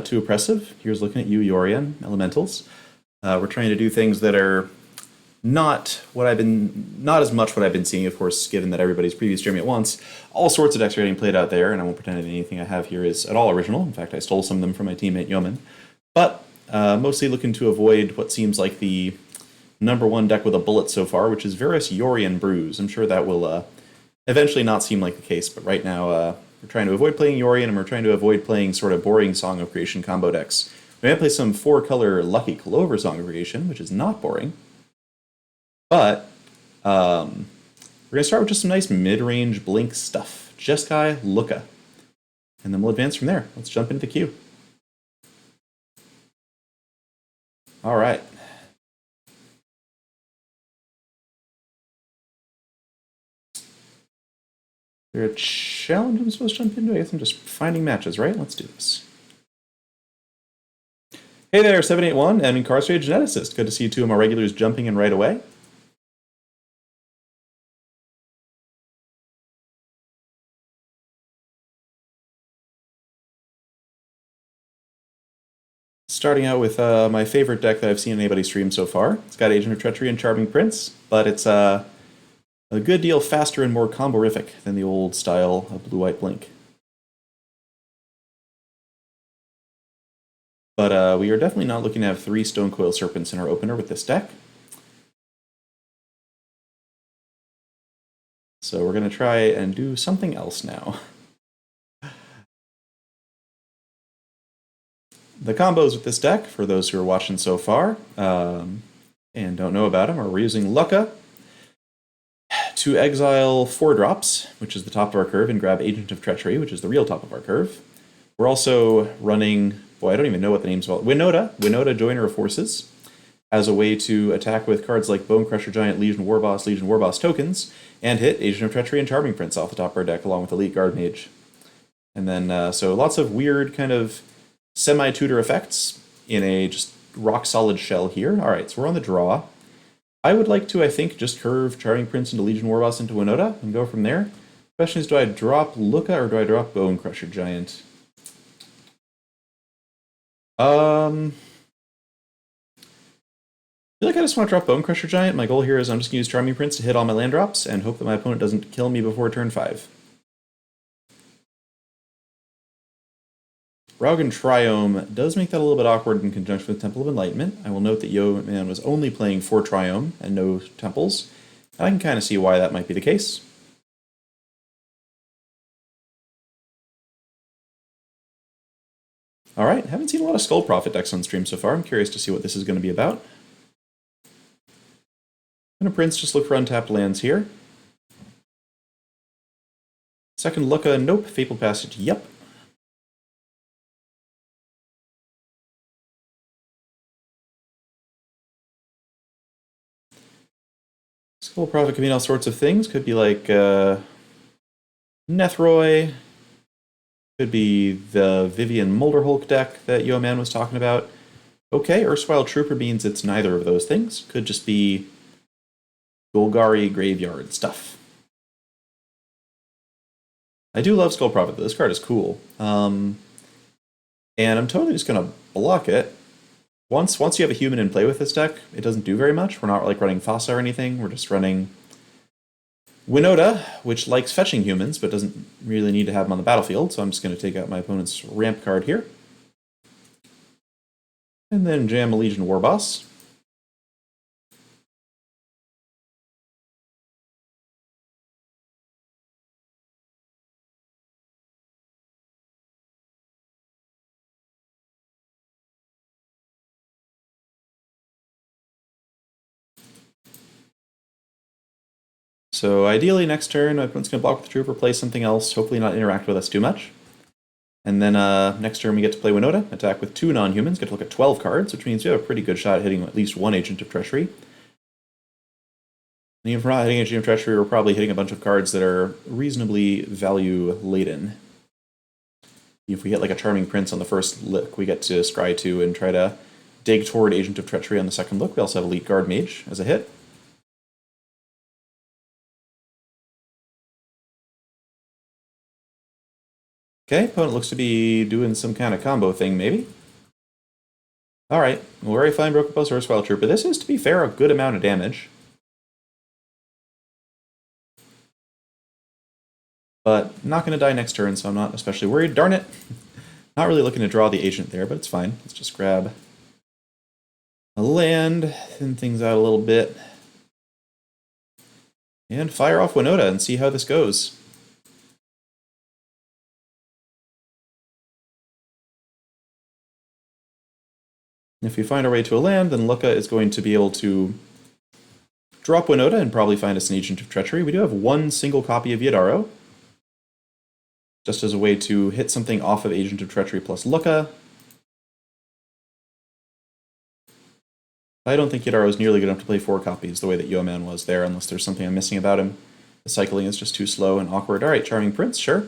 not too oppressive. Here's looking at you, Yorian, Elementals. We're trying to do things that are not as much what I've been seeing, of course, given that everybody's previous streaming at once. All sorts of decks are getting played out there, and I won't pretend that anything I have here is at all original. In fact, I stole some of them from my teammate Yeoman. But mostly looking to avoid what seems like the #1 deck with a bullet so far, which is Varus Yorian Brews. I'm sure that will eventually not seem like the case, but right now we're trying to avoid playing Yorian, and we're trying to avoid playing sort of boring Song of Creation combo decks. We might play some 4-color Lucky Clover Song of Creation, which is not boring. But we're going to start with just some nice mid-range blink stuff. Jeskai, Lucka. And then we'll advance from there. Let's jump into the queue. All right. Is there a challenge I'm supposed to jump into? I guess I'm just finding matches, right? Let's do this. Hey there, 781 and Incarcerated Geneticist. Good to see 2 of my regulars jumping in right away. Starting out with my favorite deck that I've seen anybody stream so far. It's got Agent of Treachery and Charming Prince, but it's a good deal faster and more comborific than the old style of Blue-White Blink. But we are definitely not looking to have 3 Stonecoil Serpents in our opener with this deck. So we're going to try and do something else now. The combos with this deck, for those who are watching so far and don't know about them, are we're using Lucka to exile 4 drops, which is the top of our curve, and grab Agent of Treachery, which is the real top of our curve. We're also running, boy, I don't even know what the name's called, Winota, Joiner of Forces, as a way to attack with cards like Bone Crusher Giant, Legion Warboss tokens, and hit Agent of Treachery and Charming Prince off the top of our deck, along with Elite Guard Mage. And then, so lots of weird kind of semi-tutor effects in a just rock-solid shell here. All right, so we're on the draw. I would like to, I think, just curve Charming Prince into Legion Warboss into Winota and go from there. The question is, do I drop Lucka or do I drop Bone Crusher Giant? I feel like I just want to drop Bone Crusher Giant. My goal here is I'm just going to use Charming Prince to hit all my land drops and hope that my opponent doesn't kill me before turn 5. Raugan Triome does make that a little bit awkward in conjunction with Temple of Enlightenment. I will note that Yo-Man was only playing 4 Triome and no Temples. I can kind of see why that might be the case. Alright, haven't seen a lot of Skull Prophet decks on stream so far. I'm curious to see what this is going to be about. And a Prince, just look for untapped lands here. Second Lucka, nope. Fabled Passage, yep. Skull Prophet could mean all sorts of things. Could be like Nethroy. Could be the Vivian Molderhulk deck that Yo-Man was talking about. Okay, Erstwhile Trooper means it's neither of those things. Could just be Golgari Graveyard stuff. I do love Skull Prophet, though. This card is cool. And I'm totally just going to block it. Once you have a human in play with this deck, it doesn't do very much. We're not like running Fossa or anything. We're just running Winota, which likes fetching humans, but doesn't really need to have them on the battlefield. So I'm just going to take out my opponent's ramp card here. And then jam a Legion Warboss. So ideally next turn, my opponent's going to block with the Trooper, play something else, hopefully not interact with us too much. And then next turn we get to play Winota, attack with 2 non-humans, get to look at 12 cards, which means we have a pretty good shot at hitting at least 1 Agent of Treachery. And even if we're not hitting Agent of Treachery, we're probably hitting a bunch of cards that are reasonably value-laden. If we hit like a Charming Prince on the first look, we get to scry 2 and try to dig toward Agent of Treachery on the second look. We also have Elite Guard Mage as a hit. Okay, opponent looks to be doing some kind of combo thing, maybe. Alright, well, very fine Broken Plus Horse Wild Trooper. This is, to be fair, a good amount of damage. But not going to die next turn, so I'm not especially worried. Darn it! Not really looking to draw the agent there, but it's fine. Let's just grab a land, thin things out a little bit, and fire off Winota and see how this goes. If we find our way to a land, then Lucka is going to be able to drop Winota and probably find us an Agent of Treachery. We do have one single copy of Yadaro, just as a way to hit something off of Agent of Treachery plus Lucka. I don't think Yadaro is nearly good enough to play 4 copies the way that Yoman was there, unless there's something I'm missing about him. The cycling is just too slow and awkward. Alright, Charming Prince, sure.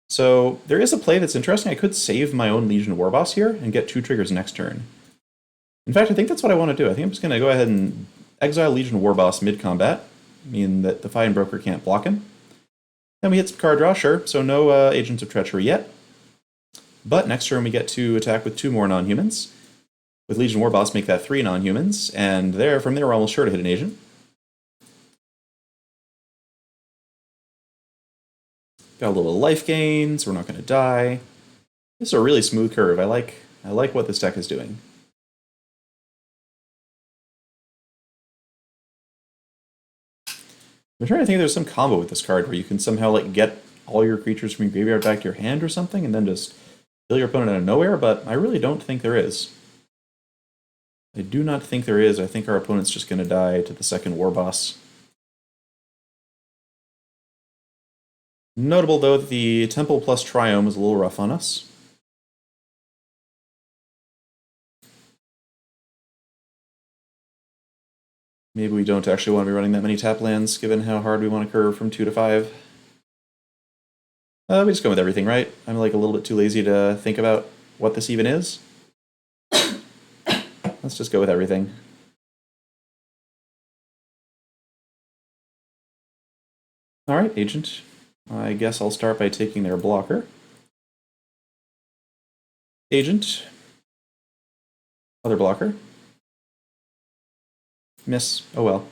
So there is a play that's interesting. I could save my own Legion Warboss here and get 2 triggers next turn. In fact, I think that's what I want to do. I think I'm just going to go ahead and exile Legion Warboss mid-combat, meaning that the Fine Broker can't block him. Then we hit some card draw, sure, so no Agents of Treachery yet. But next turn we get to attack with 2 more non-humans. With Legion Warboss, make that 3 non-humans, and from there we're almost sure to hit an agent. Got a little life gain, so we're not going to die. This is a really smooth curve. I like what this deck is doing. I'm trying to think if there's some combo with this card where you can somehow like get all your creatures from your graveyard back to your hand or something, and then just kill your opponent out of nowhere, but I really don't think there is. I do not think there is. I think our opponent's just going to die to the second Warboss. Notable, though, that the Temple plus Triome is a little rough on us. Maybe we don't actually want to be running that many tap lands, given how hard we want to curve from 2 to 5. We just go with everything, right? I'm like a little bit too lazy to think about what this even is. Let's just go with everything. Alright, Agent. I guess I'll start by taking their blocker. Agent. Other blocker. Miss. Oh well.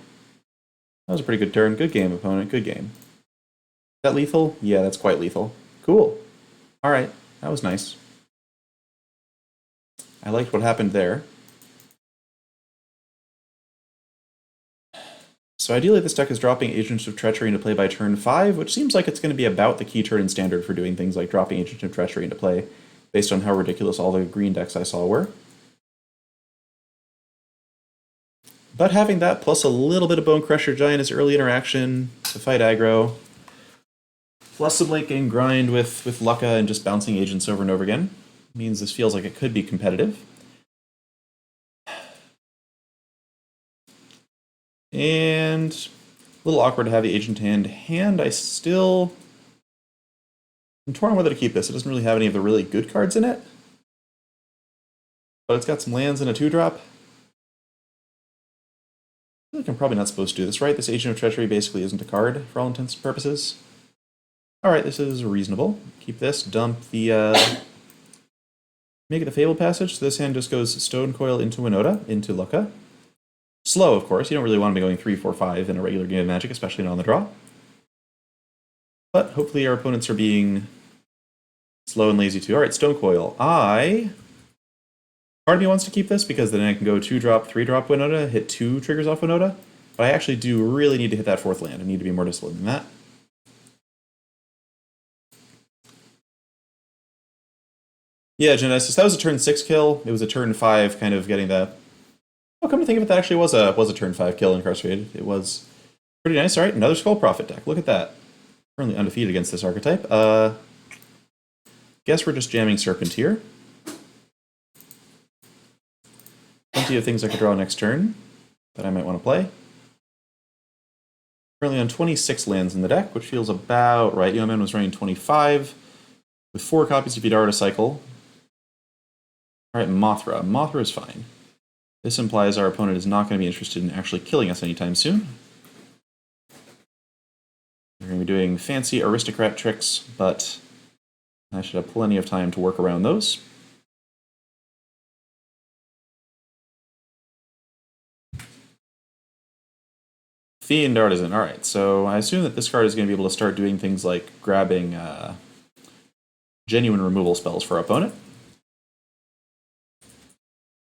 That was a pretty good turn. Good game, opponent. Good game. Is that lethal? Yeah, that's quite lethal. Cool. Alright, that was nice. I liked what happened there. So ideally this deck is dropping Agents of Treachery into play by turn 5, which seems like it's going to be about the key turn in Standard for doing things like dropping Agent of Treachery into play, based on how ridiculous all the green decks I saw were. But having that plus a little bit of Bone Crusher Giant as early interaction to fight aggro, plus some late game grind with Lucka and just bouncing agents over and over again, means this feels like it could be competitive. And a little awkward to have the agent hand. I'm torn on whether to keep this. It doesn't really have any of the really good cards in it. But it's got some lands and a 2-drop. I feel like I'm probably not supposed to do this, right? This Agent of Treachery basically isn't a card for all intents and purposes. Alright, this is reasonable. Keep this, dump the make it the Fabled Passage. So this hand just goes Stone Coil into Winota, into Lucka. Slow, of course. You don't really want to be going 3, 4, 5 in a regular game of Magic, especially not on the draw. But hopefully our opponents are being slow and lazy too. Alright, Stone Coil. Part of me wants to keep this because then I can go 2-drop, 3-drop Winota, hit 2 triggers off Winota. But I actually do really need to hit that 4th land. I need to be more disciplined than that. Yeah, Genesis, that was a turn 6 kill. It was a turn 5 kind of getting that. Oh, come to think of it, that actually was a turn 5 kill Incarcerated. It was pretty nice. All right, another Skull Prophet deck. Look at that. Currently undefeated against this archetype. Guess we're just jamming Serpent here. Plenty of things I could draw next turn that I might want to play. Currently on 26 lands in the deck, which feels about right. Yoman was running 25 with 4 copies of Yadaro to cycle. All right, Mothra. Mothra is fine. This implies our opponent is not going to be interested in actually killing us anytime soon. We're going to be doing fancy aristocrat tricks, but I should have plenty of time to work around those. Fiend Artisan. Alright, so I assume that this card is going to be able to start doing things like grabbing genuine removal spells for our opponent.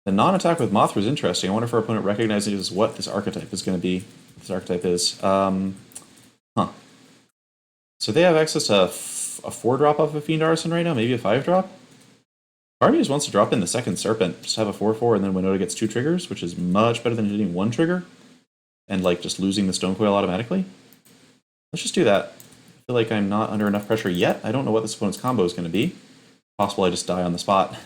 The non-attack with Mothra is interesting. I wonder if our opponent recognizes what this archetype is going to be. What this archetype is. So they have access to a 4-drop off of Fiend Artisan right now, maybe a 5-drop? Part of me just wants to drop in the second Serpent, just have a 4/4, and then Winota gets 2 triggers, which is much better than hitting 1 trigger, and like just losing the Stone Coil automatically. Let's just do that. I feel like I'm not under enough pressure yet. I don't know what this opponent's combo is going to be. Possible I just die on the spot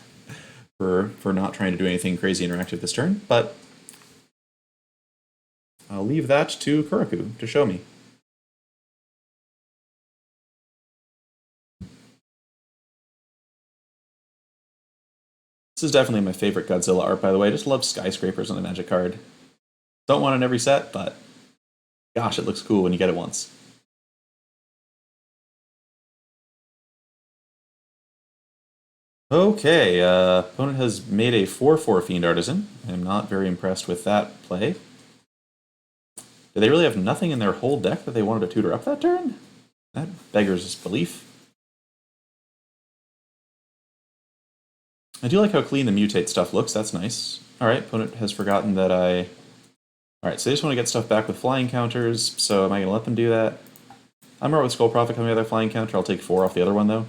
for not trying to do anything crazy interactive this turn, but I'll leave that to Kuraku to show me. This is definitely my favorite Godzilla art, by the way. I just love skyscrapers on a Magic card. Don't want it in every set, but gosh, it looks cool when you get it once. Okay, opponent has made a 4/4 Fiend Artisan. I'm not very impressed with that play. Do they really have nothing in their whole deck that they wanted to tutor up that turn? That beggars belief. I do like how clean the mutate stuff looks, that's nice. Alright, opponent has forgotten that I... Alright, so they just want to get stuff back with flying counters, so am I going to let them do that? I'm alright with Skull Prophet coming out of their flying counter, I'll take 4 off the other one though.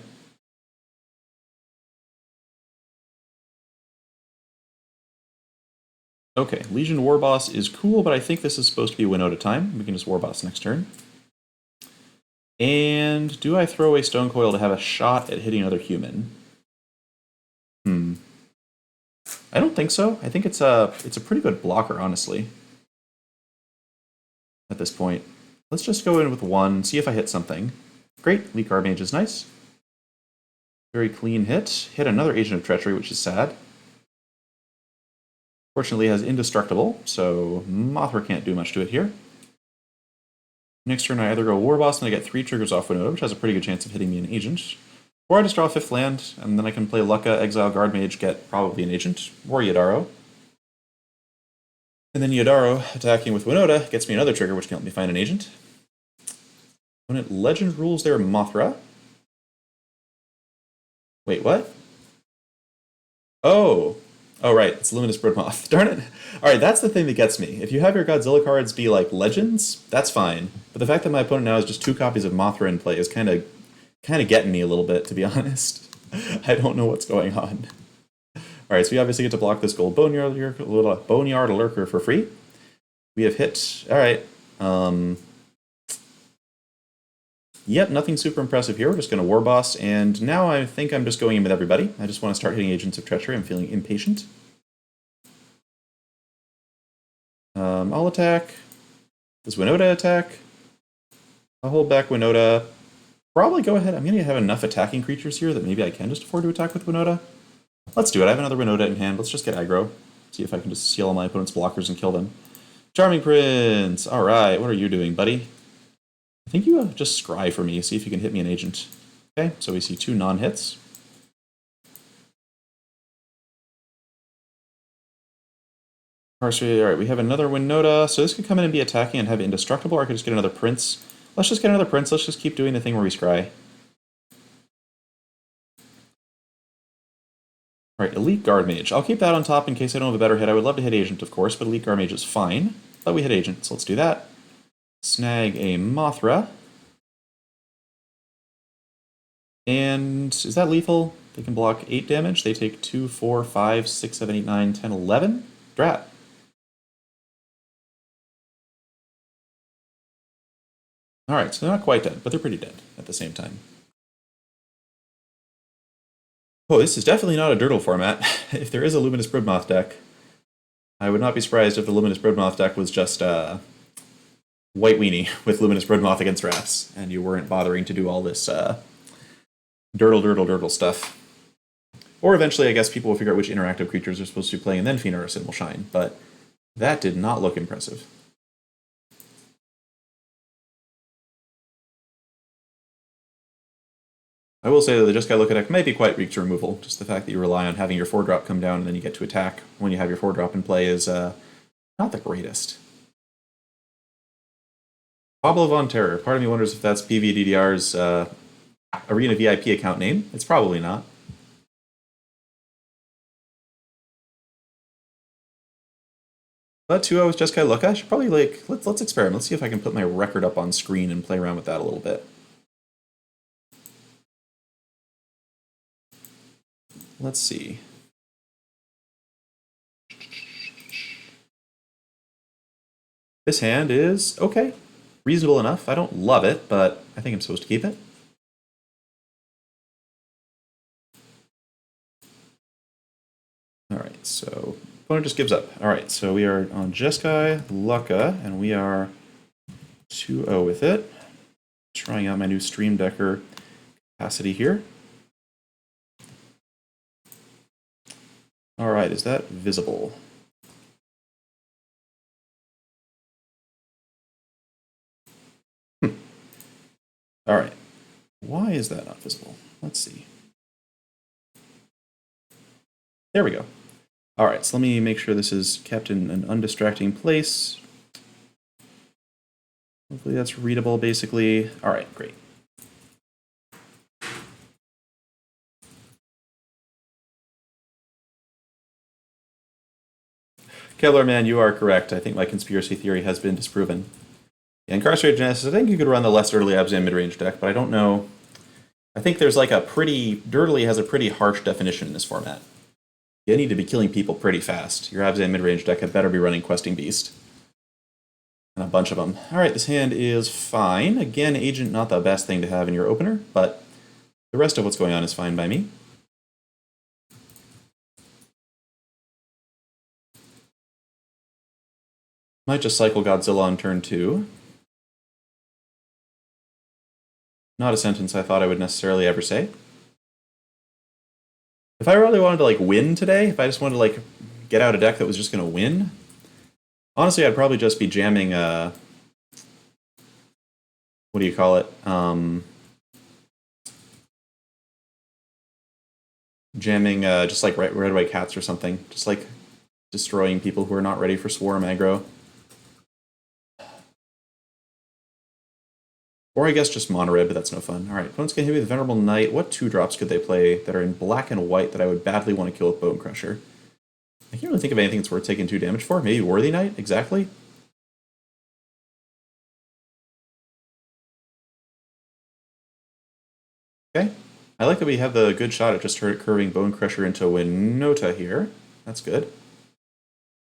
Okay, Legion Warboss is cool, but I think this is supposed to be Winota time. We can just Warboss next turn. And do I throw away Stone Coil to have a shot at hitting another human? I don't think so. I think it's a pretty good blocker, honestly. At this point. Let's just go in with 1, see if I hit something. Great, Leak Archmage is nice. Very clean hit. Hit another Agent of Treachery, which is sad. Fortunately, it has Indestructible, so Mothra can't do much to it here. Next turn, I either go Warboss and I get 3 triggers off Winota, which has a pretty good chance of hitting me an Agent. Or I just draw a 5th land, and then I can play Lucka, exile Guardmage, get probably an Agent, or Yadaro. And then Yadaro, attacking with Winota, gets me another trigger, which can help me find an Agent. Opponent Legend rules their Mothra. Wait, what? Oh, right, it's Luminous Broodmoth. Darn it. Alright, that's the thing that gets me. If you have your Godzilla cards be like Legends, that's fine. But the fact that my opponent now has just 2 copies of Mothra in play is kind of getting me a little bit, to be honest. I don't know what's going on. Alright, so we obviously get to block this gold Boneyard Lurker for free. We have hit... Alright. Yep, nothing super impressive here. We're just going to Warboss, and now I think I'm just going in with everybody. I just want to start hitting Agents of Treachery. I'm feeling impatient. I'll attack. Does Winota attack? I'll hold back Winota. Probably go ahead. I'm going to have enough attacking creatures here that maybe I can just afford to attack with Winota. Let's do it. I have another Winota in hand. Let's just get aggro. See if I can just seal all my opponent's blockers and kill them. Charming Prince! Alright, what are you doing, buddy? I think you just scry for me, see if you can hit me an Agent. Okay, so we see 2 non-hits. Alright, we have another Winota, so this could come in and be attacking and have Indestructible, or I could just get another Prince. Let's just get another Prince, let's just keep doing the thing where we scry. Alright, Elite Guardmage. I'll keep that on top in case I don't have a better hit. I would love to hit Agent, of course, but Elite Guardmage is fine. But we hit Agent, so let's do that. Snag a Mothra. And is that lethal? They can block 8 damage. They take 2, 4, 5, 6, 7, 8, 9, 10, 11. Drat. Alright, so they're not quite dead, but they're pretty dead at the same time. Oh, this is definitely not a Dirtle format. If there is a Luminous Broodmoth deck, I would not be surprised if the Luminous Broodmoth deck was just White Weenie with Luminous Broodmoth against Wraths, and you weren't bothering to do all this Dirtle stuff. Or eventually, I guess, people will figure out which interactive creatures they're supposed to be playing, and then Fiend Artisan will shine, but that did not look impressive. I will say that the Jeskai Lucka deck might be quite weak to removal. Just the fact that you rely on having your 4-drop come down and then you get to attack when you have your 4-drop in play is not the greatest. Pablo Von Terror. Part of me wonders if that's PVDDR's Arena VIP account name. It's probably not. But 2-0 with Jeskai Lucka. I should probably let's experiment. Let's see if I can put my record up on screen and play around with that a little bit. Let's see. This hand is okay. Reasonable enough. I don't love it, but I think I'm supposed to keep it. Alright, so opponent just gives up. Alright, so we are on Jeskai Lucka, and we are 2-0 with it. Trying out my new Stream Decker capacity here. Alright, is that visible? Alright, why is that not visible? Let's see. There we go. Alright, so let me make sure this is kept in an undistracting place. Hopefully that's readable, basically. Alright, great. Kevlar Man, you are correct. I think my conspiracy theory has been disproven. Yeah, Incarcerated Genesis, I think you could run the less Dirtily Abzan mid-range deck, but I don't know. I think there's like a pretty... Dirtily has a pretty harsh definition in this format. You need to be killing people pretty fast. Your Abzan mid-range deck had better be running Questing Beast. And a bunch of them. Alright, this hand is fine. Again, Agent not the best thing to have in your opener, but the rest of what's going on is fine by me. Might just cycle Godzilla on turn 2. Not a sentence I thought I would necessarily ever say. If I really wanted to like win today, if I just wanted to like get out a deck that was just going to win, honestly, I'd probably just be jamming, what do you call it? Jamming just like red white cats or something. Just like destroying people who are not ready for Swarm aggro. Or I guess just mono red, but that's no fun. Alright, opponent's gonna hit me with Venerable Knight. What 2-drops could they play that are in black and white that I would badly want to kill with Bone Crusher? I can't really think of anything that's worth taking 2 damage for. Maybe Worthy Knight, exactly. Okay. I like that we have the good shot at just curving Bone Crusher into Winota here. That's good.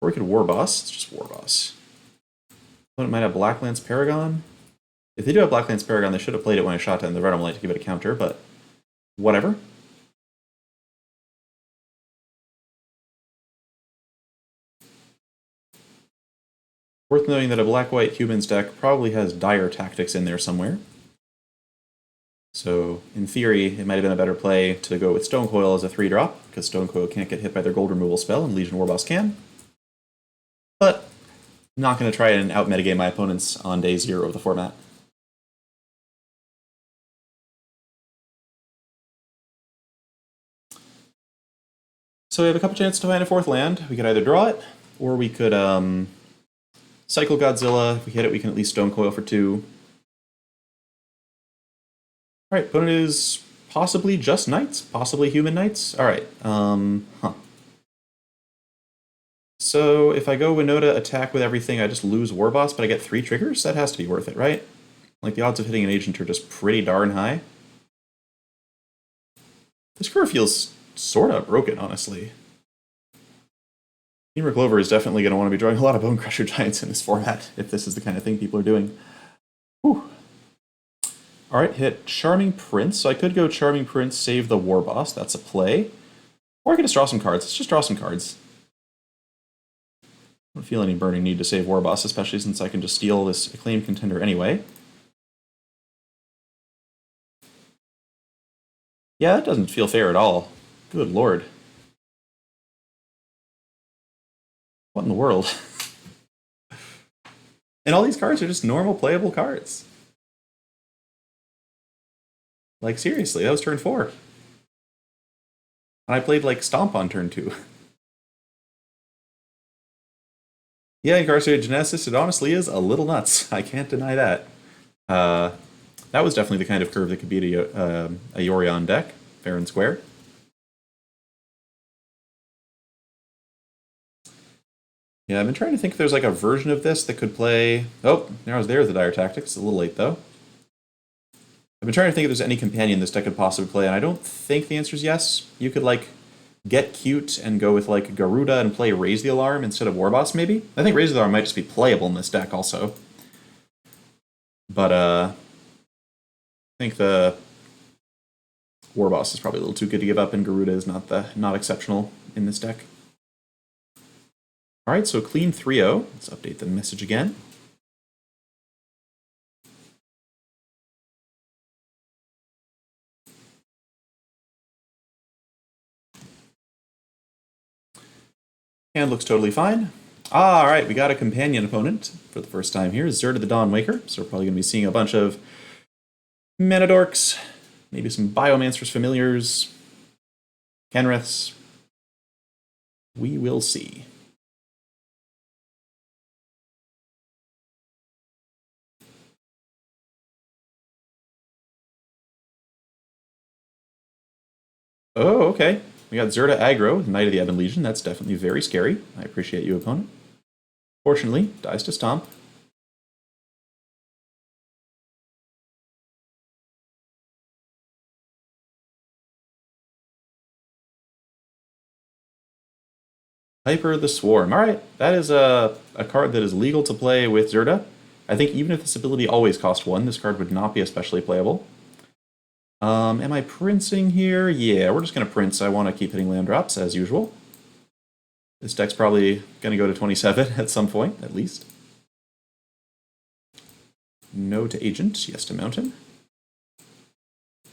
Or we could War Boss. It's just War Boss. Opponent might have Blacklance Paragon. If they do have Blacklance Paragon, they should have played it when I shot down the Venom Light to give it a counter, but whatever. Worth noting that a black-white Humans deck probably has Dire Tactics in there somewhere. So, in theory, it might have been a better play to go with Stonecoil as a 3-drop, because Stonecoil can't get hit by their gold removal spell, and Legion Warboss can. But, I'm not going to try and out-metagame my opponents on day 0 of the format. So we have a couple chances to find a 4th land. We could either draw it, or we could cycle Godzilla. If we hit it, we can at least Stonecoil for 2. Alright, opponent is possibly just Knights, possibly Human Knights. Alright, So if I go Winota attack with everything, I just lose Warboss, but I get 3 triggers? That has to be worth it, right? Like, the odds of hitting an agent are just pretty darn high. This curve feels sort of broken, honestly. Team Clover is definitely going to want to be drawing a lot of Bone Crusher Giants in this format, if this is the kind of thing people are doing. Whew. Alright, hit Charming Prince. So I could go Charming Prince, save the Warboss. That's a play. Or I could just draw some cards. Let's just draw some cards. I don't feel any burning need to save Warboss, especially since I can just steal this Acclaimed Contender anyway. Yeah, that doesn't feel fair at all. Good lord. What in the world? And all these cards are just normal playable cards. Like, seriously, that was turn 4. And I played, like, Stomp on turn 2. Yeah, Incarcerated Genesis, it honestly is a little nuts. I can't deny that. That was definitely the kind of curve that could beat a Yorion deck, fair and square. Yeah, I've been trying to think if there's like a version of this that could play... Oh, there's the Dire Tactics. A little late, though. I've been trying to think if there's any companion this deck could possibly play, and I don't think the answer is yes. You could, like, get cute and go with, like, Garuda and play Raise the Alarm instead of Warboss, maybe? I think Raise the Alarm might just be playable in this deck, also. But, I think the Warboss is probably a little too good to give up, and Garuda is not exceptional in this deck. Alright, so clean 3-0. Let's update the message again. Hand looks totally fine. Alright, we got a companion opponent for the first time here. Zerda the Dawnwaker. So we're probably going to be seeing a bunch of Mana Dorks, maybe some Biomancers Familiars, Kenriths. We will see. Oh, okay. We got Zerda aggro, Knight of the Ebon Legion. That's definitely very scary. I appreciate you, opponent. Fortunately, dies to Stomp. Hyper the Swarm. Alright, that is a card that is legal to play with Zerda. I think even if this ability always cost 1, this card would not be especially playable. Am I princing here? Yeah, we're just going to prince. I want to keep hitting land drops, as usual. This deck's probably going to go to 27 at some point, at least. No to Agent, yes to Mountain.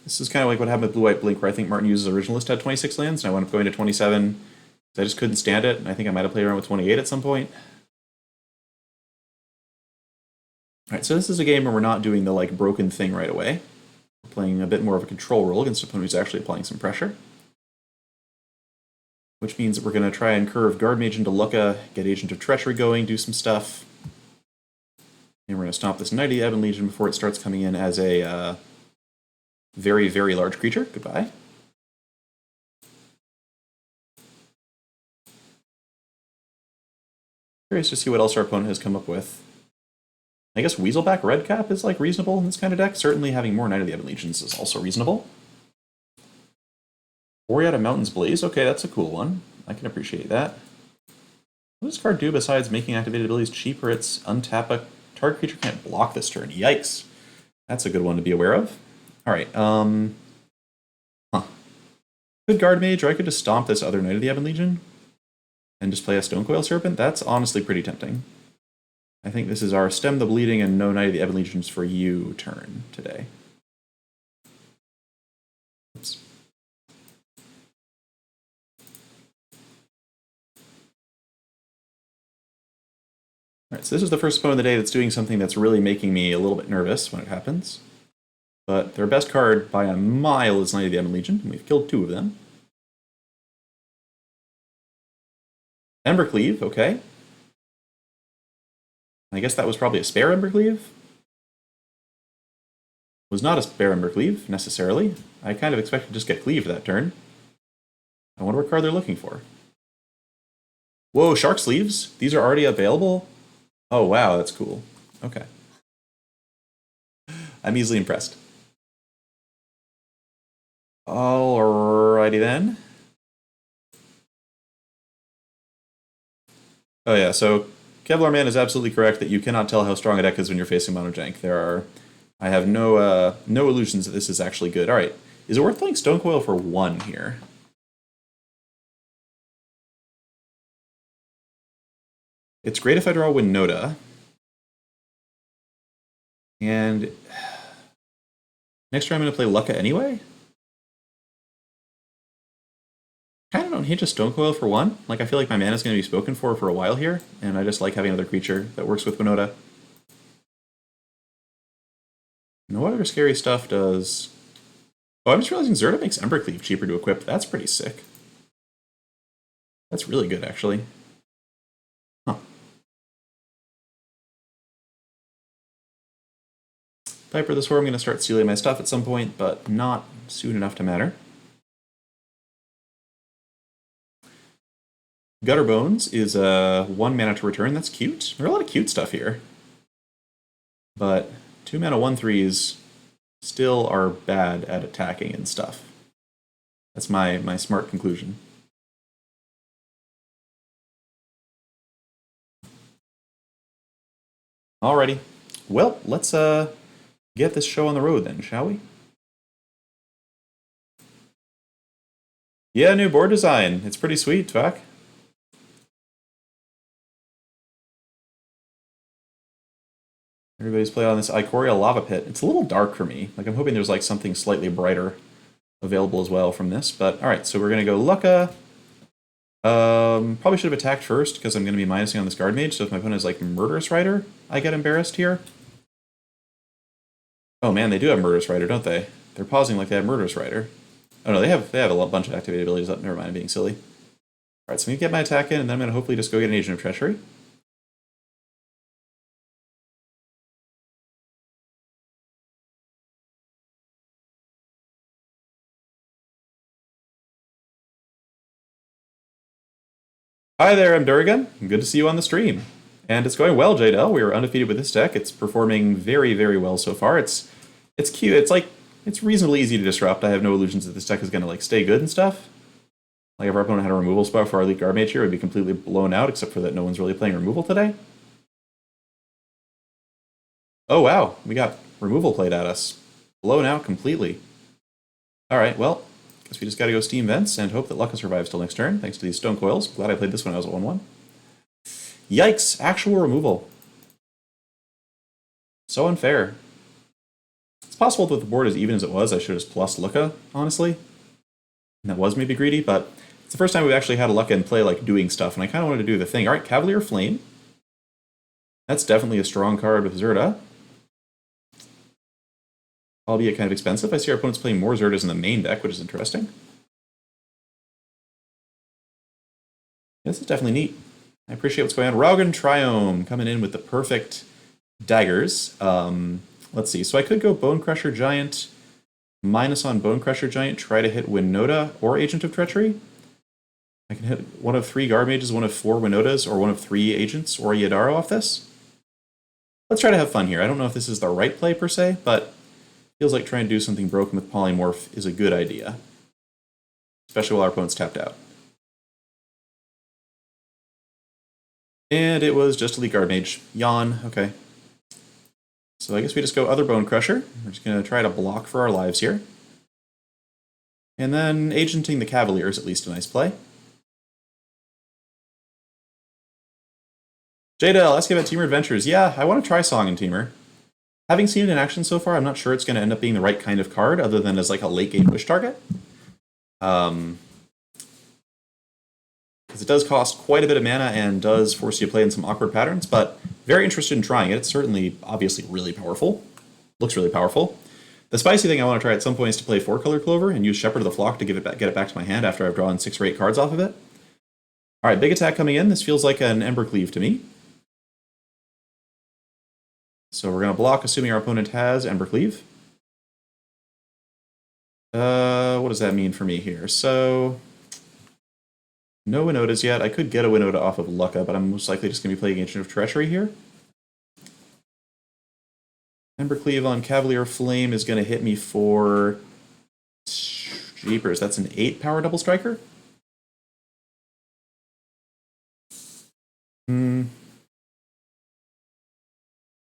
This is kind of like what happened with Blue-White Blink, where I think Martin Hughes' originalist had 26 lands, and I wound up going to 27. I just couldn't stand it, and I think I might have played around with 28 at some point. Alright, so this is a game where we're not doing the like broken thing right away. We're playing a bit more of a control role against an opponent who's actually applying some pressure. Which means that we're going to try and curve Guard Mage into Lucka, get Agent of Treachery going, do some stuff. And we're going to stomp this Knight of the Ebon Legion before it starts coming in as a very, very large creature. Goodbye. Curious to see what else our opponent has come up with. I guess Weaselback Redcap is like reasonable in this kind of deck. Certainly having more Knight of the Ebon Legions is also reasonable. Ikoria Mountain's Blaze. Okay, that's a cool one. I can appreciate that. What does this card do besides making activated abilities cheaper? It's untap a target creature can't block this turn. Yikes. That's a good one to be aware of. Alright, Good Guard Mage, or I could just stomp this other Knight of the Ebon Legion and just play a Stonecoil Serpent. That's honestly pretty tempting. I think this is our Stem the Bleeding and no Knight of the Ebon Legions for you turn today. Oops. Alright, so this is the first opponent of the day that's doing something that's really making me a little bit nervous when it happens. But their best card by a mile is Knight of the Ebon Legion, and we've killed 2 of them. Embercleave, okay. I guess that was probably a spare Embercleave. Was not a spare Embercleave, necessarily. I kind of expected to just get cleaved that turn. I wonder what card they're looking for. Whoa, Shark Sleeves? These are already available? Oh wow, that's cool. Okay. I'm easily impressed. Alrighty then. Oh yeah, so Kevlar Man is absolutely correct that you cannot tell how strong a deck is when you're facing Mono Jank. I have no illusions that this is actually good. Alright, is it worth playing Stonecoil for 1 here? It's great if I draw Winota. And next turn I'm going to play Lucka anyway? Kind of don't hate just Stonecoil for 1. Like, I feel like my mana's going to be spoken for a while here, and I just like having another creature that works with Winota. No other scary stuff does Oh, I'm just realizing Zerta makes Embercleave cheaper to equip. That's pretty sick. That's really good, actually. Huh. Piper this war, I'm going to start sealing my stuff at some point, but not soon enough to matter. Gutter Bones is 1 mana to return. That's cute. There are a lot of cute stuff here. But 2 mana 1/3s still are bad at attacking and stuff. That's my smart conclusion. Alrighty. Well, let's get this show on the road then, shall we? Yeah, new board design. It's pretty sweet, Tvak. Everybody's playing on this Ikoria lava pit. It's a little dark for me. Like, I'm hoping there's like something slightly brighter available as well from this. But alright, so we're gonna go Lucka. Probably should have attacked first because I'm gonna be minusing on this guard mage, so if my opponent is like Murderous Rider, I get embarrassed here. Oh man, they do have Murderous Rider, don't they? They're pausing like they have Murderous Rider. Oh no, they have a bunch of activated abilities. Never mind, I'm being silly. Alright, so I'm gonna get my attack in, and then I'm gonna hopefully just go get an Agent of Treachery. Hi there, I'm Durgan. Good to see you on the stream. And it's going well, JDL. We are undefeated with this deck. It's performing very, very well so far. It's cute. It's reasonably easy to disrupt. I have no illusions that this deck is going to like stay good and stuff. Like if our opponent had a removal spell for our Elite Guard Mage here, it would be completely blown out, except for that no one's really playing removal today. Oh wow, we got removal played at us. Blown out completely. Alright, well, guess we just gotta go Steam Vents and hope that Lucka survives till next turn, thanks to these Stone Coils. Glad I played this when I was at 1-1. Yikes, actual removal. So unfair. It's possible that with the board as even as it was, I should have just plus Lucka, honestly. And that was maybe greedy, but it's the first time we've actually had a Lucka in play like doing stuff, and I kind of wanted to do the thing. Alright, Cavalier Flame. That's definitely a strong card with Zerta. Albeit kind of expensive. I see our opponents playing more Zertas in the main deck, which is interesting. This is definitely neat. I appreciate what's going on. Raugan Triome coming in with the perfect daggers. Let's see. So I could go Bone Crusher Giant, minus on Bone Crusher Giant, try to hit Winota or Agent of Treachery. I can hit one of 3 Guard Mages, one of 4 Winotas, or one of 3 Agents or Yadaro off this. Let's try to have fun here. I don't know if this is the right play per se, but feels like trying to do something broken with Polymorph is a good idea. Especially while our opponent's tapped out. And it was just Elite Guard Mage. Yawn, okay. So I guess we just go other Bone Crusher. We're just going to try to block for our lives here. And then Agenting the Cavalier is at least a nice play. JDL, asking about Teamer Adventures. Yeah, I want to try Song and Teamer. Having seen it in action so far, I'm not sure it's going to end up being the right kind of card, other than as like a late game push target. Because it does cost quite a bit of mana and does force you to play in some awkward patterns, but very interested in trying it. It's certainly, obviously, really powerful. Looks really powerful. The spicy thing I want to try at some point is to play 4-color Clover and use Shepherd of the Flock to get it back to my hand after I've drawn 6 or 8 cards off of it. Alright, big attack coming in. This feels like an Embercleave to me. So we're going to block, assuming our opponent has Embercleave. What does that mean for me here? So, no Winotas yet. I could get a Winota off of Lucka, but I'm most likely just going to be playing Agent of Treachery here. Embercleave on Cavalier Flame is going to hit me for... Jeepers, that's an 8 power double striker? I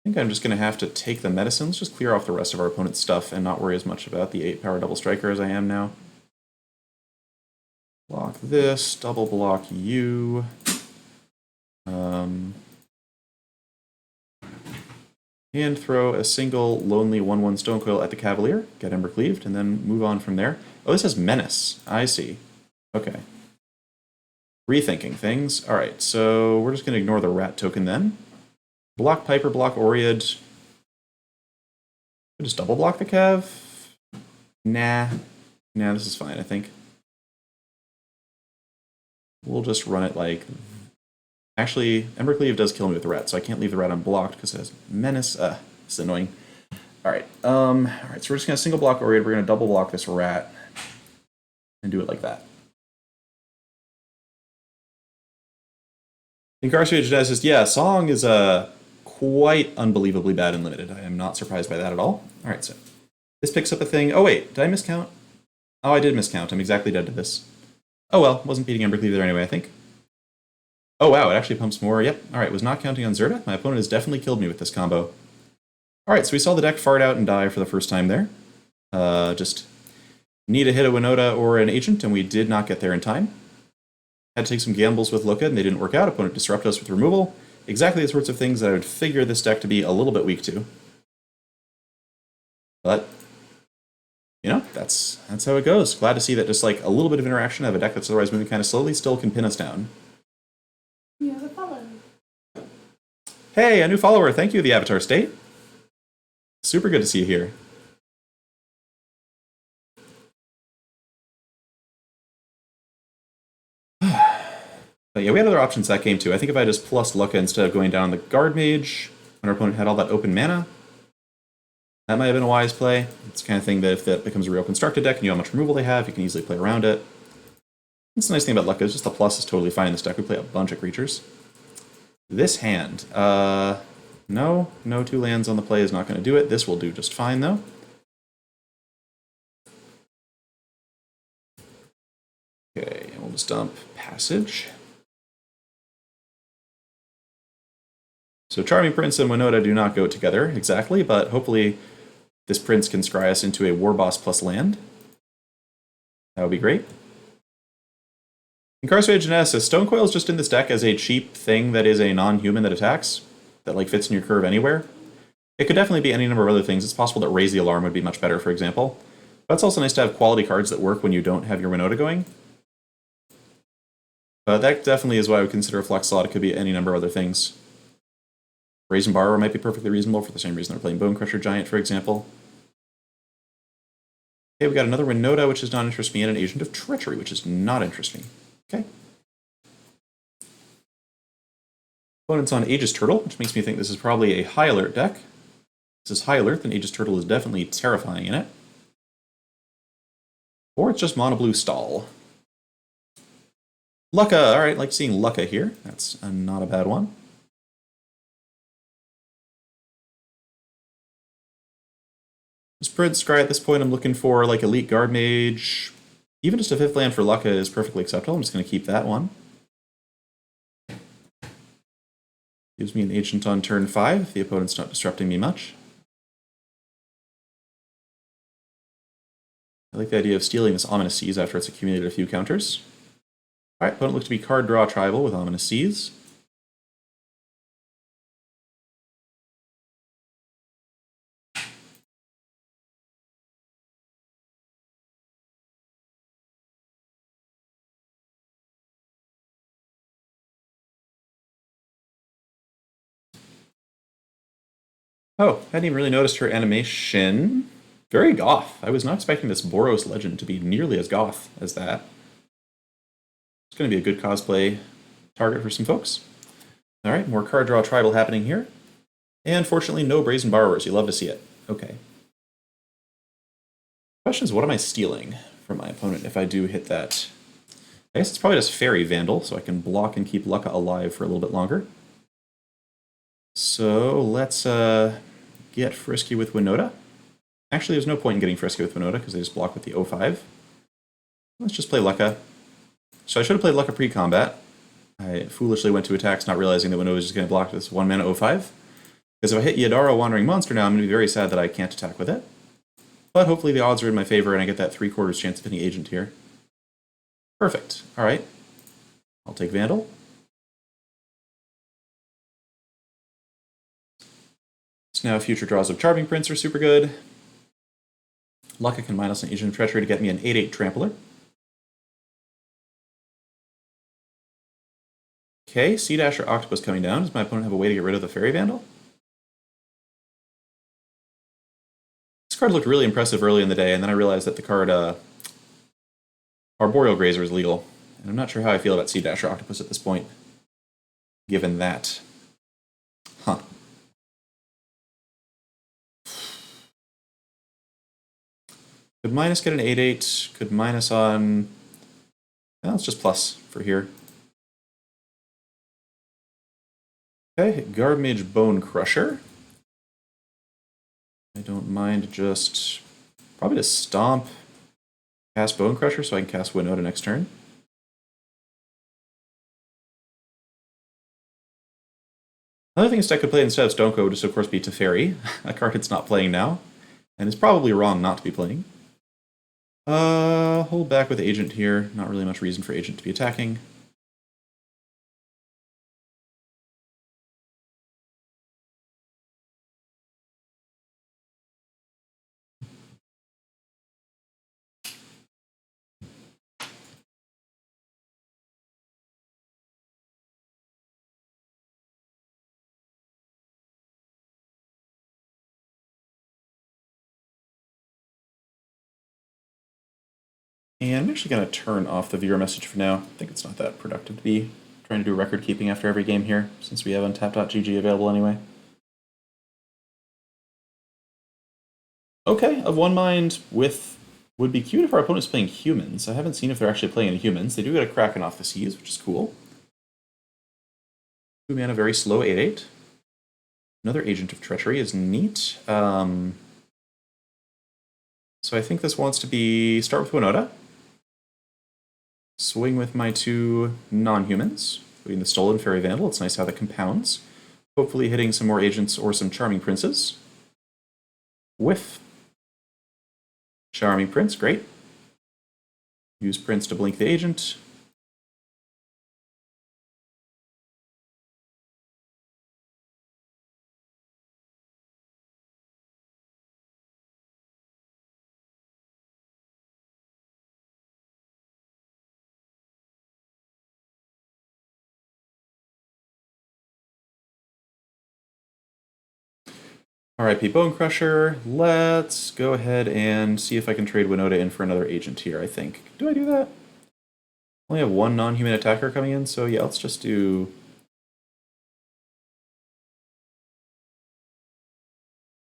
think I'm just going to have to take the medicine. Let's just clear off the rest of our opponent's stuff and not worry as much about the 8 power double striker as I am now. Block this, double block you. And throw a single lonely 1/1 Stone Coil at the Cavalier, get Embercleaved, and then move on from there. Oh, this has Menace. I see. Okay. Rethinking things. Alright, so we're just going to ignore the rat token then. Block Piper, block Oread. Just double block the Cav? Nah. Nah, this is fine, I think. We'll just run it like... Actually, Embercleave does kill me with the rat, so I can't leave the rat unblocked because it has Menace. It's annoying. Alright, so we're just going to single block Oriad. We're going to double block this rat and do it like that. Incarcerated Genesis, yeah, Song is quite unbelievably bad and limited. I am not surprised by that at all. Alright, so this picks up a thing. Oh wait, did I miscount? Oh, I did miscount. I'm exactly dead to this. Oh well, wasn't beating Embercleave there anyway, I think. Oh wow, it actually pumps more. Yep. Alright, was not counting on Zerta. My opponent has definitely killed me with this combo. Alright, so we saw the deck fart out and die for the first time there. Just need to hit a Winota or an agent, and we did not get there in time. Had to take some gambles with Lucka, and they didn't work out. Opponent disrupted us with removal. Exactly the sorts of things that I would figure this deck to be a little bit weak to. But, you know, that's how it goes. Glad to see that just like a little bit of interaction of a deck that's otherwise moving kind of slowly still can pin us down. You have a follow. Hey, a new follower. Thank you, the Avatar State. Super good to see you here. But yeah, we had other options that game too. I think if I just plus Lucka instead of going down the Guard Mage, when our opponent had all that open mana, that might have been a wise play. It's the kind of thing that if that becomes a real constructed deck and you know how much removal they have, you can easily play around it. That's the nice thing about Lucka, is just the plus is totally fine in this deck. We play a bunch of creatures. This hand, no 2 lands on the play is not going to do it. This will do just fine though. Okay, and we'll just dump Passage. So Charming Prince and Winota do not go together exactly, but hopefully this Prince can scry us into a War Boss plus land. That would be great. Incarcerated Genesis. Stonecoil is just in this deck as a cheap thing that is a non-human that attacks, that like fits in your curve anywhere. It could definitely be any number of other things. It's possible that Raise the Alarm would be much better, for example. But it's also nice to have quality cards that work when you don't have your Winota going. But that definitely is what I would consider a flex slot. It could be any number of other things. Brazen Borrower might be perfectly reasonable for the same reason they're playing Bone Crusher Giant, for example. Okay, we got another Winota, which does not interest me, and an Agent of Treachery, which does not interest me. Okay. Opponent's on Aegis Turtle, which makes me think this is probably a high alert deck. If this is high alert, then Aegis Turtle is definitely terrifying in it. Or it's just mono blue stall. Lucka, alright, like seeing Lucka here. That's not a bad one. Spread Scry at this point, I'm looking for like Elite Guard Mage. Even just a 5th land for Lucka is perfectly acceptable. I'm just going to keep that one. Gives me an Agent on turn 5 if the opponent's not disrupting me much. I like the idea of stealing this Ominous Seas after it's accumulated a few counters. Alright, opponent looks to be card draw tribal with Ominous Seas. Oh, hadn't even really noticed her animation. Very goth. I was not expecting this Boros legend to be nearly as goth as that. It's going to be a good cosplay target for some folks. Alright, more card draw tribal happening here. And fortunately, no Brazen Borrowers. You love to see it. Okay. Question is, what am I stealing from my opponent if I do hit that? I guess it's probably just Fairy Vandal, so I can block and keep Lucka alive for a little bit longer. So let's get frisky with Winota. Actually, there's no point in getting frisky with Winota because they just block with the 0-5. Let's just play Lucka. So I should have played Lucka pre-combat. I foolishly went to attacks not realizing that Winota was just going to block this 1-mana 0-5. Because if I hit Yadaro Wandering Monster now, I'm going to be very sad that I can't attack with it. But hopefully the odds are in my favor and I get that 3/4 chance of hitting Agent here. Perfect. Alright. I'll take Vandal. So now future draws of Charming Prince are super good. Lucka can minus an Agent of Treachery to get me an 8/8 Trampler. Okay, Sea Dasher Octopus coming down. Does my opponent have a way to get rid of the Fairy Vandal? This card looked really impressive early in the day, and then I realized that the card Arboreal Grazer is legal. And I'm not sure how I feel about Sea Dasher Octopus at this point, given that. Huh. Could minus get an 8/8, could minus on... Well, it's just plus for here. Okay, Garbage Bone Crusher. I don't mind just... Probably just stomp, cast Bone Crusher so I can cast Winota next turn. Another thing this deck could play instead of Stoneko would just of course be Teferi, a card it's not playing now, and it's probably wrong not to be playing. Hold back with Agent here. Not really much reason for Agent to be attacking. And I'm actually going to turn off the viewer message for now. I think it's not that productive to be trying to do record keeping after every game here, since we have untap.gg available anyway. Okay, of one mind with... Would be cute if our opponent's playing humans. I haven't seen if they're actually playing any humans. They do get a Kraken off the seas, which is cool. 2 mana, very slow 8/8. Another Agent of Treachery is neat. So I think this wants to be... Start with Winota. Swing with my 2 non-humans, including the Stolen Fairy Vandal. It's nice how that compounds. Hopefully hitting some more agents or some Charming Princes. Whiff. Charming Prince, great. Use Prince to blink the agent. R.I.P. Bone Crusher. Let's go ahead and see if I can trade Winota in for another agent here, I think. Do I do that? Only have 1 non-human attacker coming in, so yeah, let's just do...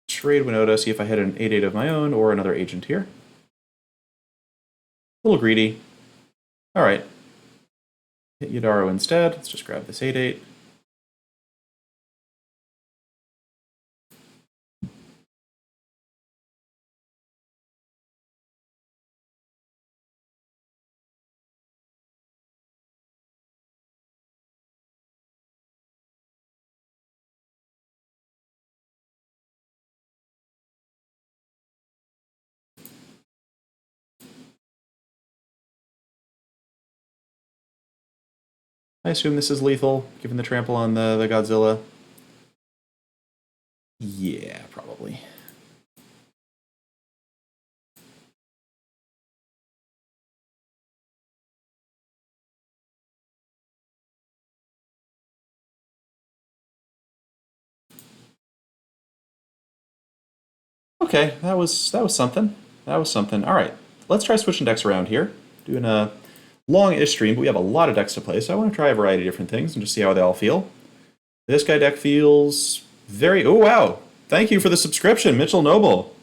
Trade Winota, see if I hit an 8/8 of my own or another agent here. A little greedy. Alright. Hit Yadaro instead. Let's just grab this 8/8. I assume this is lethal, given the trample on the Godzilla. Yeah, probably. Okay, that was something. That was something. All right, let's try switching decks around here. Doing a long-ish stream, but we have a lot of decks to play, so I want to try a variety of different things and just see how they all feel. This guy deck feels very... Oh, wow. Thank you for the subscription, Mitchell Noble.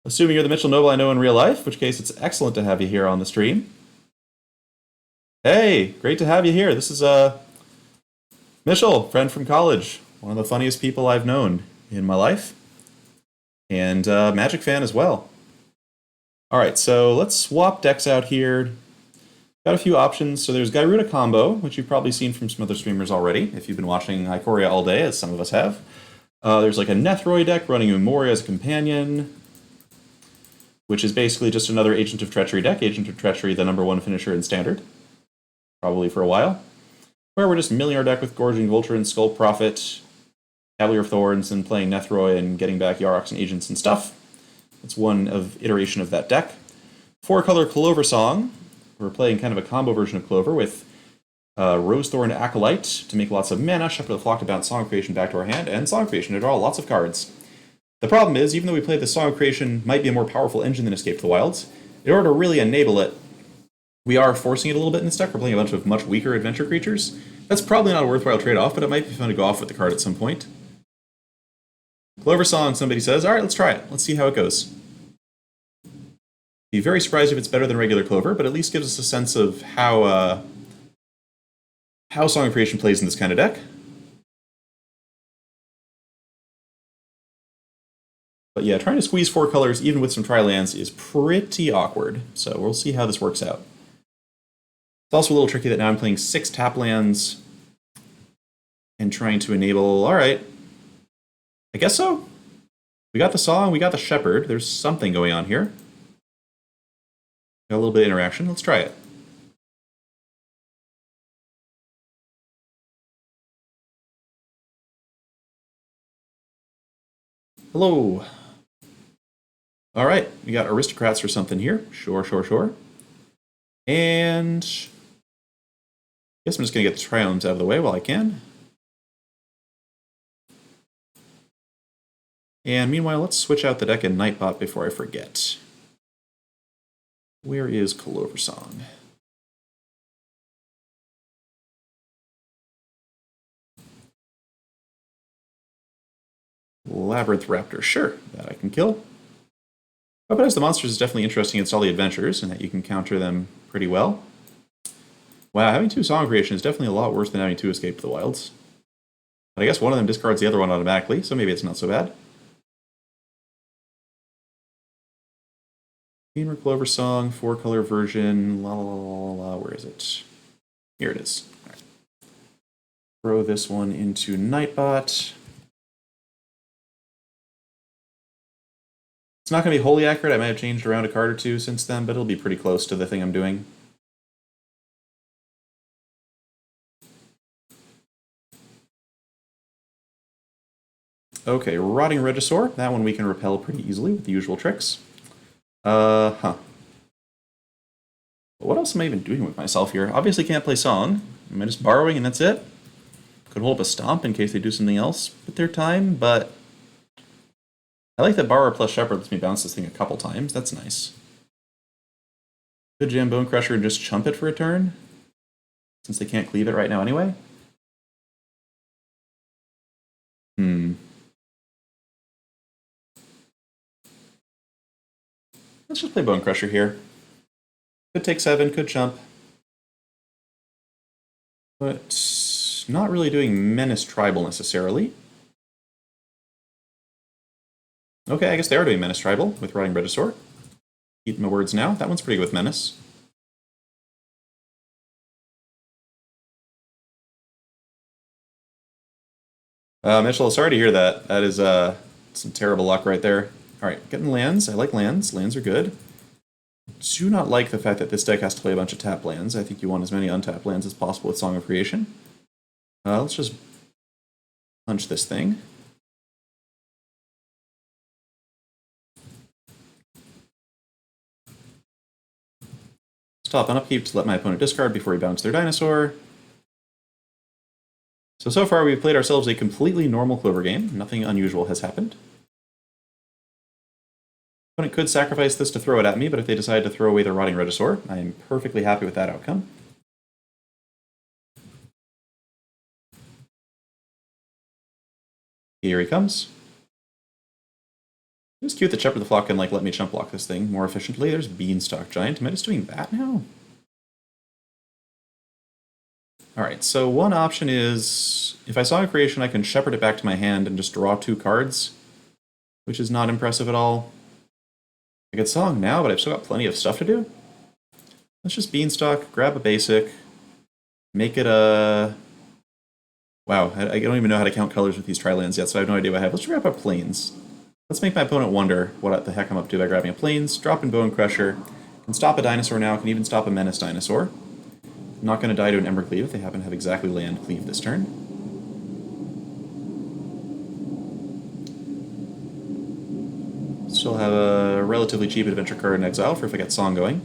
Assuming you're the Mitchell Noble I know in real life, in which case it's excellent to have you here on the stream. Hey, great to have you here. This is Mitchell, friend from college. One of the funniest people I've known in my life. And Magic fan as well. All right, so let's swap decks out here. Got a few options. So there's Gyruda Combo, which you've probably seen from some other streamers already, if you've been watching Ikoria all day, as some of us have. There's like a Nethroi deck running Umoria as a companion, which is basically just another Agent of Treachery deck. Agent of Treachery, the #1 finisher in Standard, probably for a while. Where we're just milling our deck with Gorging Vulture and Skull Prophet, Cavalier of Thorns, and playing Nethroi and getting back Yaroks and agents and stuff. It's one iteration of that deck. 4-color Clover Song. We're playing kind of a combo version of Clover with Rosethorn Acolyte to make lots of mana, shuffle the flock to bounce Song of Creation back to our hand, and Song of Creation to draw lots of cards. The problem is, even though we play the Song of Creation might be a more powerful engine than Escape to the Wilds, in order to really enable it, we are forcing it a little bit in this deck. We're playing a bunch of much weaker adventure creatures. That's probably not a worthwhile trade-off, but it might be fun to go off with the card at some point. Clover Song, somebody says. All right, let's try it. Let's see how it goes. Be very surprised if it's better than regular Clover, but at least gives us a sense of how Song of Creation plays in this kind of deck. But yeah, trying to squeeze 4 colors, even with some tri-lands, is pretty awkward. So we'll see how this works out. It's also a little tricky that now I'm playing 6 tap lands and trying to enable... Alright. I guess so. We got the Song, we got the Shepherd. There's something going on here. Got a little bit of interaction. Let's try it. Hello. All right, we got Aristocrats or something here. Sure, sure, sure. And I guess I'm just going to get the Triomes out of the way while I can. And meanwhile, let's switch out the deck in Nightbot before I forget. Where is Clover Song? Labyrinth Raptor, sure, that I can kill. Weaponize the Monsters is definitely interesting against all the adventures, and that you can counter them pretty well. Wow, having 2 Song of Creation is definitely a lot worse than having 2 Escape to the Wilds. But I guess one of them discards the other one automatically, so maybe it's not so bad. Gamer Clover Song, 4-color version, la la la la, where is it? Here it is. All right. Throw this one into Nightbot. It's not going to be wholly accurate. I might have changed around a card or 2 since then, but it'll be pretty close to the thing I'm doing. Okay, Rotting Regisaur. That one we can repel pretty easily with the usual tricks. What else am I even doing with myself here? Obviously can't play Song. Am I just borrowing and that's it? Could hold up a Stomp in case they do something else with their time, but I like that Borrower plus Shepherd lets me bounce this thing a couple times. That's nice. Could jam Bone Crusher and just chump it for a turn, since they can't cleave it right now anyway. Let's just play Bone Crusher here. Could take 7, could chump. But not really doing Menace Tribal necessarily. Okay, I guess they are doing Menace Tribal with Rotting Regisaur. Eat my words now. That one's pretty good with Menace. Mitchell, sorry to hear that. That is some terrible luck right there. Alright, getting lands. I like lands. Lands are good. Do not like the fact that this deck has to play a bunch of tap lands. I think you want as many untapped lands as possible with Song of Creation. Let's just punch this thing. Stop on upkeep to let my opponent discard before he bounces their dinosaur. So far we've played ourselves a completely normal Clover game. Nothing unusual has happened. Opponent could sacrifice this to throw it at me, but if they decide to throw away their Rotting Regisaur, I am perfectly happy with that outcome. Here he comes. It's cute that Shepherd the Flock can let me chump block this thing more efficiently. There's Beanstalk Giant. Am I just doing that now? Alright, so one option is, if I Song of Creation, I can Shepherd it back to my hand and just draw 2 cards, which is not impressive at all. I could Song now, but I've still got plenty of stuff to do. Let's just Beanstalk, grab a basic, make it a... Wow, I don't even know how to count colors with these tri-lands yet, so I have no idea what I have. Let's grab a Plains. Let's make my opponent wonder what the heck I'm up to by grabbing a Plains, dropping Bone Crusher, can stop a dinosaur now, can even stop a Menace dinosaur. I'm not going to die to an Ember Cleave if they happen to have exactly land cleave this turn. Still have a relatively cheap adventure card in exile for if I get Song going.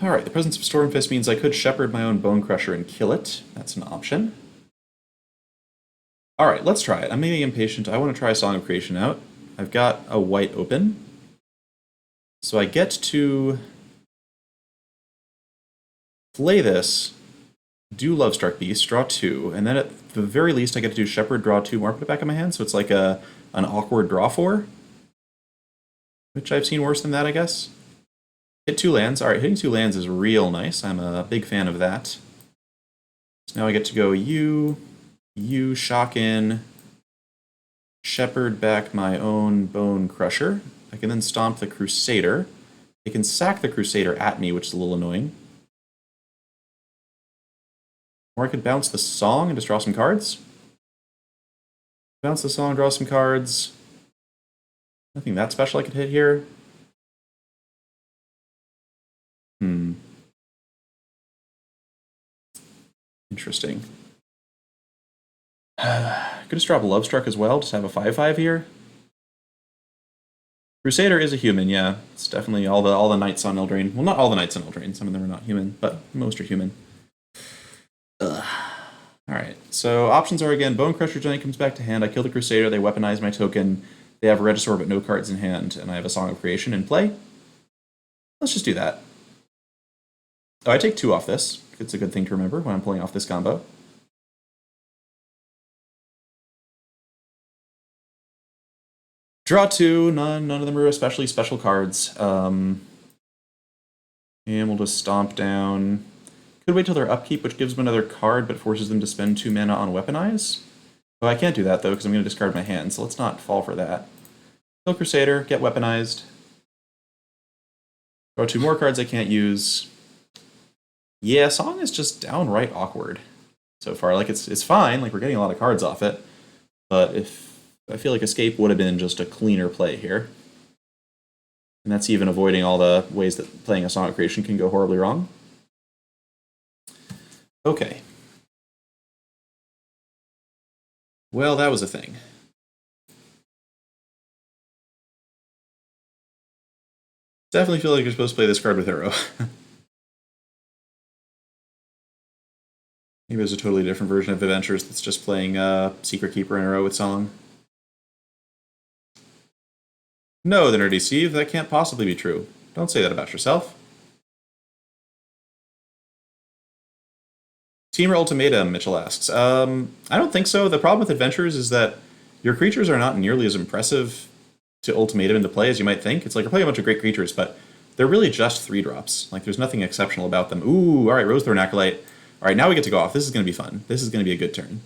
Alright, the presence of Stormfist means I could Shepherd my own Bone Crusher and kill it. That's an option. Alright, let's try it. I'm maybe impatient. I want to try Song of Creation out. I've got a white open. So I get to play this, do Lovestruck Beast, draw 2, and then at the very least I get to do Shepherd, draw 2 more, put it back in my hand, so it's like an awkward draw 4. Which I've seen worse than that, I guess. Hit 2 lands. Alright, hitting 2 lands is real nice. I'm a big fan of that. So now I get to go you, shock in, Shepherd back my own Bone Crusher. I can then stomp the Crusader. They can sack the Crusader at me, which is a little annoying. Or I could bounce the Song and just draw some cards. Bounce the Song, draw some cards. Nothing that special I could hit here. Interesting. Could just drop a Lovestruck as well, just have a 5/5 here. Crusader is a human, yeah. It's definitely all the knights on Eldraine. Well, not all the knights on Eldraine. Some of them are not human, but most are human. Alright, so options are again, Bone Crusher Giant comes back to hand, I kill the Crusader, they weaponize my token, they have a Regisaur but no cards in hand, and I have a Song of Creation in play. Let's just do that. Oh, I take 2 off this. It's a good thing to remember when I'm pulling off this combo. Draw 2, none of them are especially special cards. And we'll just stomp down. Could wait till their upkeep, which gives them another card, but forces them to spend 2 mana on Weaponize. Oh, I can't do that, though, because I'm going to discard my hand, so let's not fall for that. Kill Crusader, get Weaponized. Draw 2 more cards I can't use. Yeah, Song is just downright awkward so far. Like, it's fine, like, we're getting a lot of cards off it, but I feel like Escape would have been just a cleaner play here. And that's even avoiding all the ways that playing a Song of Creation can go horribly wrong. Okay. Well, that was a thing. Definitely feel like you're supposed to play this card with Arrow. Maybe there's a totally different version of Adventures that's just playing Secret Keeper in a row with Song. No, the Nerdy Steve, that can't possibly be true. Don't say that about yourself. Teamer Ultimatum, Mitchell asks. I don't think so. The problem with Adventures is that your creatures are not nearly as impressive to Ultimatum into play as you might think. It's like you're playing a bunch of great creatures, but they're really just 3-drops. Like, there's nothing exceptional about them. Ooh, alright, Rosethorn Acolyte. Alright, now we get to go off. This is going to be fun. This is going to be a good turn.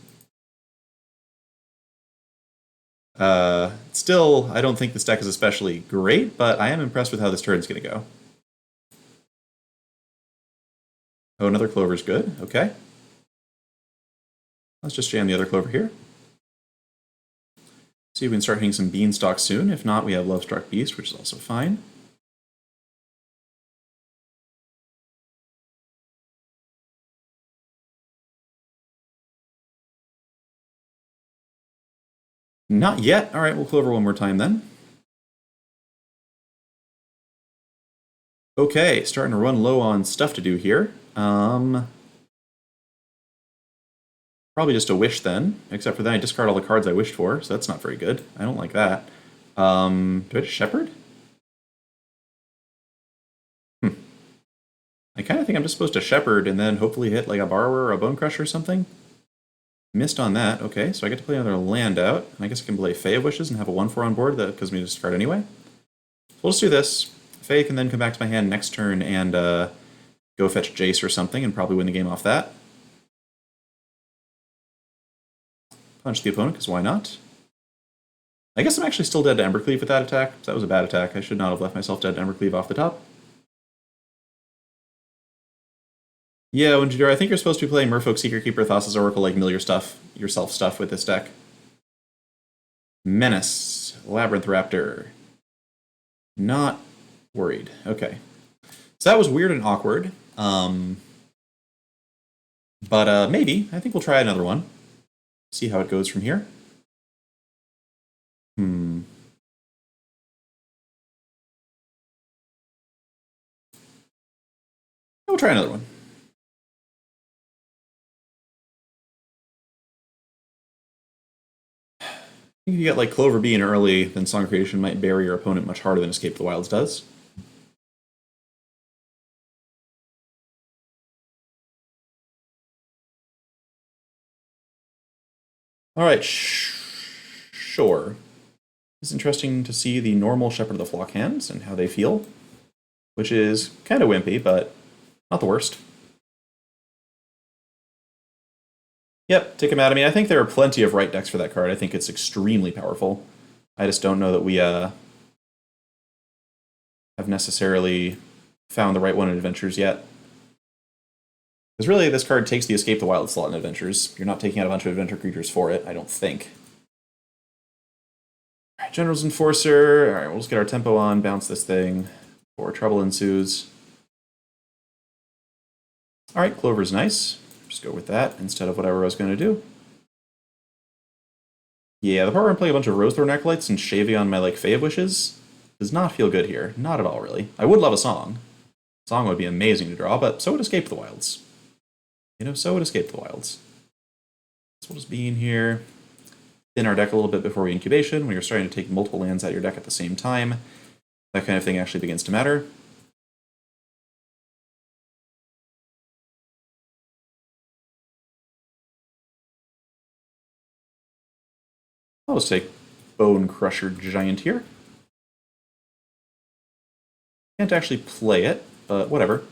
Still, I don't think this deck is especially great, but I am impressed with how this turn's going to go. Oh, another Clover's good. Okay. Let's just jam the other Clover here. See if we can start hitting some Beanstalk soon. If not, we have Lovestruck Beast, which is also fine. Not yet. Alright, we'll Clover one more time then. Okay, starting to run low on stuff to do here. Probably just a wish then, except for then I discard all the cards I wished for, so that's not very good. I don't like that. Do I just Shepherd? I kind of think I'm just supposed to Shepherd and then hopefully hit like a Borrower or a Bone Crusher or something. Missed on that. Okay, so I get to play another land out. And I guess I can play Fae of Wishes and have a 1/4 on board that gives me this card anyway. So we'll just do this. Fae can then come back to my hand next turn and go fetch Jace or something and probably win the game off that. Punch the opponent, because why not? I guess I'm actually still dead to Embercleave with that attack. That was a bad attack. I should not have left myself dead to Embercleave off the top. Yeah, Wenjidor, I think you're supposed to be playing Merfolk, Secret Keeper, Thassa's Oracle, like mill yourself stuff with this deck. Menace, Labyrinth Raptor. Not worried. Okay. So that was weird and awkward. But maybe. I think we'll try another one. See how it goes from here. We'll try another one. If you get like Clover being early, then Song of Creation might bury your opponent much harder than Escape the Wilds does. All right, sure. It's interesting to see the normal Shepherd of the Flock hands and how they feel, which is kind of wimpy, but not the worst. Yep, take him out. I mean, I think there are plenty of right decks for that card. I think it's extremely powerful. I just don't know that we have necessarily found the right one in Adventures yet. Because really, this card takes the Escape the Wild slot in Adventures. You're not taking out a bunch of Adventure creatures for it, I don't think. All right, General's Enforcer. All right, we'll just get our tempo on, bounce this thing before trouble ensues. All right, Clover's nice. Just go with that instead of whatever I was going to do. Yeah, the part where I'm playing a bunch of Rose Thorn Acolytes and shaving on my like Fae of Wishes does not feel good here. Not at all, really. I would love a song. Song would be amazing to draw, but so would Escape the Wilds. You know, so would Escape the Wilds. So we'll just be in here, thin our deck a little bit before we incubation. When you're starting to take multiple lands out of your deck at the same time, that kind of thing actually begins to matter. I'll just take Bone Crusher Giant here. Can't actually play it, but whatever.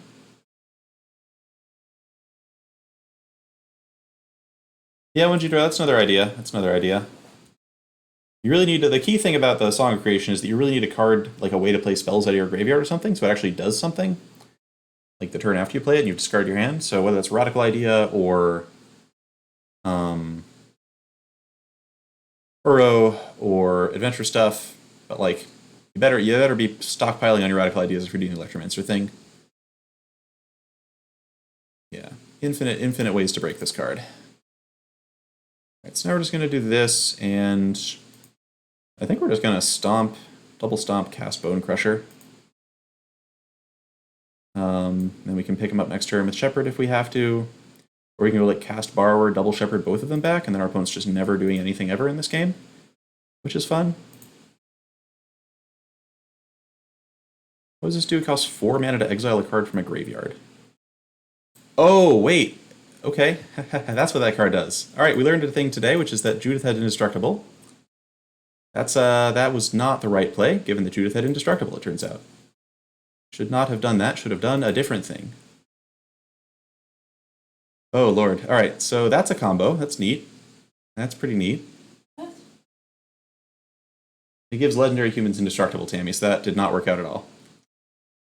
Yeah, when you draw, that's another idea. That's another idea. You really need to, the key thing about the Song of Creation is that you really need a card, like a way to play spells out of your graveyard or something, so it actually does something. Like the turn after you play it and you discard your hand. So whether that's Radical Idea or Uro or Adventure stuff, but like you better be stockpiling on your Radical Ideas if you're doing the Electromancer thing. Yeah, infinite ways to break this card. All right, so now we're just going to do this, and I think we're just going to double stomp, cast Bone Crusher. Then we can pick him up next turn with Shepherd if we have to. Or we can go like cast Borrower, double Shepherd both of them back, and then our opponent's just never doing anything ever in this game, which is fun. What does this do? It costs 4 mana to exile a card from a graveyard. Oh, wait. Okay, that's what that card does. All right, we learned a thing today, which is that Judith had Indestructible. That was not the right play, given that Judith had Indestructible, it turns out. Should not have done that, should have done a different thing. Oh, Lord. All right, so that's a combo. That's neat. That's pretty neat. It gives legendary humans Indestructible, Tammy, so that did not work out at all.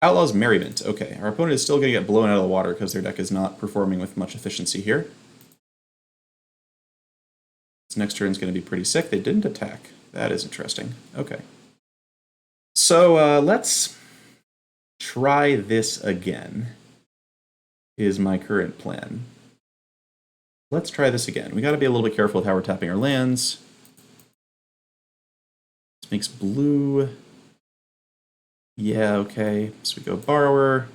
Outlaws Merriment. Okay, our opponent is still going to get blown out of the water because their deck is not performing with much efficiency here. This next turn is going to be pretty sick. They didn't attack. That is interesting. Okay. So let's try this again, is my current plan. Let's try this again. We got to be a little bit careful with how we're tapping our lands. This makes blue. Yeah, okay. So we go Borrower.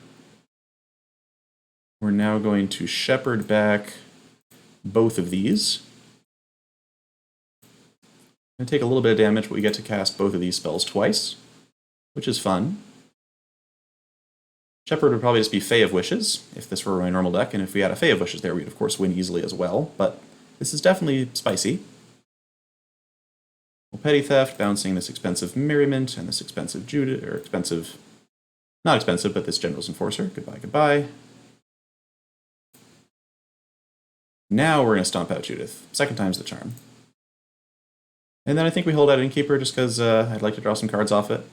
We're now going to Shepherd back both of these. Going to take a little bit of damage, but we get to cast both of these spells twice, which is fun. Shepherd would probably just be Fae of Wishes, if this were my normal deck, and if we had a Fae of Wishes there, we'd of course win easily as well, but this is definitely spicy. Well, Petty Theft, bouncing this expensive Merriment, and this expensive Judith, or expensive, not expensive, but this General's Enforcer. Goodbye, goodbye. Now we're going to stomp out Judith. Second time's the charm. And then I think we hold out Innkeeper just because I'd like to draw some cards off it.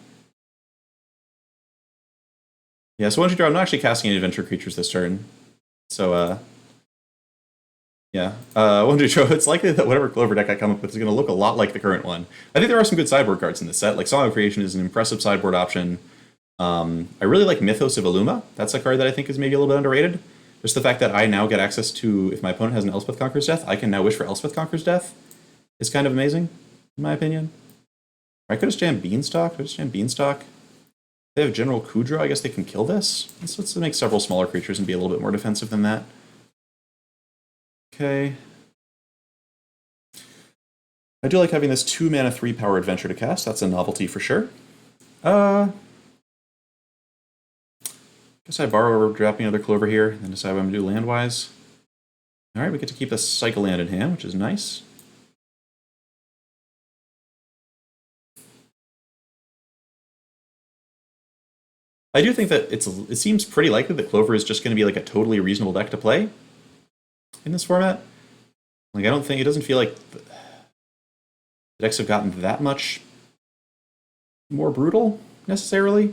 Yeah, so once you draw, I'm not actually casting any adventure creatures this turn. So, yeah. Once you draw, it's likely that whatever Clover deck I come up with is going to look a lot like the current one. I think there are some good sideboard cards in this set. Like Song of Creation is an impressive sideboard option. I really like Mythos of Illuma. That's a card that I think is maybe a little bit underrated. Just the fact that I now get access to, if my opponent has an Elspeth Conquers Death, I can now wish for Elspeth Conquers Death. Is kind of amazing, in my opinion. Or I could have jammed Beanstalk. I They have General Kudra, I guess they can kill this. Let's make several smaller creatures and be a little bit more defensive than that. Okay. I do like having this 2 mana 3 power adventure to cast. That's a novelty for sure. Guess I borrow or drop another Clover here, and then decide what I'm going to do land-wise. Alright, we get to keep the Cycle Land in hand, which is nice. I do think that it seems pretty likely that Clover is just going to be like a totally reasonable deck to play in this format. Like, I don't think, it doesn't feel like the decks have gotten that much more brutal, necessarily.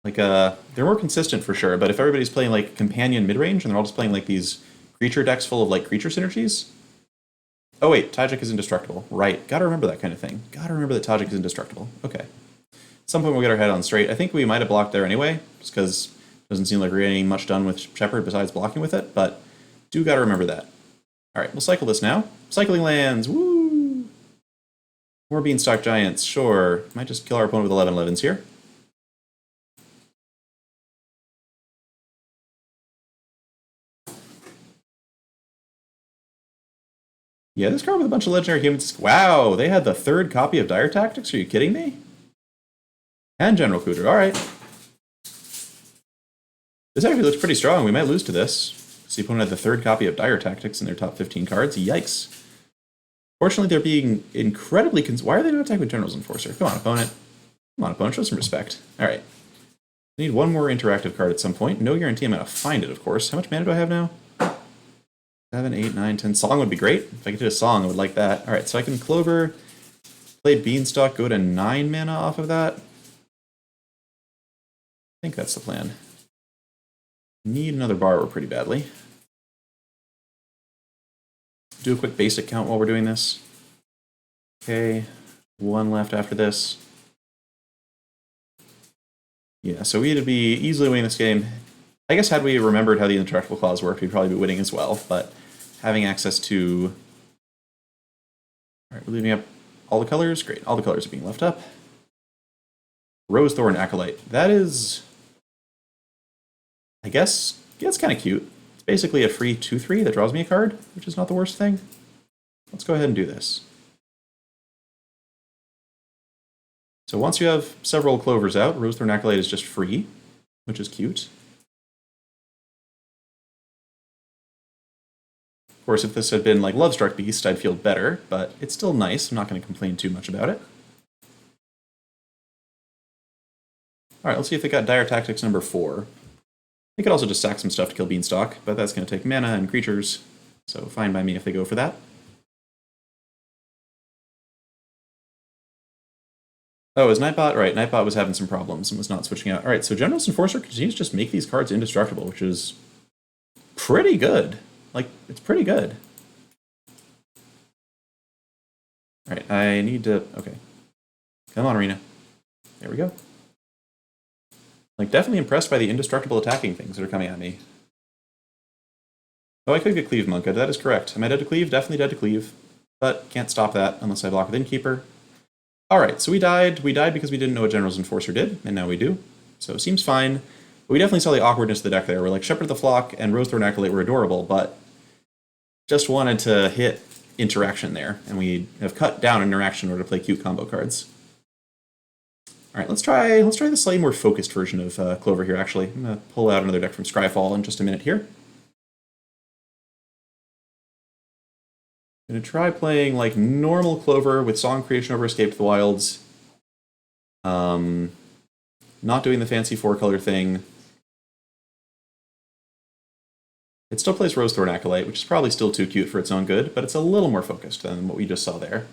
Like, they're more consistent for sure, but if everybody's playing like companion mid-range and they're all just playing like these creature decks full of like creature synergies. Oh wait, Tajik is indestructible. Right, gotta remember that kind of thing. Gotta remember that Tajik is indestructible. Okay. At some point we'll get our head on straight. I think we might have blocked there anyway, just because it doesn't seem like we're getting much done with Shepherd besides blocking with it, but do gotta remember that. Alright, we'll cycle this now. Cycling lands, woo! More Beanstalk Giants, sure. Might just kill our opponent with 11/11s here. Yeah, this card with a bunch of legendary humans. Wow, they had the 3rd copy of Dire Tactics? Are you kidding me? And General Kudra, alright. This actually looks pretty strong. We might lose to this. The opponent had the 3rd copy of Dire Tactics in their top 15 cards. Yikes. Fortunately, they're being incredibly... Why are they not attacking with General's Enforcer? Come on, opponent. Come on, opponent. Show some respect. Alright. I need one more interactive card at some point. No guarantee I'm going to find it, of course. How much mana do I have now? 7, 8, 9, 10. Song would be great. If I could do a song, I would like that. Alright, so I can Clover, play Beanstalk, go to 9 mana off of that. I think that's the plan. Need another borrower pretty badly. Do a quick basic count while we're doing this. Okay, 1 left after this. Yeah, so we'd be easily winning this game. I guess had we remembered how the indestructible clause worked, we'd probably be winning as well, but having access to... Alright, we're leaving up all the colors. Great, all the colors are being left up. Rose Thorn Acolyte. That is... I guess, yeah, it's kind of cute. It's basically a free 2/3 that draws me a card, which is not the worst thing. Let's go ahead and do this. So once you have several Clovers out, Rose Thorn Acolyte is just free, which is cute. Of course, if this had been like Lovestruck Beast, I'd feel better, but it's still nice. I'm not going to complain too much about it. Alright, let's see if they got Dire Tactics number 4. They could also just sack some stuff to kill Beanstalk, but that's going to take mana and creatures, so fine by me if they go for that. Oh, is Nightbot? Right, Nightbot was having some problems and was not switching out. Alright, so General's Enforcer continues to just make these cards indestructible, which is pretty good. Like, it's pretty good. Alright, I need to... Okay. Come on, Arena. There we go. Like, definitely impressed by the indestructible attacking things that are coming at me. Oh, I could get Cleave Monka. That is correct. Am I dead to Cleave? Definitely dead to Cleave. But can't stop that unless I block with Innkeeper. Alright, so we died. We died because we didn't know what General's Enforcer did, and now we do. So it seems fine. But we definitely saw the awkwardness of the deck there, where like Shepherd of the Flock and Rose Thorn Acolyte were adorable, but just wanted to hit interaction there, and we have cut down interaction in order to play cute combo cards. Alright, let's try the slightly more focused version of Clover here, actually. I'm going to pull out another deck from Scryfall in just a minute here. I'm going to try playing like normal Clover with Song of Creation over Escape to the Wilds. Not doing the fancy 4-color thing. It still plays Rose Thorn Acolyte, which is probably still too cute for its own good, but it's a little more focused than what we just saw there.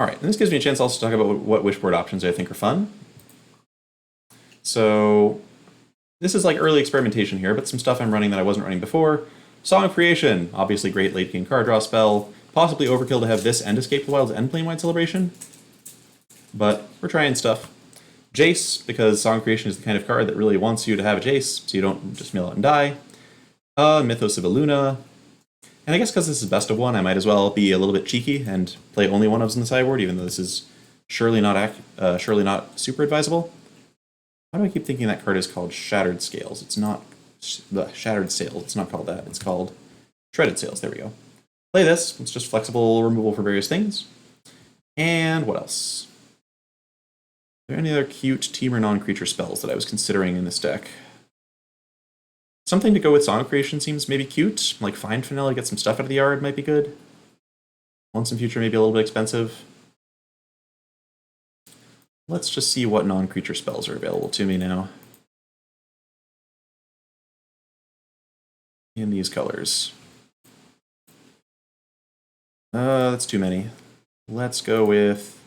Alright, and this gives me a chance also to talk about what wishboard options I think are fun. So, this is like early experimentation here, but some stuff I'm running that I wasn't running before. Song of Creation, obviously great late game card draw spell. Possibly overkill to have this and Escape the Wilds and Plain-White Celebration. But we're trying stuff. Jace, because Song of Creation is the kind of card that really wants you to have a Jace, so you don't just mill out and die. Mythos of Illuna. And I guess because this is best of one, I might as well be a little bit cheeky and play only one ofs in the sideboard, even though this is surely not super advisable. Why do I keep thinking that card is called Shattered Scales? It's not the Shattered Sails. It's not called that. It's called Shredded Sails. There we go. Play this. It's just flexible removal for various things. And what else? Are there any other cute team or non-creature spells that I was considering in this deck? Something to go with Song of Creation seems maybe cute. Like Find Vanilla, get some stuff out of the yard might be good. Once in future, maybe a little bit expensive. Let's just see what non-creature spells are available to me now. In these colors. That's too many. Let's go with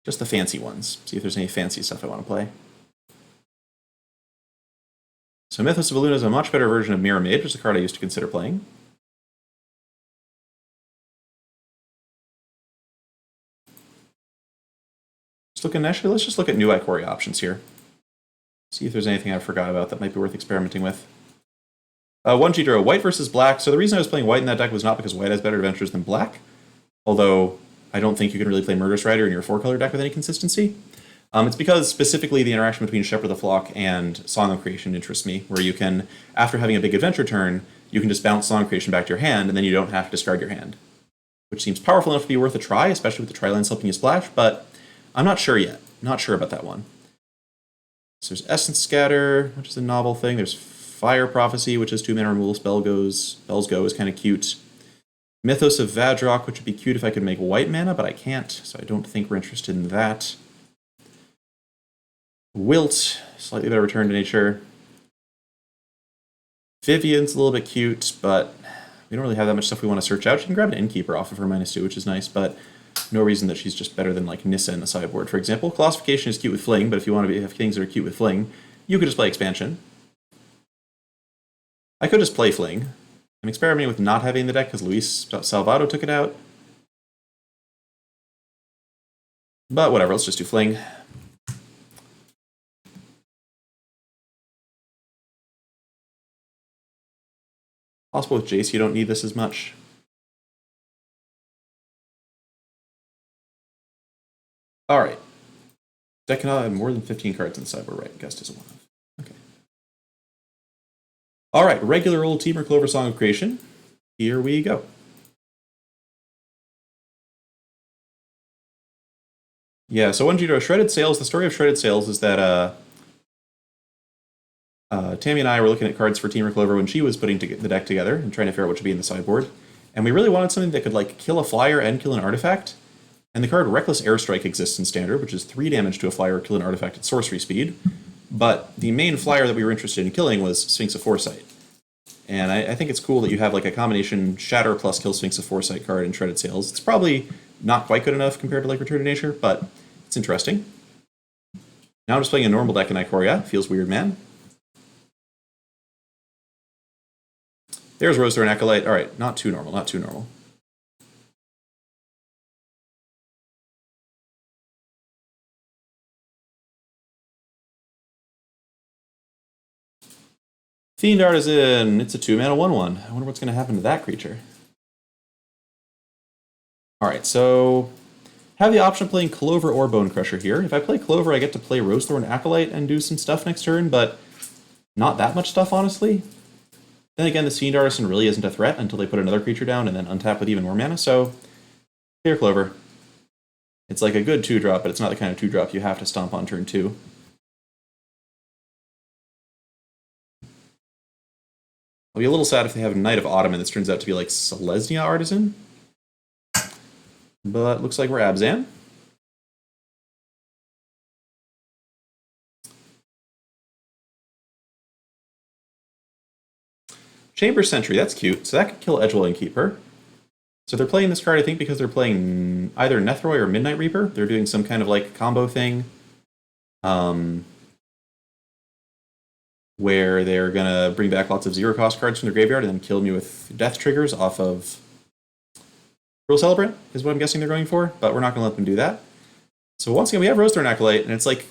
just the fancy ones. See if there's any fancy stuff I want to play. So Mythos of Illuna is a much better version of Mirror Mage, which is a card I used to consider playing. Actually, let's just look at new Ikoria options here. See if there's anything I forgot about that might be worth experimenting with. 1G draw, white versus black. So the reason I was playing white in that deck was not because white has better adventures than black, although I don't think you can really play Murderous Rider in your 4-color deck with any consistency. It's because specifically the interaction between Shepherd of the Flock and Song of Creation interests me, where you can, after having a big adventure turn, you can just bounce Song of Creation back to your hand, and then you don't have to discard your hand, which seems powerful enough to be worth a try, especially with the Tri-Lines helping you splash, but I'm not sure yet. Not sure about that one. So there's Essence Scatter, which is a novel thing. There's Fire Prophecy, which is 2-mana removal spells go, is kind of cute. Mythos of Vadrock, which would be cute if I could make white mana, but I can't, so I don't think we're interested in that. Wilt, slightly better return to nature. Vivian's a little bit cute, but we don't really have that much stuff we want to search out. She can grab an Innkeeper off of her -2, which is nice, but no reason that she's just better than like Nissa in the sideboard, for example. Colossification is cute with Fling, but if you want to have things that are cute with Fling, you could just play Expansion. I could just play Fling. I'm experimenting with not having the deck because Luis Salvato took it out. But whatever, let's just do Fling. Possible with Jace, you don't need this as much. Alright. Deck cannot have more than 15 cards in the sideboard, right? Gust is a one of. Okay. Alright, regular old Teamer Clover Song of Creation. Here we go. Yeah, so 1G to Shredded Sails. The story of Shredded Sails is that Tammy and I were looking at cards for Teamer Clover when she was putting the deck together and trying to figure out what should be in the sideboard. And we really wanted something that could like kill a flyer and kill an artifact. And the card Reckless Airstrike exists in Standard, which is 3 damage to a flyer or kill an artifact at sorcery speed. But the main flyer that we were interested in killing was Sphinx of Foresight. And I think it's cool that you have like a combination Shatter plus kill Sphinx of Foresight card in Shredded Sails. It's probably not quite good enough compared to like Return to Nature, but it's interesting. Now I'm just playing a normal deck in Ikoria. Feels weird, man. There's Rosethorn Acolyte. Alright, not too normal, not too normal. Fiend Artisan, it's a 2-mana 1/1. I wonder what's going to happen to that creature. Alright, so have the option of playing Clover or Bone Crusher here. If I play Clover, I get to play Rosethorn Acolyte and do some stuff next turn, but not that much stuff, honestly. Then again, the Fiend Artisan really isn't a threat until they put another creature down and then untap with even more mana, so clear Clover. It's like a good 2-drop, but it's not the kind of 2-drop you have to stomp on turn 2. I'll be a little sad if they have Knight of Autumn and this turns out to be like Selesnya Artisan. But looks like we're Abzan. Chamber Sentry, that's cute. So that could kill Edgewell and Keeper. So they're playing this card, I think, because they're playing either Nethroi or Midnight Reaper. They're doing some kind of like combo thing. Where they're going to bring back lots of 0-cost cards from their graveyard and then kill me with death triggers off of Cruel Celebrant, is what I'm guessing they're going for, but we're not going to let them do that. So once again, we have Rosethorn Acolyte, and it's like,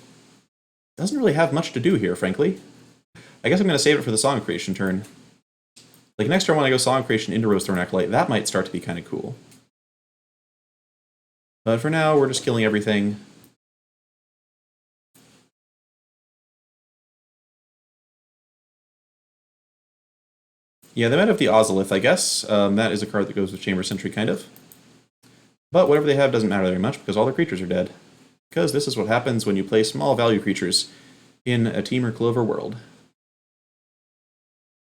doesn't really have much to do here, frankly. I guess I'm going to save it for the Song of Creation turn. Like next turn when I go Song of Creation into Rose Thorn Acolyte, that might start to be kind of cool. But for now, we're just killing everything. Yeah, they might have the Ozolith, I guess. That is a card that goes with Chamber Sentry, kind of. But whatever they have doesn't matter very much, because all their creatures are dead. Because this is what happens when you play small value creatures in a Temur Clover world.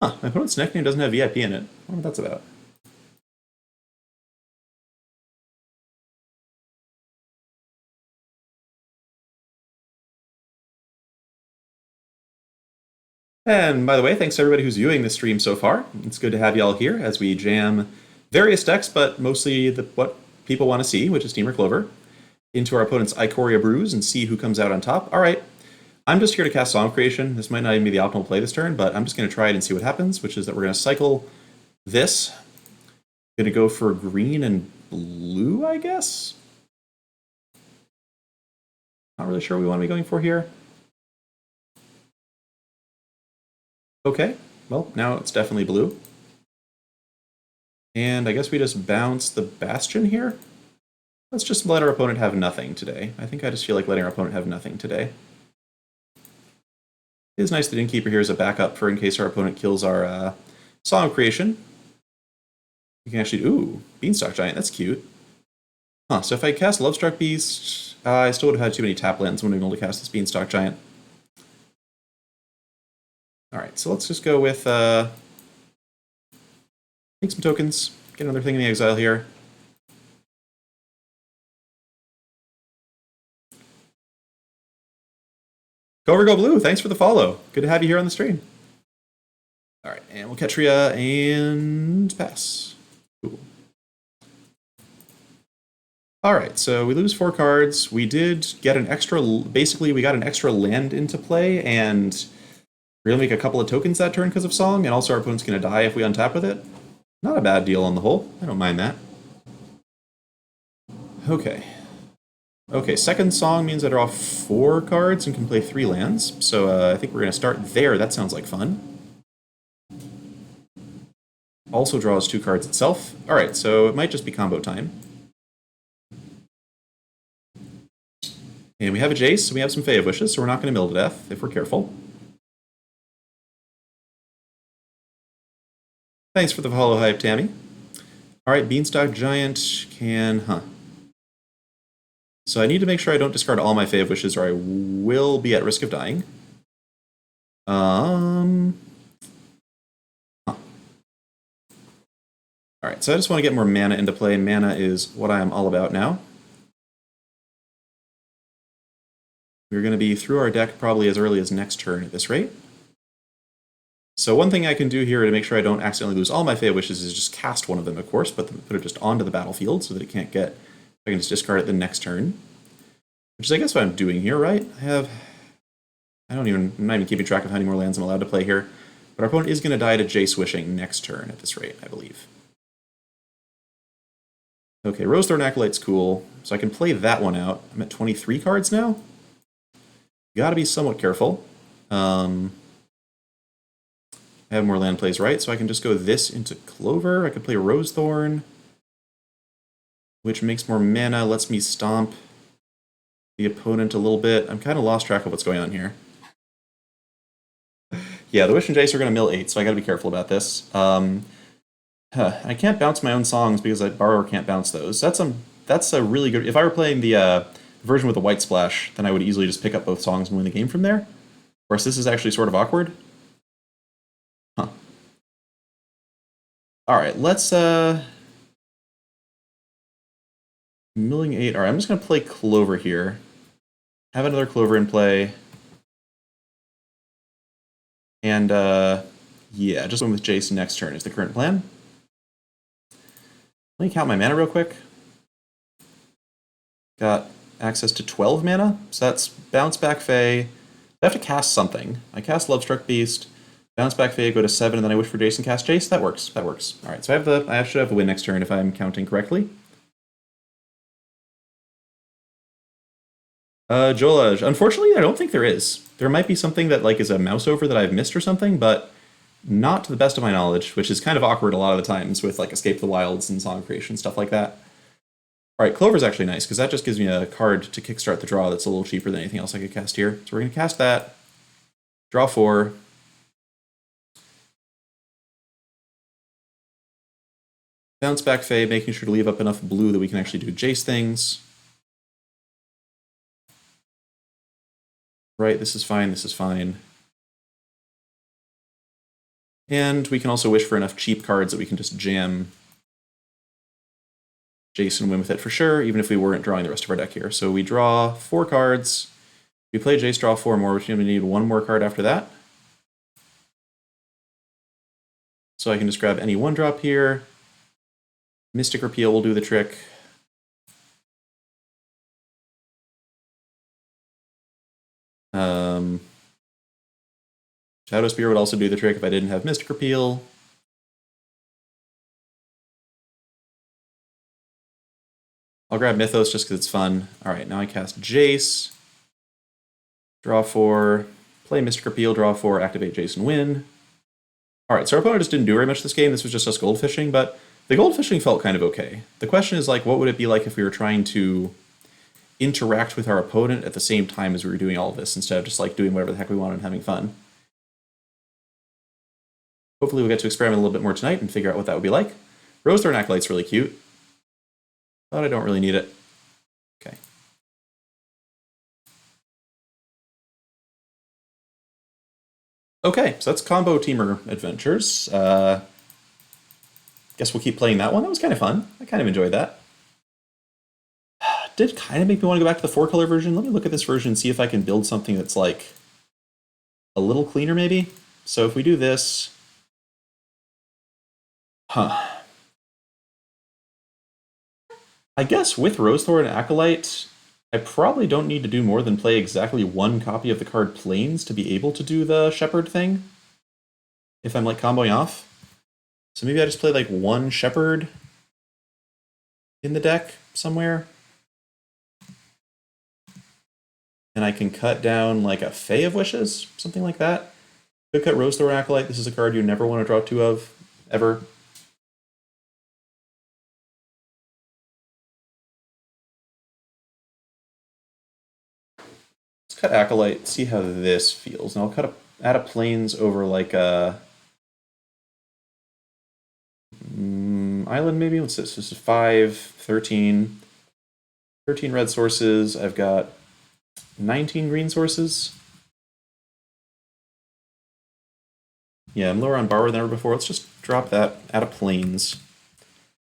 Huh, my opponent's nickname doesn't have VIP in it. I wonder what that's about. And by the way, thanks to everybody who's viewing this stream so far. It's good to have you all here as we jam various decks, but mostly what people want to see, which is Temur Clover, into our opponent's Ikoria brews and see who comes out on top. All right, I'm just here to cast Song of Creation. This might not even be the optimal play this turn, but I'm just going to try it and see what happens, which is that we're going to cycle this. Going to go for green and blue, I guess? Not really sure what we want to be going for here. Okay, well, now it's definitely blue. And I guess we just bounce the Bastion here. Let's just let our opponent have nothing today. I think I just feel like letting our opponent have nothing today. It is nice that Innkeeper here is a backup for in case our opponent kills our Song of Creation. You can actually, ooh, Beanstalk Giant, that's cute. Huh, so if I cast Lovestruck Beast, I still would have had too many tap lands when I'm able to cast this Beanstalk Giant. Alright, so let's just go with, take some tokens, get another thing in the exile here. Clover Go Blue, thanks for the follow. Good to have you here on the stream. Alright, and we'll catch Ria and pass. Cool. Alright, so we lose 4 cards. We did get an extra, basically we got an extra land into play, and we're going to make a couple of tokens that turn because of Song, and also our opponent's going to die if we untap with it. Not a bad deal on the whole. I don't mind that. Okay. Okay, second Song means I draw 4 cards and can play 3 lands. So I think we're going to start there. That sounds like fun. Also draws 2 cards itself. Alright, so it might just be combo time. And we have a Jace, and we have some Fae of Wishes, so we're not going to mill to death if we're careful. Thanks for the follow, Hype Tammy. Alright, Beanstalk Giant can, So I need to make sure I don't discard all my Fae of Wishes or I will be at risk of dying. Alright, so I just want to get more mana into play. Mana is what I am all about now. We're going to be through our deck probably as early as next turn at this rate. So one thing I can do here to make sure I don't accidentally lose all my Fae Wishes is just cast one of them, of course, but put it just onto the battlefield so that it can't get... I can just discard it the next turn. Which is, I guess, what I'm doing here, right? I'm not even keeping track of how many more lands I'm allowed to play here. But our opponent is going to die to Jace Wishing next turn at this rate, I believe. Okay, Rose Thorn Acolyte's cool, so I can play that one out. I'm at 23 cards now. Gotta be somewhat careful. I have more land plays, right? So I can just go this into Clover. I could play Rose Thorn, which makes more mana, lets me stomp the opponent a little bit. I'm kind of lost track of what's going on here. Yeah, the Wish and Jace are going to mill 8, so I got to be careful about this. I can't bounce my own songs because Borrower can't bounce those. That's a really good... If I were playing the version with a white splash, then I would easily just pick up both songs and win the game from there. Of course, this is actually sort of awkward. Huh. Alright, let's... Milling 8. Alright, I'm just going to play Clover here. Have another Clover in play. And, yeah, just went with Jace next turn is the current plan. Let me count my mana real quick. Got access to 12 mana, so that's Bounce Back Fae. I have to cast something. I cast Lovestruck Beast, Bounce Back Fae, go to 7, and then I wish for Jace and cast Jace. That works. That works. Alright, so I should have the win next turn if I'm counting correctly. Jola, unfortunately, I don't think there is. There might be something that like is a mouse over that I've missed or something, but Not to the best of my knowledge, which is kind of awkward a lot of the times with like Escape the Wilds and Song of Creation, stuff like that. All right, Clover's actually nice because that just gives me a card to kickstart the draw that's a little cheaper than anything else I could cast here. So we're going to cast that, draw 4. Bounce back Fae, making sure to leave up enough blue that we can actually do Jace things. Right, this is fine, this is fine. And we can also wish for enough cheap cards that we can just jam Jace and win with it for sure, even if we weren't drawing the rest of our deck here. So we draw 4 cards. We play Jace, draw 4 more, which means we need 1 more card after that. So I can just grab any 1-drop here. Mystic Repeal will do the trick. Shadow Spear would also do the trick if I didn't have Mystic Repeal. I'll grab Mythos just because it's fun. Alright, now I cast Jace. Draw 4. Play Mystic Repeal, draw 4, activate Jace and win. Alright, so our opponent just didn't do very much this game. This was just us goldfishing, but the goldfishing felt kind of okay. The question is, like, what would it be like if we were trying to interact with our opponent at the same time as we were doing all of this, instead of just, like, doing whatever the heck we wanted and having fun? Hopefully we'll get to experiment a little bit more tonight and figure out what that would be like. Rosethorn Acolyte's really cute, but I don't really need it. Okay. Okay, so that's Combo Teamer Adventures. Guess we'll keep playing that one. That was kind of fun. I kind of enjoyed that. Did kind of make me want to go back to the 4-color version. Let me look at this version and see if I can build something that's like a little cleaner maybe. So if we do this... I guess with Rosethorn Acolyte, I probably don't need to do more than play exactly 1 copy of the card Plains to be able to do the Shepherd thing. If I'm like comboing off. So maybe I just play like 1 Shepherd in the deck somewhere. And I can cut down like a Fae of Wishes, something like that. Could cut Rosethorn Acolyte. This is a card you never want to draw 2 of, ever. Let's cut Acolyte, see how this feels. And I'll add a Plains over like a island maybe. What's this? This is 5, 13. 13 red sources. I've got 19 green sources. Yeah, I'm lower on Borrower than ever before. Let's just drop that, add a Plains.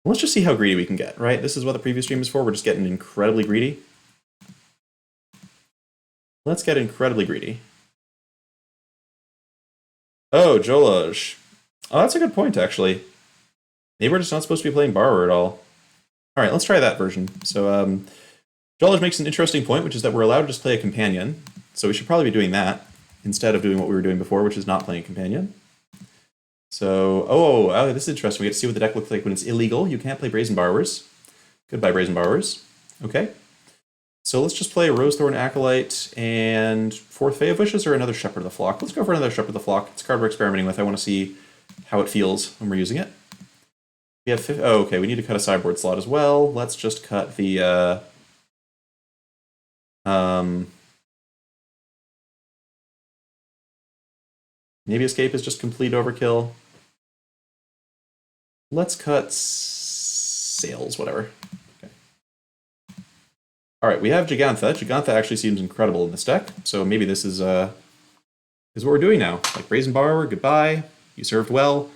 Let's just see how greedy we can get, right? This is what the previous stream is for. We're just getting incredibly greedy. Let's get incredibly greedy. Oh, Jolaj. Oh, that's a good point, actually. Maybe we're just not supposed to be playing Borrower at all. Alright, let's try that version. So, Jolaj makes an interesting point, which is that we're allowed to just play a Companion. So we should probably be doing that instead of doing what we were doing before, which is not playing a Companion. So, oh, this is interesting. We get to see what the deck looks like when it's illegal. You can't play Brazen Borrowers. Goodbye, Brazen Borrowers. Okay. So let's just play Rosethorn Acolyte and 4th Fae of Wishes or another Shepherd of the Flock. Let's go for another Shepherd of the Flock. It's a card we're experimenting with. I want to see how it feels when we're using it. We have okay, we need to cut a sideboard slot as well. Let's just cut the maybe Escape is just complete overkill. Let's cut Sails, whatever. Okay. Alright, we have Gigantha. Gigantha actually seems incredible in this deck, so maybe this is what we're doing now. Like Brazen Borrower, goodbye. You served well.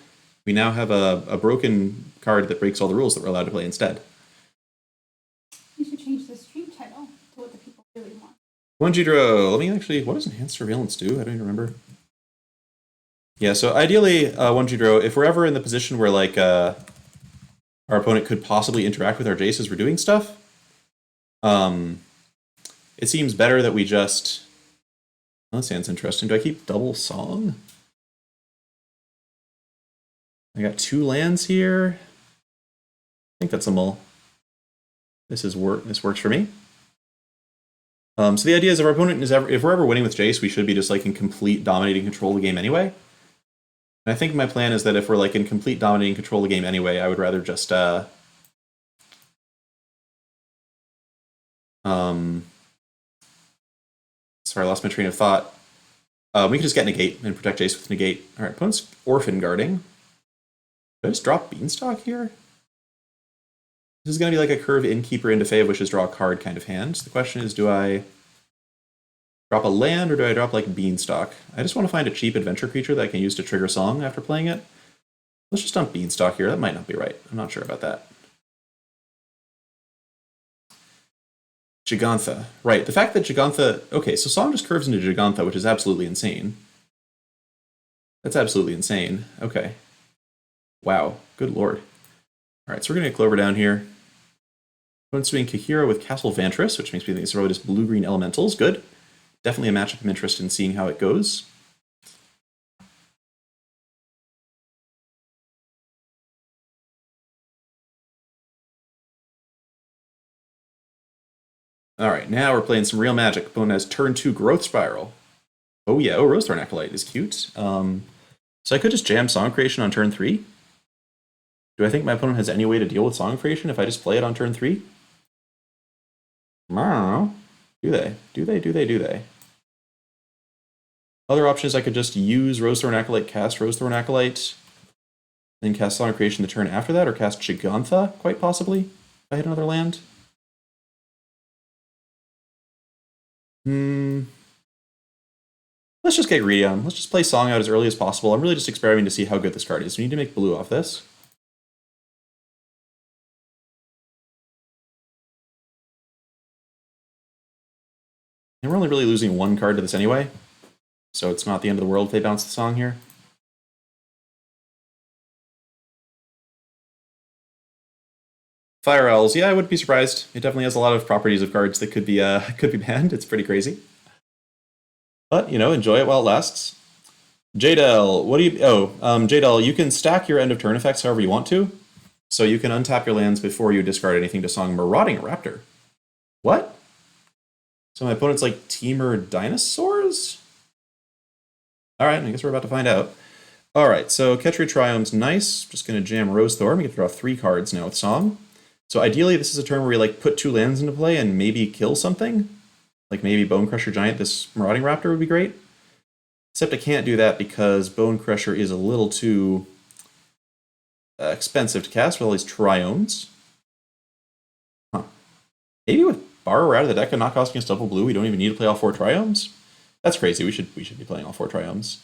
We now have a broken card that breaks all the rules that we're allowed to play instead. You should change the stream title to what the people really want. 1 Jidro. Let me actually, what does Enhanced Surveillance do? I don't even remember. Yeah, so ideally, 1 Jidro, if we're ever in the position where like our opponent could possibly interact with our Jace as we're doing stuff, it seems better that we just... Oh, that sounds interesting. Do I keep double Song? I got 2 lands here. I think that's a mull. This works for me. So the idea is if our opponent is if we're ever winning with Jace, we should be just like in complete dominating control of the game anyway. And I think my plan is that if we're like in complete dominating control of the game anyway, I would rather just sorry, I lost my train of thought. We can just get negate and protect Jace with negate. All right, opponent's orphan guarding. Did I just drop Beanstalk here? This is going to be like a curve innkeeper into Fae of Wishes, draw a card kind of hand. The question is, do I drop a land or do I drop like Beanstalk? I just want to find a cheap adventure creature that I can use to trigger song after playing it. Let's just dump Beanstalk here. That might not be right. I'm not sure about that. Gigantha. Right, the fact that Gigantha... Okay, so Song just curves into Gigantha, which is absolutely insane. That's absolutely insane. Okay. Wow. Good lord. Alright, so we're going to get Clover down here. Opponent's doing Kahira with Castle Vantress, which makes me think it's probably just blue-green elementals. Good. Definitely a matchup I'm interested in seeing how it goes. Alright, now we're playing some real magic. Opponent has turn 2 Growth Spiral. Oh yeah, oh, Rosethorn Acolyte is cute. So I could just jam Song Creation on turn 3. Do I think my opponent has any way to deal with Song Creation if I just play it on turn 3? I don't know. Do they? Do they? Do they? Do they? Other option is I could just use Rosethorn Acolyte, cast Rosethorn Acolyte, then cast Song of Creation the turn after that, or cast Gigantha, quite possibly, if I hit another land. Let's just get greedy on. Let's just play Song out as early as possible. I'm really just experimenting to see how good this card is. We need to make blue off this. And we're only really losing one card to this anyway, so it's not the end of the world if they bounce the Song here. Fire Owls, yeah, I wouldn't be surprised. It definitely has a lot of properties of cards that could be banned. It's pretty crazy. But, you know, enjoy it while it lasts. Jadel, what do you... Oh, Jadel, you can stack your end of turn effects however you want to. So you can untap your lands before you discard anything to Song Marauding Raptor. What? So my opponent's like Teamer Dinosaurs? Alright, I guess we're about to find out. Alright, so Ketria Triome's nice. Just going to jam Rosethorn. We can draw 3 cards now with Song. So ideally, this is a turn where we like put 2 lands into play and maybe kill something. Like maybe Bone Crusher Giant, this Marauding Raptor would be great. Except I can't do that because Bone Crusher is a little too expensive to cast with all these Triomes. Huh. Maybe with Borrower out of the deck and not costing us double blue, we don't even need to play all 4 Triomes? That's crazy. We should be playing all 4 Triomes.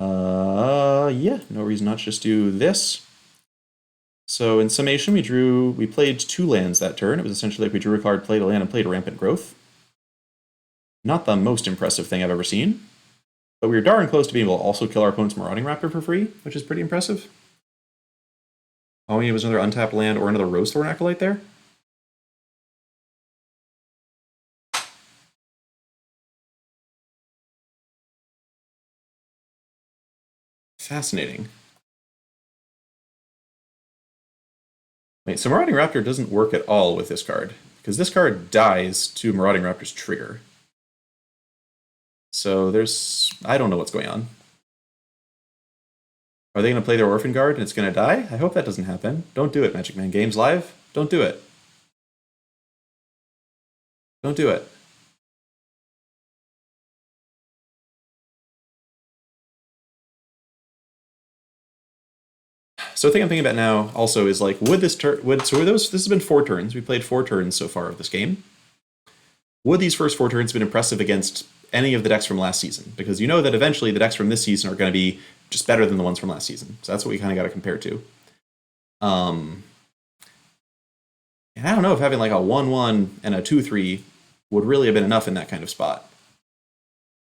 Yeah, no reason not to just do this. So in summation, we played 2 lands that turn. It was essentially like we drew a card, played a land, and played Rampant Growth. Not the most impressive thing I've ever seen, but we were darn close to being able to also kill our opponent's Marauding Raptor for free, which is pretty impressive. All we needed was another untapped land or another Rosethorn Acolyte there. Fascinating. Wait, so Marauding Raptor doesn't work at all with this card, because this card dies to Marauding Raptor's trigger. So I don't know what's going on. Are they going to play their Orphan Guard and it's going to die? I hope that doesn't happen. Don't do it, Magic Man Games Live. Don't do it. Don't do it. So the thing I'm thinking about now also is like, this has been 4 turns. We played 4 turns so far of this game. Would these first 4 turns have been impressive against any of the decks from last season? Because you know that eventually the decks from this season are going to be just better than the ones from last season. So that's what we kind of got to compare to. And I don't know if having like a 1-1 and a 2-3 would really have been enough in that kind of spot.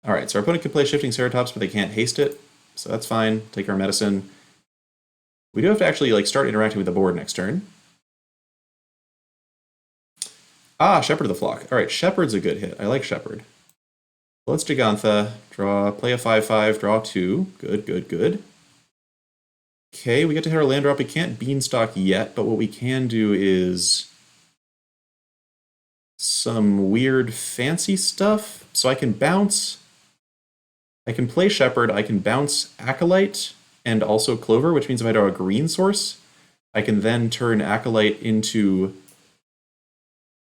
All right, so our opponent can play Shifting Ceratops, but they can't haste it. So that's fine. Take our medicine. We do have to actually like start interacting with the board next turn. Ah, Shepherd of the Flock. All right, Shepherd's a good hit. I like Shepherd. Let's Gigantha, play a 5/5, draw 2. Good, good, good. Okay, we get to hit our land drop. We can't Beanstalk yet, but what we can do is some weird fancy stuff. So I can bounce. I can play Shepherd, I can bounce Acolyte and also Clover, which means if I draw a green source, I can then turn Acolyte into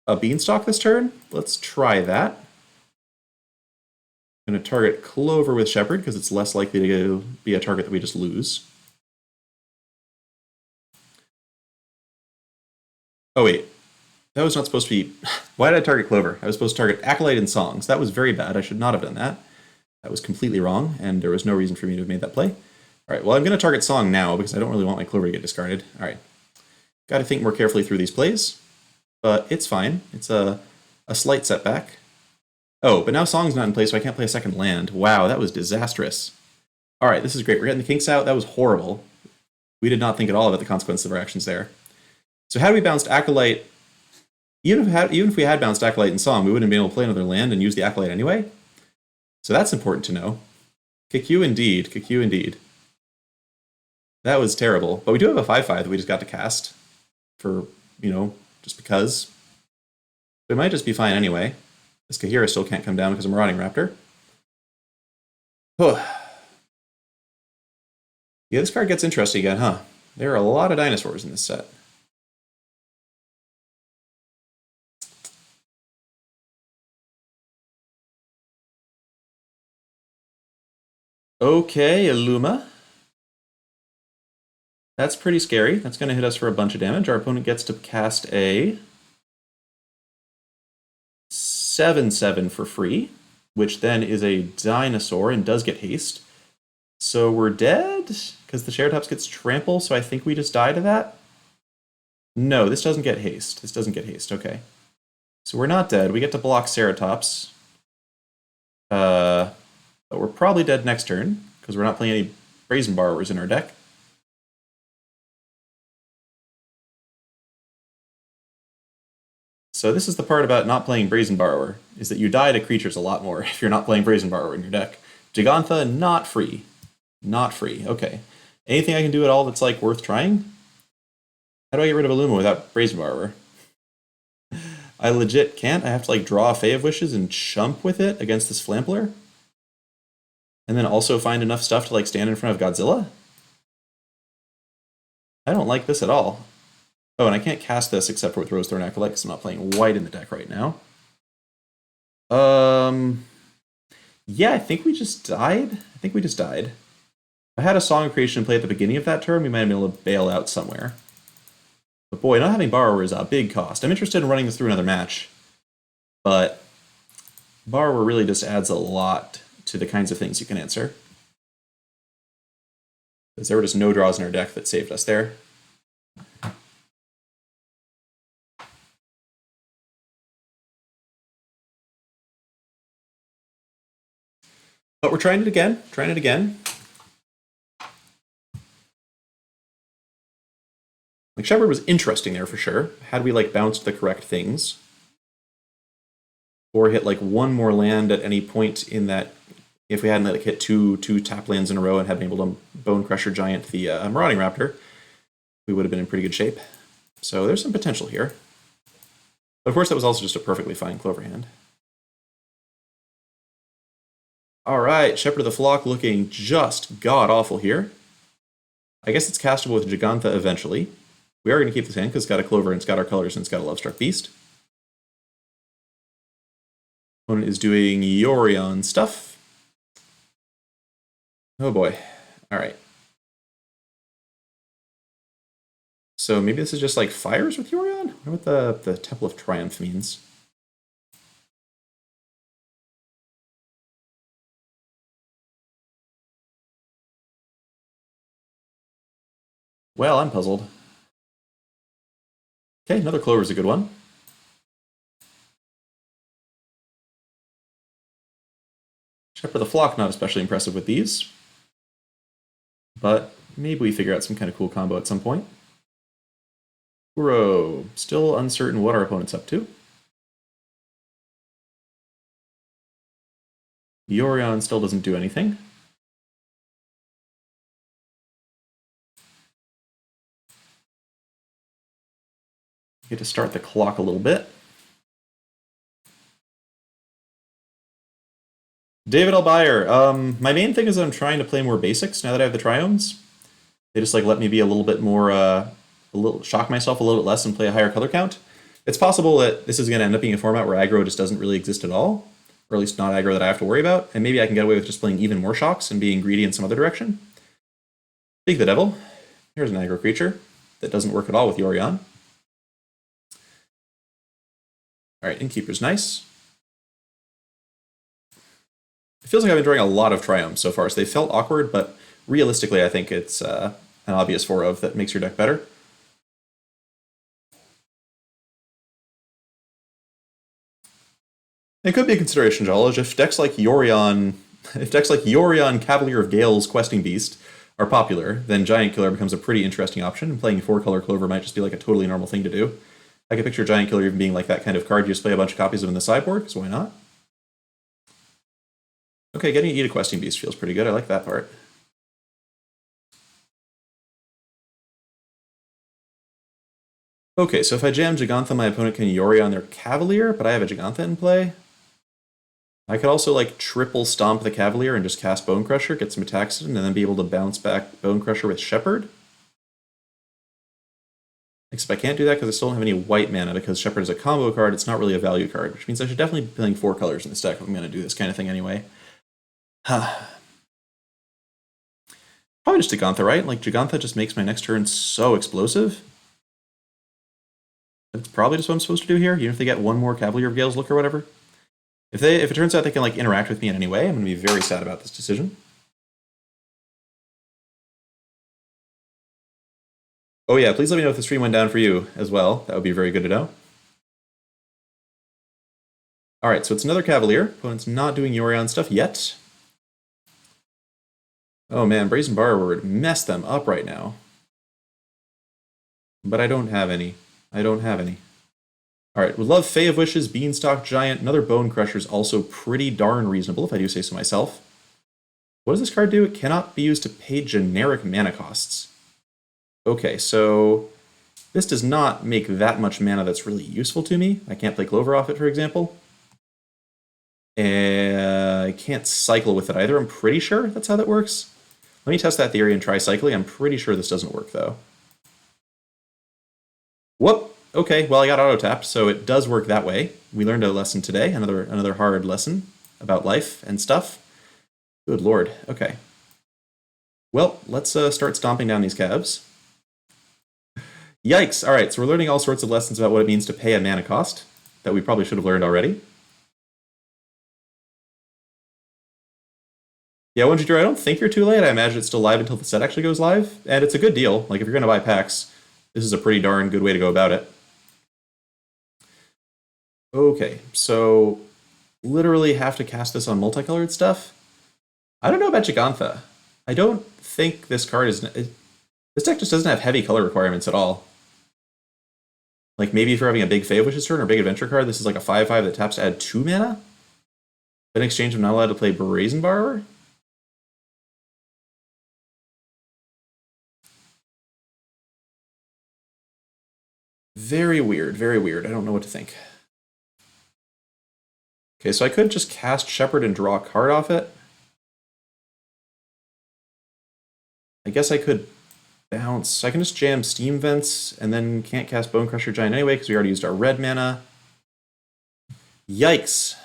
a Beanstalk this turn. Let's try that. I'm going to target Clover with Shepherd because it's less likely to be a target that we just lose. Oh wait, that was not supposed to be... Why did I target Clover? I was supposed to target Acolyte and Songs. That was very bad. I should not have done that. That was completely wrong, and there was no reason for me to have made that play. All right, well, I'm going to target Song now because I don't really want my Clover to get discarded. All right, got to think more carefully through these plays, but it's fine. It's a slight setback. Oh, but now Song's not in place, so I can't play a second land. Wow, that was disastrous. All right, this is great. We're getting the kinks out. That was horrible. We did not think at all about the consequences of our actions there. So had we bounced Acolyte, even if we had bounced Acolyte and Song, we wouldn't have been able to play another land and use the Acolyte anyway. So that's important to know. Kick you indeed. Kick you indeed. That was terrible. But we do have a 5/5 that we just got to cast for, just because. It might just be fine anyway. This Kahira still can't come down because of Marauding Raptor. Oh. Yeah, this card gets interesting again, huh? There are a lot of dinosaurs in this set. Okay, Illuma. That's pretty scary. That's going to hit us for a bunch of damage. Our opponent gets to cast a 7/7 for free, which then is a dinosaur and does get haste. So we're dead because the Ceratops gets trample, so I think we just die to that. No, this doesn't get haste. This doesn't get haste. Okay. So we're not dead. We get to block Ceratops. But we're probably dead next turn because we're not playing any Brazen Borrowers in our deck. So this is the part about not playing Brazen Borrower, is that you die to creatures a lot more if you're not playing Brazen Borrower in your deck. Gigantha, not free. Not free. Okay. Anything I can do at all that's like worth trying? How do I get rid of Illuma without Brazen Borrower? I legit can't. I have to like draw a Fae of Wishes and chump with it against this Flampler? And then also find enough stuff to like stand in front of Godzilla? I don't like this at all. Oh, and I can't cast this except for with Rosethorn Acolyte because I'm not playing white in the deck right now. Yeah, I think we just died. If I had a Song of Creation play at the beginning of that turn, we might have been able to bail out somewhere. But boy, not having Borrower is a big cost. I'm interested in running this through another match, but Borrower really just adds a lot to the kinds of things you can answer. Because there were just no draws in our deck that saved us there. But we're trying it again. Like, Shepherd was interesting there for sure. Had we, like, bounced the correct things. Or hit, like, one more land at any point in that... If we hadn't, like, hit two tap lands in a row and hadn't been able to Bone Crusher Giant the Marauding Raptor, we would have been in pretty good shape. So there's some potential here. But of course, that was also just a perfectly fine Clover hand. Alright, Shepherd of the Flock looking just god-awful here. I guess it's castable with Gigantha eventually. We are going to keep this hand because it's got a Clover and it's got our colors and it's got a Lovestruck Beast. Opponent is doing Yorion stuff. Oh boy. Alright. So maybe this is just like fires with Yorion? I wonder what the Temple of Triumph means. Well, I'm puzzled. Okay, another Clover is a good one. Shepherd of the Flock, not especially impressive with these. But maybe we figure out some kind of cool combo at some point. Kuro, still uncertain what our opponent's up to. Yorion still doesn't do anything. Get to start the clock a little bit. David Albier. My main thing is that I'm trying to play more basics now that I have the triomes. They just like let me be a little bit more, shock myself a little bit less and play a higher color count. It's possible that this is going to end up being a format where aggro just doesn't really exist at all, or at least not aggro that I have to worry about, and maybe I can get away with just playing even more shocks and being greedy in some other direction. Speak the devil. Here's an aggro creature that doesn't work at all with Yorion. Alright, Innkeeper's nice. It feels like I've been drawing a lot of triomes so far, so they felt awkward, but realistically I think it's an obvious 4-of that makes your deck better. It could be a consideration, Jolage, if decks like Yorion, Cavalier of Gales, Questing Beast are popular, then Giant Killer becomes a pretty interesting option, and playing 4-color Clover might just be like a totally normal thing to do. I could picture Giant Killer even being like that kind of card you just play a bunch of copies of in the sideboard, because why not? Okay, getting to eat a Questing Beast feels pretty good, I like that part. Okay, so if I jam Gigantha, my opponent can Yori on their Cavalier, but I have a Gigantha in play. I could also like triple stomp the Cavalier and just cast Bone Crusher, get some attacks in, and then be able to bounce back Bone Crusher with Shepherd. Except I can't do that because I still don't have any white mana, because Shepherd is a combo card, it's not really a value card, which means I should definitely be playing 4 colors in this deck if I'm going to do this kind of thing anyway. Probably just Gigantha, right? Like, Gigantha just makes my next turn so explosive. That's probably just what I'm supposed to do here, even if they get one more Cavalier of Gales look or whatever. If it turns out they can like interact with me in any way, I'm going to be very sad about this decision. Oh yeah, please let me know if the stream went down for you as well. That would be very good to know. Alright, so it's another Cavalier. Opponent's not doing Yorion stuff yet. Oh man, Brazen Borrower would mess them up right now. But I don't have any. Alright, would love Fae of Wishes, Beanstalk Giant, another Bone Crusher is also pretty darn reasonable, if I do say so myself. What does this card do? It cannot be used to pay generic mana costs. Okay, so this does not make that much mana that's really useful to me. I can't play Clover off it, for example. I can't cycle with it either, I'm pretty sure that's how that works. Let me test that theory and try cycling. I'm pretty sure this doesn't work, though. Whoop! Okay, well I got auto-tapped, so it does work that way. We learned a lesson today, another hard lesson about life and stuff. Good lord, okay. Well, let's start stomping down these calves. Yikes! Alright, so we're learning all sorts of lessons about what it means to pay a mana cost that we probably should have learned already. Yeah, Wenji Drew, I don't think you're too late. I imagine it's still live until the set actually goes live. And it's a good deal. Like, if you're going to buy packs, this is a pretty darn good way to go about it. Okay, so literally have to cast this on multicolored stuff. I don't know about Gigantha. I don't think this card is... This deck just doesn't have heavy color requirements at all. Like, maybe if you're having a big Fae of Wishes turn or big adventure card, this is like a 5/5 that taps to add 2 mana? In exchange, I'm not allowed to play Brazen Borrower? Very weird, very weird. I don't know what to think. Okay, so I could just cast Shepherd and draw a card off it. I guess I could bounce. I can just jam Steam Vents and then can't cast Bone Crusher Giant anyway because we already used our red mana. Yikes.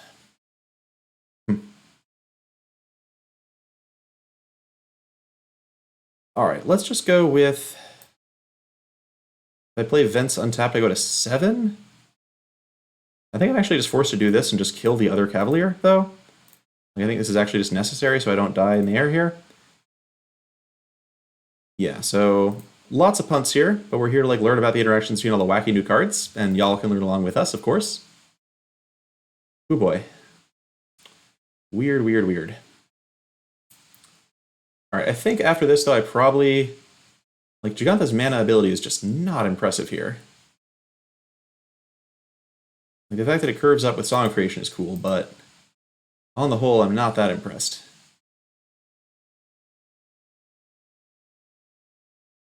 Alright, let's just go with... If I play Vents untapped, I go to 7? I think I'm actually just forced to do this and just kill the other Cavalier, though. Like, I think this is actually just necessary so I don't die in the air here. Yeah, so lots of punts here, but we're here to like learn about the interactions between all the wacky new cards, and y'all can learn along with us, of course. Oh boy. Weird, weird, weird. Alright, I think after this, though, I probably... Like, Gigantha's mana ability is just not impressive here. Like, the fact that it curves up with Song of Creation is cool, but on the whole, I'm not that impressed.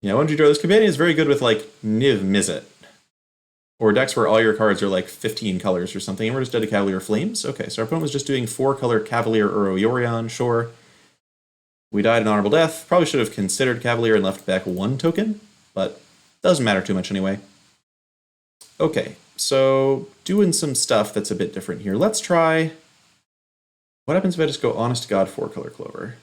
Yeah, Wenji Drew, this companion is very good with, like, Niv Mizzet. Or decks where all your cards are like 15 colors or something, and we're just dead to Cavalier Flames. Okay, so our opponent was just doing 4-color Cavalier Uro-Yorion, sure. We died an honorable death. Probably should have considered Cavalier and left back 1 token, but doesn't matter too much anyway. Okay, so doing some stuff that's a bit different here. Let's try... What happens if I just go Honest to God 4-color Clover?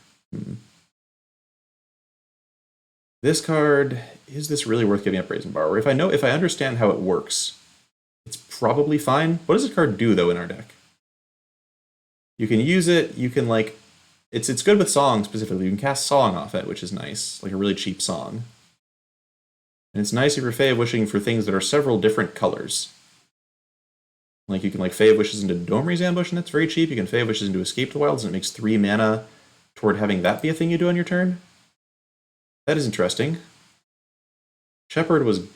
This card, is this really worth giving up Brazen Borrower? If I understand how it works, it's probably fine. What does this card do, though, in our deck? You can use it, you can, like... It's good with Song, specifically. You can cast Song off it, which is nice. Like a really cheap Song. And it's nice if you're Fae of Wishing for things that are several different colors. Like, you can, like, Fae of Wishes into Domery's Ambush, and that's very cheap. You can Fae of Wishes into Escape the Wilds, and it makes 3 mana toward having that be a thing you do on your turn. That is interesting. Shepherd was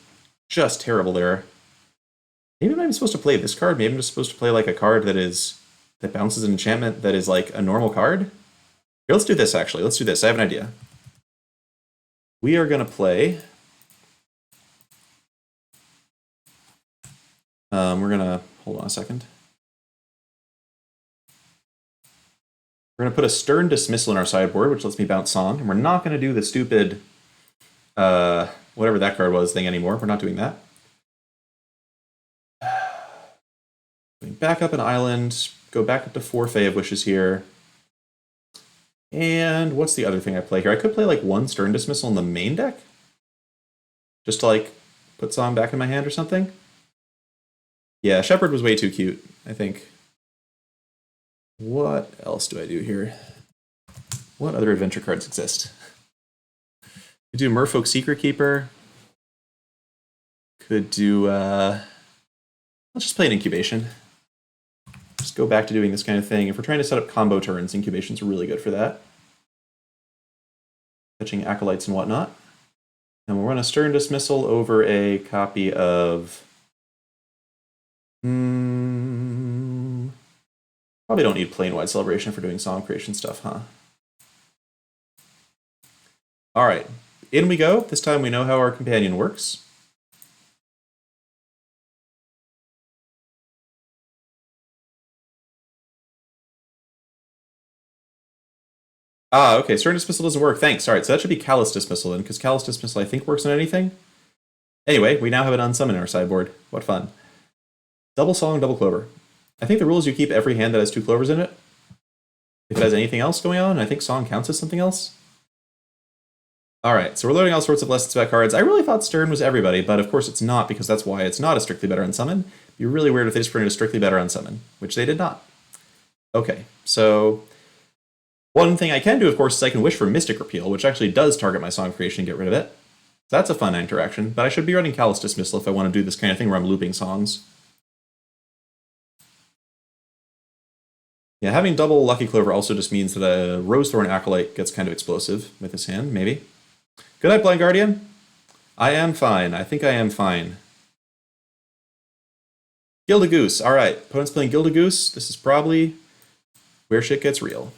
just terrible there. Maybe I'm not even supposed to play this card. Maybe I'm just supposed to play like a card that bounces an enchantment that is like a normal card. Here, let's do this actually. Let's do this. I have an idea. We are gonna play. We're gonna hold on a second. We're going to put a Stern Dismissal in our sideboard, which lets me bounce Song. And we're not going to do the stupid, whatever that card was, thing anymore. We're not doing that. Back up an island, go back up to 4 Fae of Wishes here. And what's the other thing I play here? I could play like 1 Stern Dismissal in the main deck. Just to like put Song back in my hand or something. Yeah, Shepherd was way too cute, I think. What else do I do here? What other adventure cards exist? Could do Merfolk Secret Keeper. Could do, let's just play an Incubation. Just go back to doing this kind of thing. If we're trying to set up combo turns, Incubation's really good for that. Fetching Acolytes and whatnot. And we'll run a Stern Dismissal over a copy of... Probably don't need Plane-Wide Celebration for doing Song Creation stuff, huh? Alright, in we go. This time we know how our companion works. Ah, okay, Stern Dismissal doesn't work. Thanks. Alright, so that should be Callous Dismissal then, because Callous Dismissal I think works on anything. Anyway, we now have an Unsummon in our sideboard. What fun. Double Song, double Clover. I think the rule is you keep every hand that has 2 Clovers in it. If it has anything else going on, I think Song counts as something else. Alright, so we're learning all sorts of lessons about cards. I really thought Stern was everybody, but of course it's not, because that's why it's not a Strictly Better Unsummon. It'd be really weird if they just printed a Strictly Better Unsummon, which they did not. Okay, so... One thing I can do, of course, is I can wish for Mystic Repeal, which actually does target my Song of Creation and get rid of it. That's a fun interaction, but I should be running Callous Dismissal if I want to do this kind of thing where I'm looping songs. Yeah, having double Lucky Clover also just means that a Rosethorn Acolyte gets kind of explosive with his hand, maybe. Good night, Blind Guardian. I am fine. I think I am fine. Gildagoose. Alright, opponent's playing Gildagoose. This is probably where shit gets real.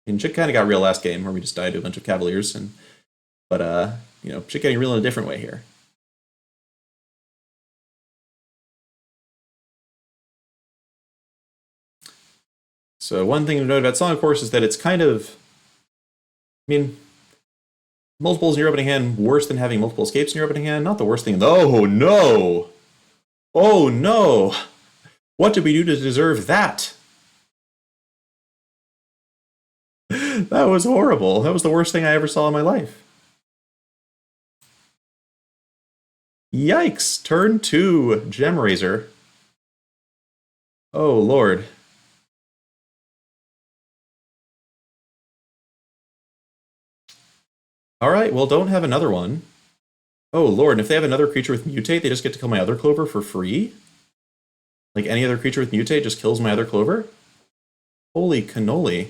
And shit kind of got real last game, where we just died to a bunch of Cavaliers. But, you know, shit getting real in a different way here. So one thing to note about Song, of course, is that it's kind of... I mean, multiples in your opening hand worse than having multiple escapes in your opening hand. Not the worst thing. Oh, no! Oh, no! What did we do to deserve that? That was horrible. That was the worst thing I ever saw in my life. Yikes! Turn 2, Gem Razor. Oh, Lord. Alright, well, don't have another one. Oh, Lord, and if they have another creature with Mutate, they just get to kill my other Clover for free? Like, any other creature with Mutate just kills my other Clover? Holy cannoli.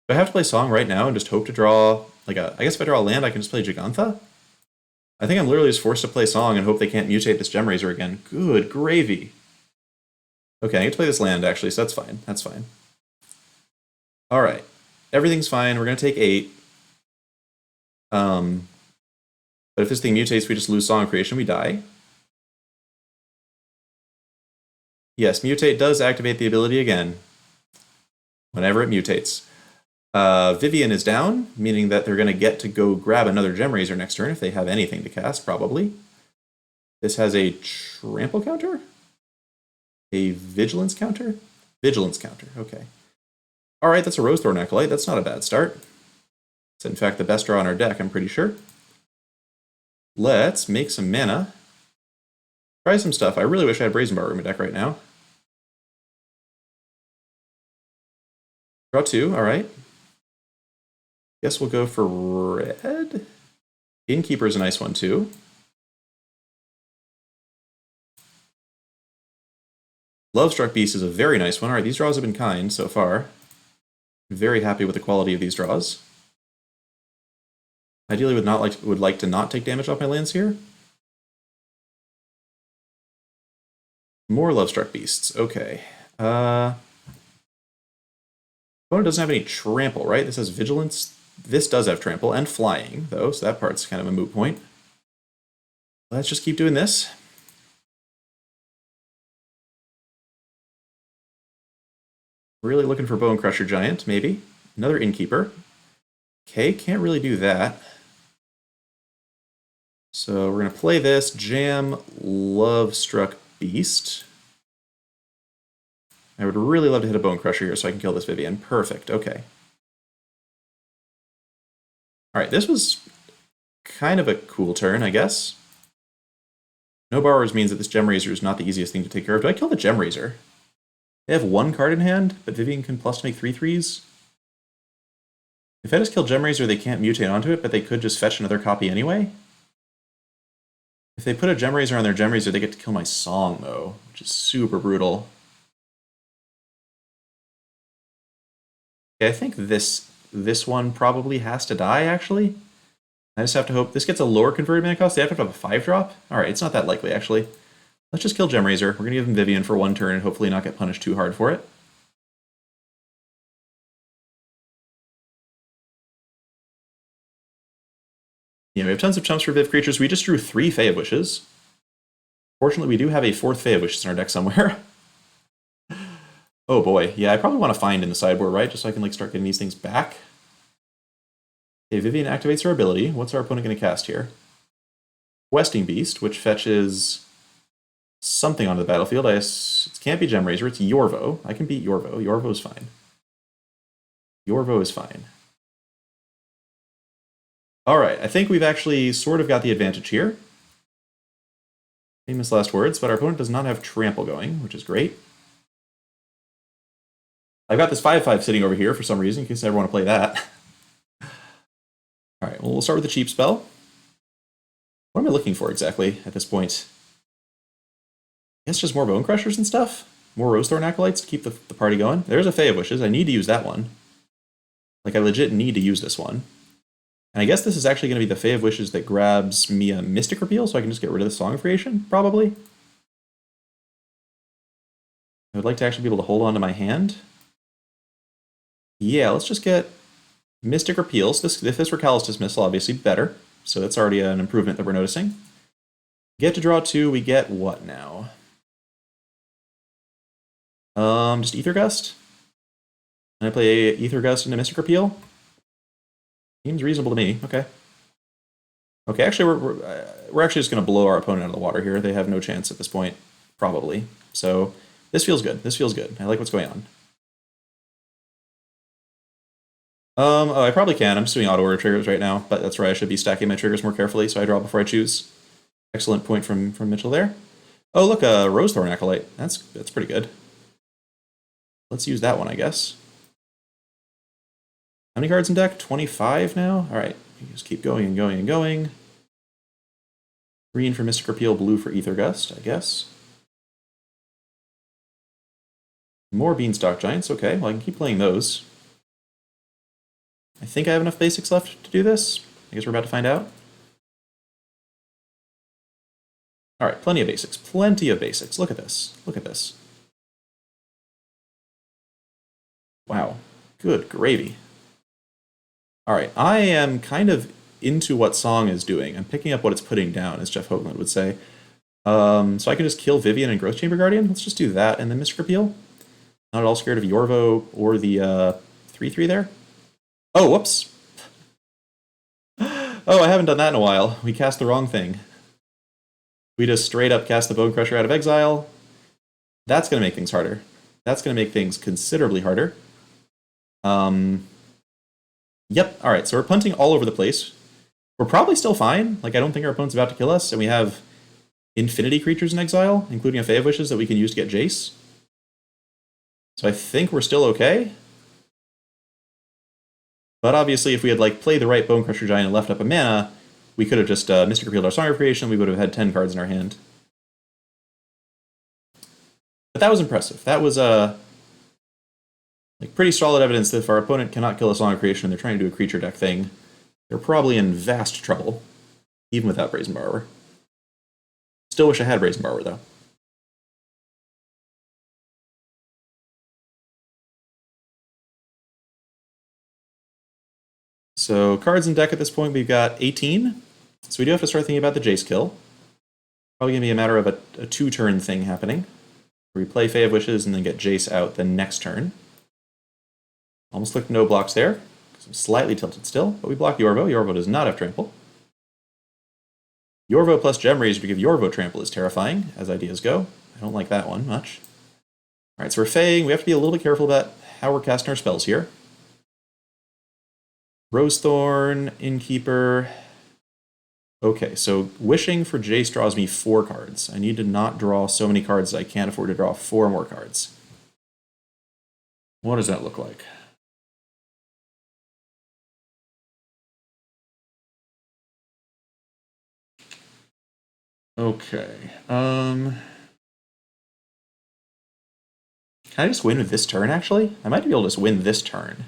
Do I have to play Song right now and just hope to draw, like I guess if I draw a land, I can just play Gigantha? I think I'm literally just forced to play Song and hope they can't mutate this Gem Razor again. Good gravy. Okay, I get to play this land, actually, so that's fine. That's fine. Alright. Everything's fine. We're going to take 8. But if this thing mutates, we just lose Song of Creation, we die. Yes, mutate does activate the ability again whenever it mutates. Vivian is down, meaning that they're going to get to go grab another Gem Razor next turn if they have anything to cast, probably. This has a trample counter? A vigilance counter? Vigilance counter, okay. Alright, that's a Rose Thorn Acolyte. That's not a bad start. It's in fact the best draw on our deck, I'm pretty sure. Let's make some mana. Try some stuff. I really wish I had Brazen Bar in my deck right now. Draw 2, alright. Guess we'll go for red. Innkeeper's a nice one too. Lovestruck Beast is a very nice one. Alright, these draws have been kind so far. Very happy with the quality of these draws. Ideally would like to not take damage off my lands here. More Lovestruck Beasts. Okay. Opponent doesn't have any trample, right? This has vigilance. This does have trample and flying, though, so that part's kind of a moot point. Let's just keep doing this. Really looking for Bone Crusher Giant, maybe. Another Innkeeper. Okay, can't really do that. So we're going to play this, jam Lovestruck Beast. I would really love to hit a Bone Crusher here so I can kill this Vivian. Perfect, okay. Alright, this was kind of a cool turn, I guess. No borrowers means that this Gem Razor is not the easiest thing to take care of. Do I kill the Gem Razor? They have one card in hand, but Vivian can plus to make 3/3s. If I just kill Gem Razor, they can't mutate onto it, but they could just fetch another copy anyway. If they put a Gem Razor on their Gem Razor, they get to kill my Song, though, which is super brutal. Okay, I think this one probably has to die, actually. I just have to hope this gets a lower converted mana cost. They have to have a 5-drop? Alright, it's not that likely, actually. Let's just kill Gem Razor. We're going to give him Vivian for one turn and hopefully not get punished too hard for it. Yeah, we have tons of chumps for Viv creatures. We just drew 3 Fae of Wishes. Fortunately, we do have a 4th Fae of Wishes in our deck somewhere. Oh boy, yeah, I probably want to find in the sideboard, right? Just so I can like start getting these things back. Okay, Vivian activates her ability. What's our opponent going to cast here? Questing Beast, which fetches something onto the battlefield. It can't be Gem Razor, it's Yorvo. I can beat Yorvo. Yorvo is fine. Yorvo is fine. Alright, I think we've actually sort of got the advantage here. Famous last words, but our opponent does not have Trample going, which is great. I've got this 5/5 sitting over here for some reason, in case I ever want to play that. Alright, well, we'll start with the cheap spell. What am I looking for exactly at this point? I guess just more Bone Crushers and stuff? More Rose Thorn Acolytes to keep the party going? There's a Fae of Wishes. I need to use that one. Like, I legit need to use this one. And I guess this is actually going to be the Fae of Wishes that grabs me a Mystic Repeal, so I can just get rid of the Song of Creation, probably. I would like to actually be able to hold on to my hand. Yeah, let's just get Mystic Repeals. If this were Callous Dismissal, obviously better. So that's already an improvement that we're noticing. Get to draw 2, we get what now? Just Ether Gust? Can I play Ether Gust into Mystic Repeal? Seems reasonable to me. Okay. Okay, actually, we're actually just going to blow our opponent out of the water here. They have no chance at this point, probably. So this feels good. This feels good. I like what's going on. Oh, I probably can. I'm just doing auto-order triggers right now, but that's right. I should be stacking my triggers more carefully, so I draw before I choose. Excellent point from Mitchell there. Oh, look, a Rose Thorn Acolyte. That's pretty good. Let's use that one, I guess. How many cards in deck? 25 now? All right, just keep going and going and going. Green for Mystic Repeal, blue for Ether Gust, I guess. More Beanstalk Giants. Okay, well, I can keep playing those. I think I have enough basics left to do this. I guess we're about to find out. All right, plenty of basics. Plenty of basics. Look at this. Look at this. Wow. Good gravy. All right, I am kind of into what Song is doing. I'm picking up what it's putting down, as Jeff Hoagland would say. So I can just kill Vivian and Growth Chamber Guardian. Let's just do that and then Mystic Appeal. Not at all scared of Yorvo or the 3/3 there. Oh, whoops. Oh, I haven't done that in a while. We cast the wrong thing. We just straight up cast the Bone Crusher out of exile. That's going to make things harder. That's going to make things considerably harder. Yep, alright, so we're punting all over the place. We're probably still fine. Like, I don't think our opponent's about to kill us, and we have infinity creatures in exile, including a Fae of Wishes that we can use to get Jace. So I think we're still okay. But obviously, if we had like played the right Bone Crusher Giant and left up a mana, we could have just Mystic Appealed our Song of Creation, we would have had 10 cards in our hand. But that was impressive. That was like pretty solid evidence that if our opponent cannot kill a Song of Creation and they're trying to do a creature deck thing, they're probably in vast trouble, even without Brazen Borrower. Still wish I had Brazen Borrower, though. So cards in deck at this point, we've got 18. So we do have to start thinking about the Jace kill. Probably going to be a matter of a 2-turn thing happening. Where we play Fae of Wishes and then get Jace out the next turn. Almost clicked no blocks there, because I'm slightly tilted still, but we block Yorvo. Yorvo does not have trample. Yorvo plus Gem Razor to give Yorvo trample is terrifying, as ideas go. I don't like that one much. Alright, so we're Faeing. We have to be a little bit careful about how we're casting our spells here. Rosethorn, Innkeeper. Okay, so Wishing for Jace draws me 4 cards. I need to not draw so many cards that I can't afford to draw 4 more cards. What does that look like? Okay. Can I just win with this turn, actually? I might be able to just win this turn.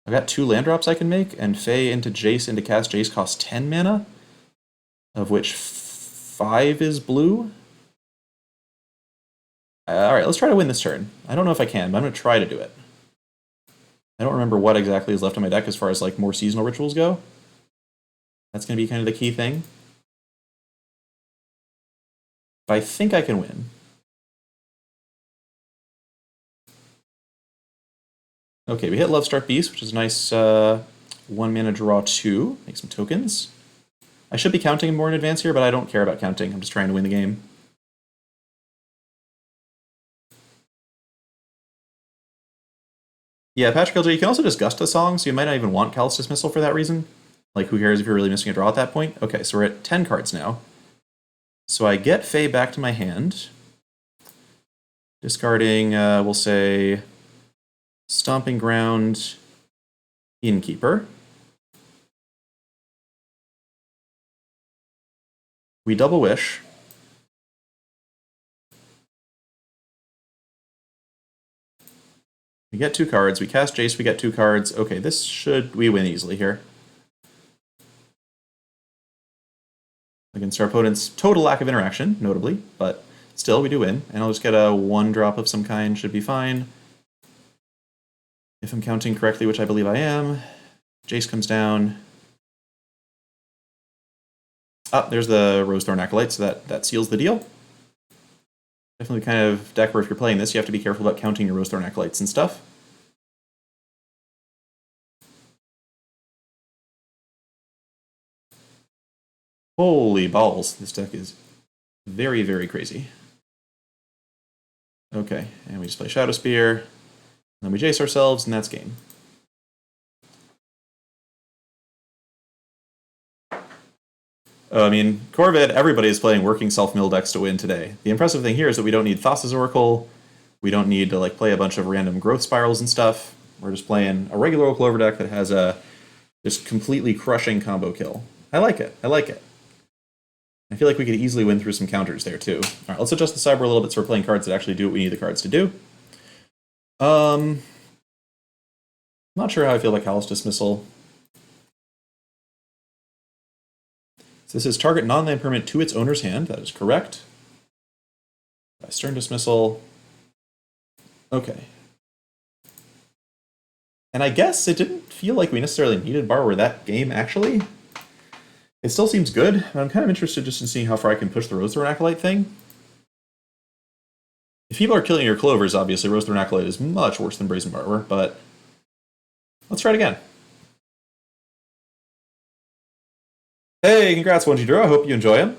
I've got 2 land drops I can make, and Fae into Jace into cast Jace costs 10 mana, of which 5 is blue. Alright, let's try to win this turn. I don't know if I can, but I'm going to try to do it. I don't remember what exactly is left on my deck as far as like more seasonal rituals go. That's going to be kind of the key thing. But I think I can win. Okay, we hit Lovestruck Beast, which is a nice 1 mana draw 2. Make some tokens. I should be counting more in advance here, but I don't care about counting. I'm just trying to win the game. Yeah, Patrick LJ, you can also just Gust a song, so you might not even want Callous Dismissal for that reason. Like, who cares if you're really missing a draw at that point? Okay, so we're at 10 cards now. So I get Fae back to my hand. Discarding, we'll say, Stomping Ground, Innkeeper. We double Wish. We get 2 cards. We cast Jace, we get 2 cards. Okay, this should... we win easily here. Against our opponent's total lack of interaction, notably, but still, we do win. And I'll just get a 1-drop of some kind, should be fine. If I'm counting correctly, which I believe I am. Jace comes down. Ah, there's the Rosethorn Acolyte, so that seals the deal. Definitely the kind of deck where if you're playing this, you have to be careful about counting your Rosethorn Acolytes and stuff. Holy balls, this deck is very, very crazy. Okay, and we just play Shadow Spear, then we Jace ourselves, and that's game. I mean, Corvid, everybody is playing working self-mill decks to win today. The impressive thing here is that we don't need Thassa's Oracle, we don't need to like play a bunch of random growth spirals and stuff. We're just playing a regular old Clover deck that has a just completely crushing combo kill. I like it. I like it. I feel like we could easily win through some counters there too. All right, let's adjust the cyber a little bit so we're playing cards that actually do what we need the cards to do. Not sure how I feel about Callous Dismissal. So this is target non-land permanent to its owner's hand. That is correct. By Stern Dismissal. Okay. And I guess it didn't feel like we necessarily needed Borrower that game, actually. It still seems good, and I'm kind of interested just in seeing how far I can push the Rosethorn Acolyte thing. If people are killing your Clovers, obviously Rosethorn Acolyte is much worse than Brazen Borrower, but let's try it again. Hey, congrats, 1G Draw. I hope you enjoy them.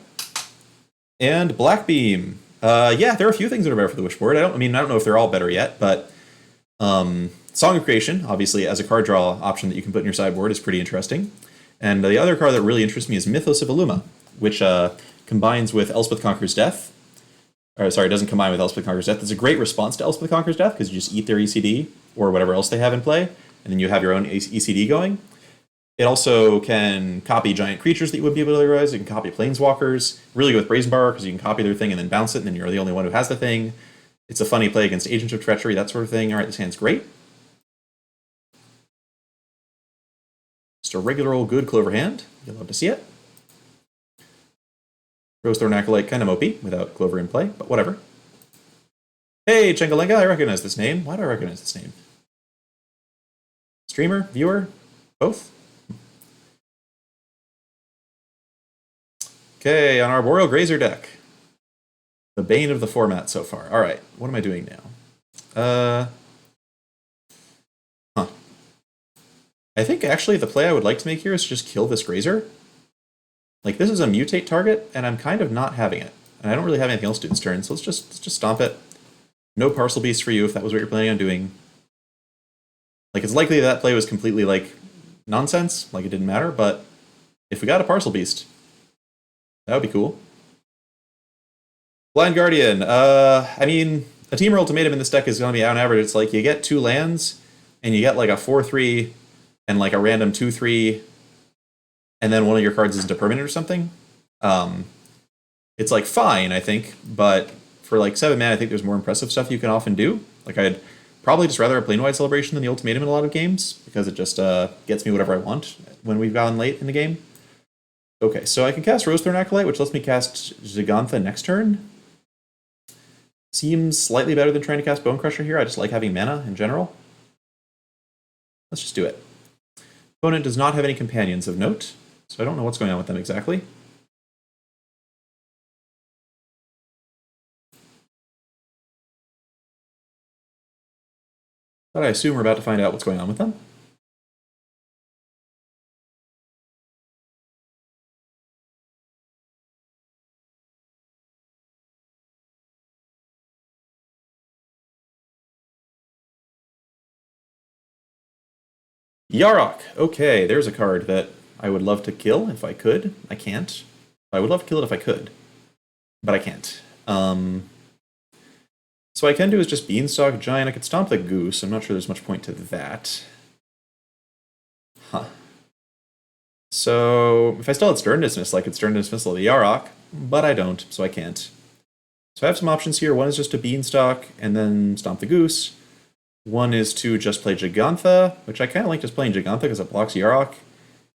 And Blackbeam. Yeah, there are a few things that are better for the Wishboard. I don't know if they're all better yet, but Song of Creation, obviously, as a card draw option that you can put in your sideboard is pretty interesting. And the other card that really interests me is Mythos of Illuma, which combines with Elspeth Conquers Death. Or, sorry, it doesn't combine with Elspeth Conquers Death. It's a great response to Elspeth Conquers Death because you just eat their ECD or whatever else they have in play, and then you have your own ECD going. It also can copy giant creatures that you wouldn't be able to otherwise. It can copy planeswalkers. Really good with Brazen Borrower because you can copy their thing and then bounce it, and then you're the only one who has the thing. It's a funny play against Agents of Treachery, that sort of thing. All right, this hand's great. Just a regular old good Clover hand. You'll love to see it. Rosethorn Acolyte kind of mopey without Clover in play, but whatever. Hey, Chengalenga, I recognize this name. Why do I recognize this name? Streamer? Viewer? Both? Okay, on our Boreal Grazer deck. The bane of the format so far. All right, what am I doing now? I think actually the play I would like to make here is just kill this Grazer. Like, this is a mutate target, and I'm kind of not having it. And I don't really have anything else to do this turn, so let's just stomp it. No Parcel Beast for you if that was what you're planning on doing. Like, it's likely that play was completely, like, nonsense, like it didn't matter, but if we got a Parcel Beast, that would be cool. Blind Guardian. I mean, a Teamer Ultimatum in this deck is going to be on average. It's like you get 2 lands, and you get like a 4/3 and like a random 2/3, and then one of your cards isn't a permanent or something. It's like fine, I think, but for like 7 mana, I think there's more impressive stuff you can often do. Like, I'd probably just rather a Planewide Celebration than the Ultimatum in a lot of games, because it just gets me whatever I want when we've gotten late in the game. Okay, so I can cast Rosethorn Acolyte, which lets me cast Gigantha next turn. Seems slightly better than trying to cast Bone Crusher here. I just like having mana in general. Let's just do it. Opponent does not have any companions of note, so I don't know what's going on with them exactly. But I assume we're about to find out what's going on with them. Yarok. Okay, there's a card that I would love to kill if I could. I can't. I would love to kill it if I could, but I can't. So what I can do is just Beanstalk Giant. I could stomp the Goose. I'm not sure there's much point to that. Huh. So if I still had Stern Dismissal, I could Stern Dismissal the Yarok, but I don't, so I can't. So I have some options here. One is just to Beanstalk and then stomp the Goose. One is to just play Gigantha, which I kind of like just playing Gigantha because it blocks Yarok.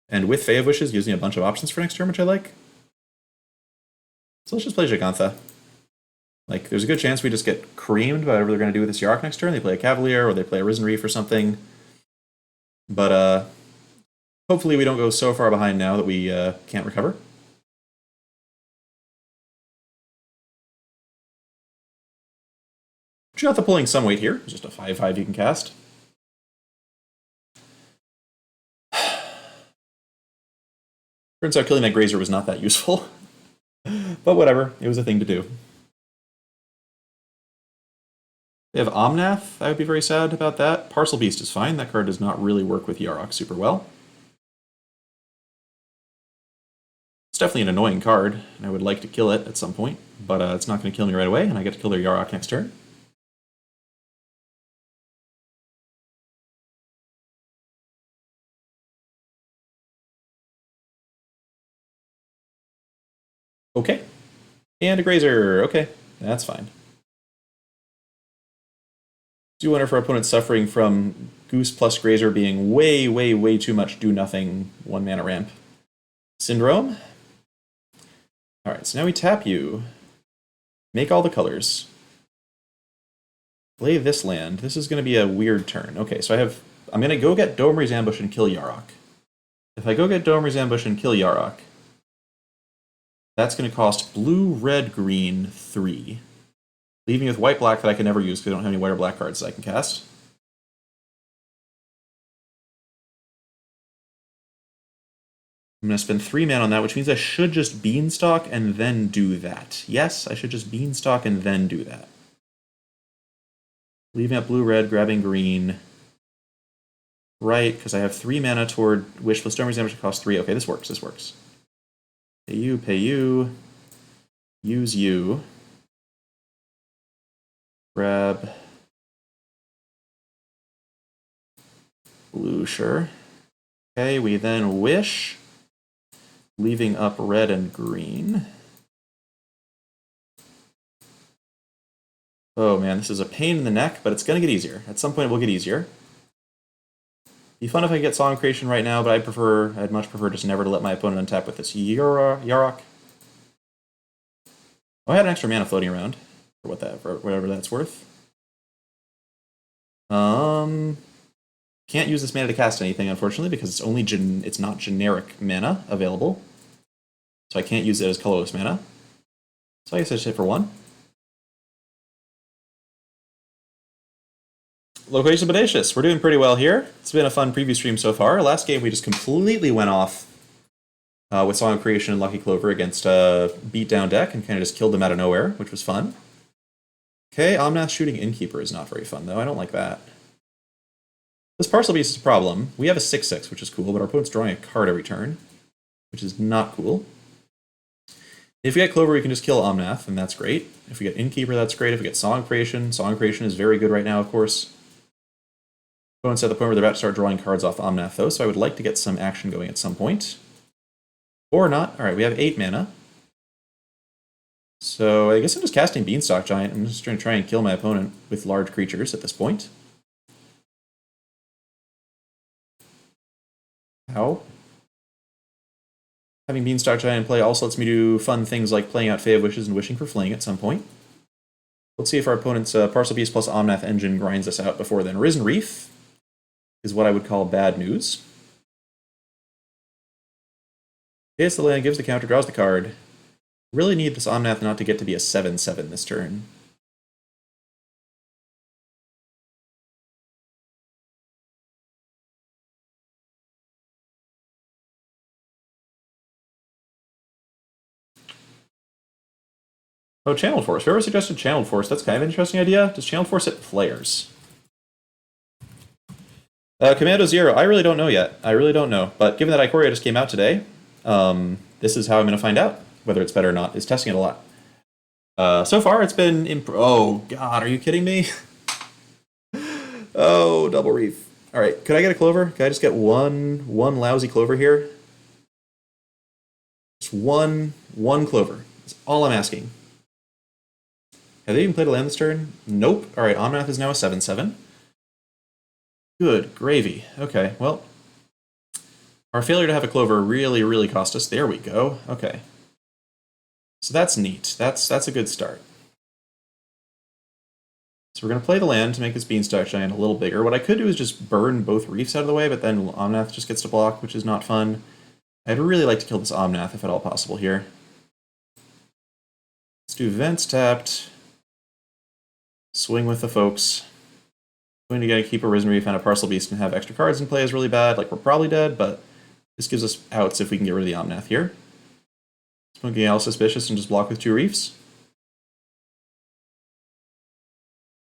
And with Fae of Wishes, using a bunch of options for next turn, which I like. So let's just play Gigantha. Like, there's a good chance we just get creamed by whatever they're going to do with this Yarok next turn. They play a Cavalier, or they play a Risen Reef or something. But hopefully we don't go so far behind now that we can't recover. Gigantha pulling some weight here. Just a 5/5 you can cast. Turns out killing that Grazer was not that useful. But whatever, it was a thing to do. They have Omnath. I would be very sad about that. Parcel Beast is fine. That card does not really work with Yarok super well. It's definitely an annoying card, and I would like to kill it at some point, but it's not going to kill me right away, and I get to kill their Yarok next turn. Okay. And a Grazer. Okay, that's fine. Do wonder if our opponent's suffering from Goose plus Grazer being way, way, way too much do-nothing 1-mana ramp syndrome. Alright, so now we tap you. Make all the colors. Play this land. This is going to be a weird turn. Okay, so I'm going to go get Domer's Ambush and kill Yarok. If I go get Domer's Ambush and kill Yarok, That's going to cost blue, red, green, 3. Leaving me with white, black that I can never use because I don't have any white or black cards that I can cast. I'm going to spend 3 mana on that, which means I should just Beanstalk and then do that. Yes, I should just Beanstalk and then do that. Leaving up blue, red, grabbing green. Right, because I have 3 mana toward Wish plus Storm's damage to cost 3. Okay, this works, this works. Pay you. Use you. Grab blue, sure. Okay, we then Wish, leaving up red and green. Oh man, this is a pain in the neck, but it's going to get easier. At some point it will get easier. Be fun if I get Song of Creation right now, but I'd much prefer just never to let my opponent untap with this Yarok. Oh, I had an extra mana floating around for whatever that's worth. Can't use this mana to cast anything, unfortunately, because it's not generic mana available. So I can't use it as colorless mana. So I guess I just hit for 1. Location Bodacious. We're doing pretty well here. It's been a fun preview stream so far. Last game we just completely went off with Song of Creation and Lucky Clover against a beatdown deck and kind of just killed them out of nowhere, which was fun. Okay, Omnath shooting Innkeeper is not very fun, though. I don't like that. This Parcel Beast is a problem. We have a 6/6, which is cool, but our opponent's drawing a card every turn, which is not cool. If we get Clover, we can just kill Omnath, and that's great. If we get Innkeeper, that's great. If we get Song of Creation is very good right now, of course. Opponent's at the point where they're about to start drawing cards off Omnath, though, so I would like to get some action going at some point. Or not. Alright, we have 8 mana. So I guess I'm just casting Beanstalk Giant. I'm just going to try and kill my opponent with large creatures at this point. How? Having Beanstalk Giant in play also lets me do fun things like playing out Fae of Wishes and wishing for Fling at some point. Let's see if our opponent's Parcel Beast plus Omnath engine grinds us out before then. Risen Reef is what I would call bad news. Hits the land, gives the counter, draws the card. Really need this Omnath not to get to be a 7/7 this turn. Oh, Channeled Force. Whoever suggested Channeled Force, that's kind of an interesting idea. Does Channeled Force hit players? Commando Zero, I really don't know yet. I really don't know. But given that Ikoria just came out today, this is how I'm going to find out whether it's better or not. Is testing it a lot. So far, it's been... Oh, God, are you kidding me? Oh, Double Reef. All right, could I get a Clover? Could I just get one lousy Clover here? Just one Clover. That's all I'm asking. Have they even played a land this turn? Nope. All right, Omnath is now a 7/7. Good gravy. Okay, well, our failure to have a Clover really, really cost us. There we go. Okay. So that's neat. That's a good start. So we're going to play the land to make this Beanstalk Giant a little bigger. What I could do is just burn both Reefs out of the way, but then Omnath just gets to block, which is not fun. I'd really like to kill this Omnath if at all possible here. Let's do Vents tapped. Swing with the folks. Going to keep a Risen Reef and a Parcel Beast and have extra cards in play is really bad. Like, we're probably dead, but this gives us outs if we can get rid of the Omnath here. Something else suspicious and just block with 2 Reefs.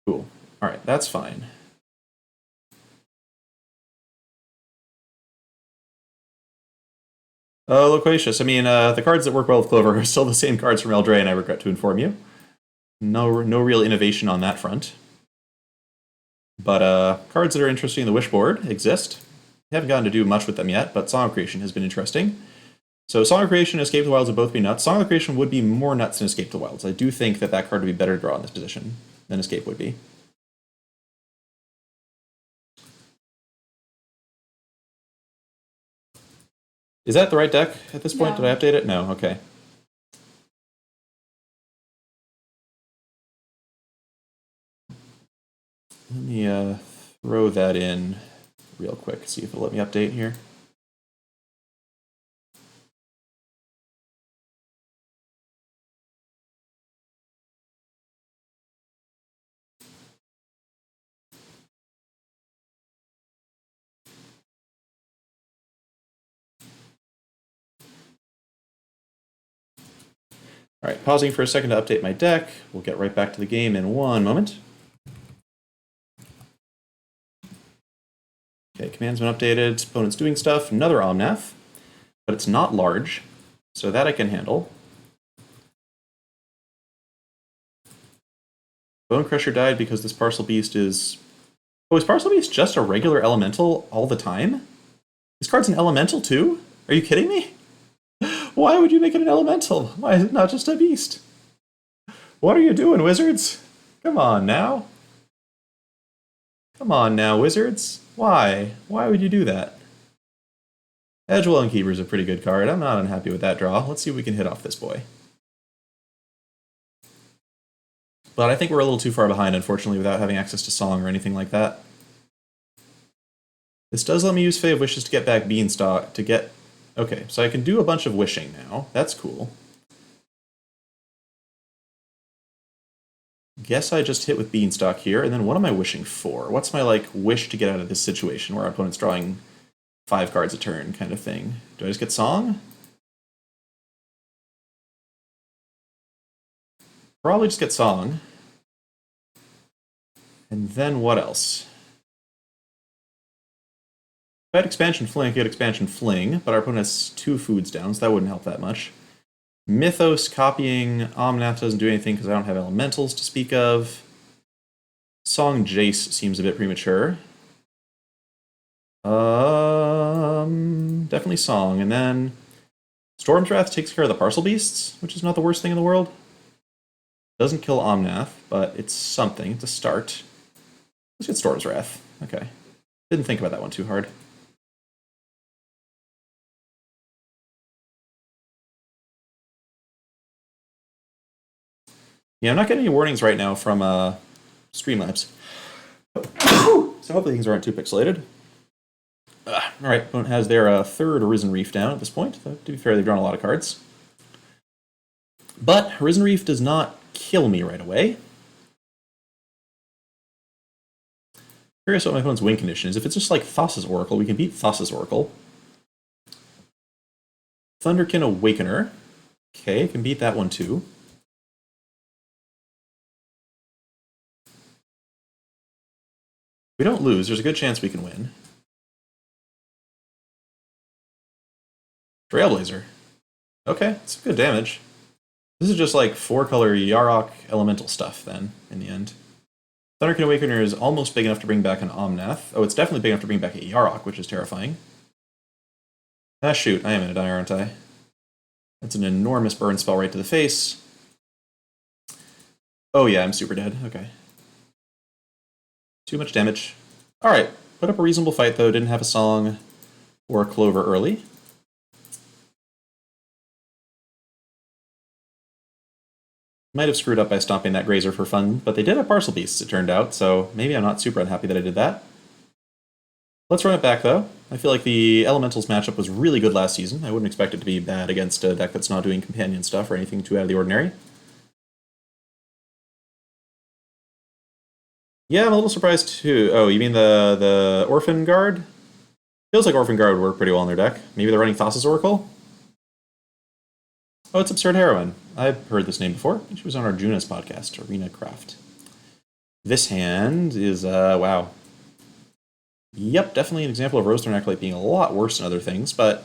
Cool. Alright, that's fine. Loquacious. I mean, the cards that work well with Clover are still the same cards from Eldraine, I regret to inform you. No real innovation on that front. But cards that are interesting in the Wish board exist. I haven't gotten to do much with them yet, but Song of Creation has been interesting. So Song of Creation and Escape the Wilds would both be nuts. Song of Creation would be more nuts than Escape the Wilds. I do think that card would be better to draw in this position than Escape would be. Is that the right deck at this point? No. Did I update it? No, okay. Let me throw that in real quick, see if it'll let me update here. All right, pausing for a second to update my deck. We'll get right back to the game in one moment. Okay, command's been updated. Opponent's doing stuff. Another Omnath, but it's not large, so that I can handle. Bone Crusher died because this Parcel Beast is... Oh, is Parcel Beast just a regular elemental all the time? This card's an elemental too? Are you kidding me? Why would you make it an elemental? Why is it not just a beast? What are you doing, Wizards? Come on now. Come on now, Wizards. Why? Why would you do that? Edgewell Keeper is a pretty good card. I'm not unhappy with that draw. Let's see if we can hit off this boy. But I think we're a little too far behind, unfortunately, without having access to Song or anything like that. This does let me use Fae of Wishes to get back Beanstalk, to get... Okay, so I can do a bunch of wishing now. That's cool. Guess I just hit with Beanstalk here, and then what am I wishing for? What's my, like, wish to get out of this situation where our opponent's drawing 5 cards a turn kind of thing? Do I just get Song? Probably just get Song. And then what else? If I had Expansion Fling, I could get Expansion Fling, but our opponent has 2 foods down, so that wouldn't help that much. Mythos copying Omnath doesn't do anything because I don't have elementals to speak of. Song Jace seems a bit premature. Definitely Song. And then Storm's Wrath takes care of the Parcel Beasts, which is not the worst thing in the world. Doesn't kill Omnath, but it's something. It's a start. Let's get Storm's Wrath. Okay. Didn't think about that one too hard. Yeah, I'm not getting any warnings right now from Streamlabs. So hopefully things aren't too pixelated. Alright, opponent has their third Arisen Reef down at this point. To be fair, they've drawn a lot of cards. But Arisen Reef does not kill me right away. Curious what my opponent's win condition is. If it's just like Thassa's Oracle, we can beat Thassa's Oracle. Thunderkin Awakener. Okay, can beat that one too. If we don't lose, there's a good chance we can win. Trailblazer. Okay, it's good damage. This is just like 4-color Yarok elemental stuff then, in the end. Thunderkin Awakener is almost big enough to bring back an Omnath. Oh, it's definitely big enough to bring back a Yarok, which is terrifying. Ah, shoot, I am gonna die, aren't I? That's an enormous burn spell right to the face. Oh yeah, I'm super dead. Okay. Too much damage. Alright, put up a reasonable fight though, didn't have a Song or a Clover early. Might have screwed up by stomping that Grazer for fun, but they did have Parcel Beasts, it turned out, so maybe I'm not super unhappy that I did that. Let's run it back, though. I feel like the Elementals matchup was really good last season. I wouldn't expect it to be bad against a deck that's not doing companion stuff or anything too out of the ordinary. Yeah, I'm a little surprised, too. Oh, you mean the Orphan Guard? Feels like Orphan Guard would work pretty well in their deck. Maybe they're running Thassa's Oracle? Oh, it's Absurd Heroine. I've heard this name before. She was on Arjuna's podcast, Arena Craft. This hand is, wow. Yep, definitely an example of Rosethorn Acolyte being a lot worse than other things, but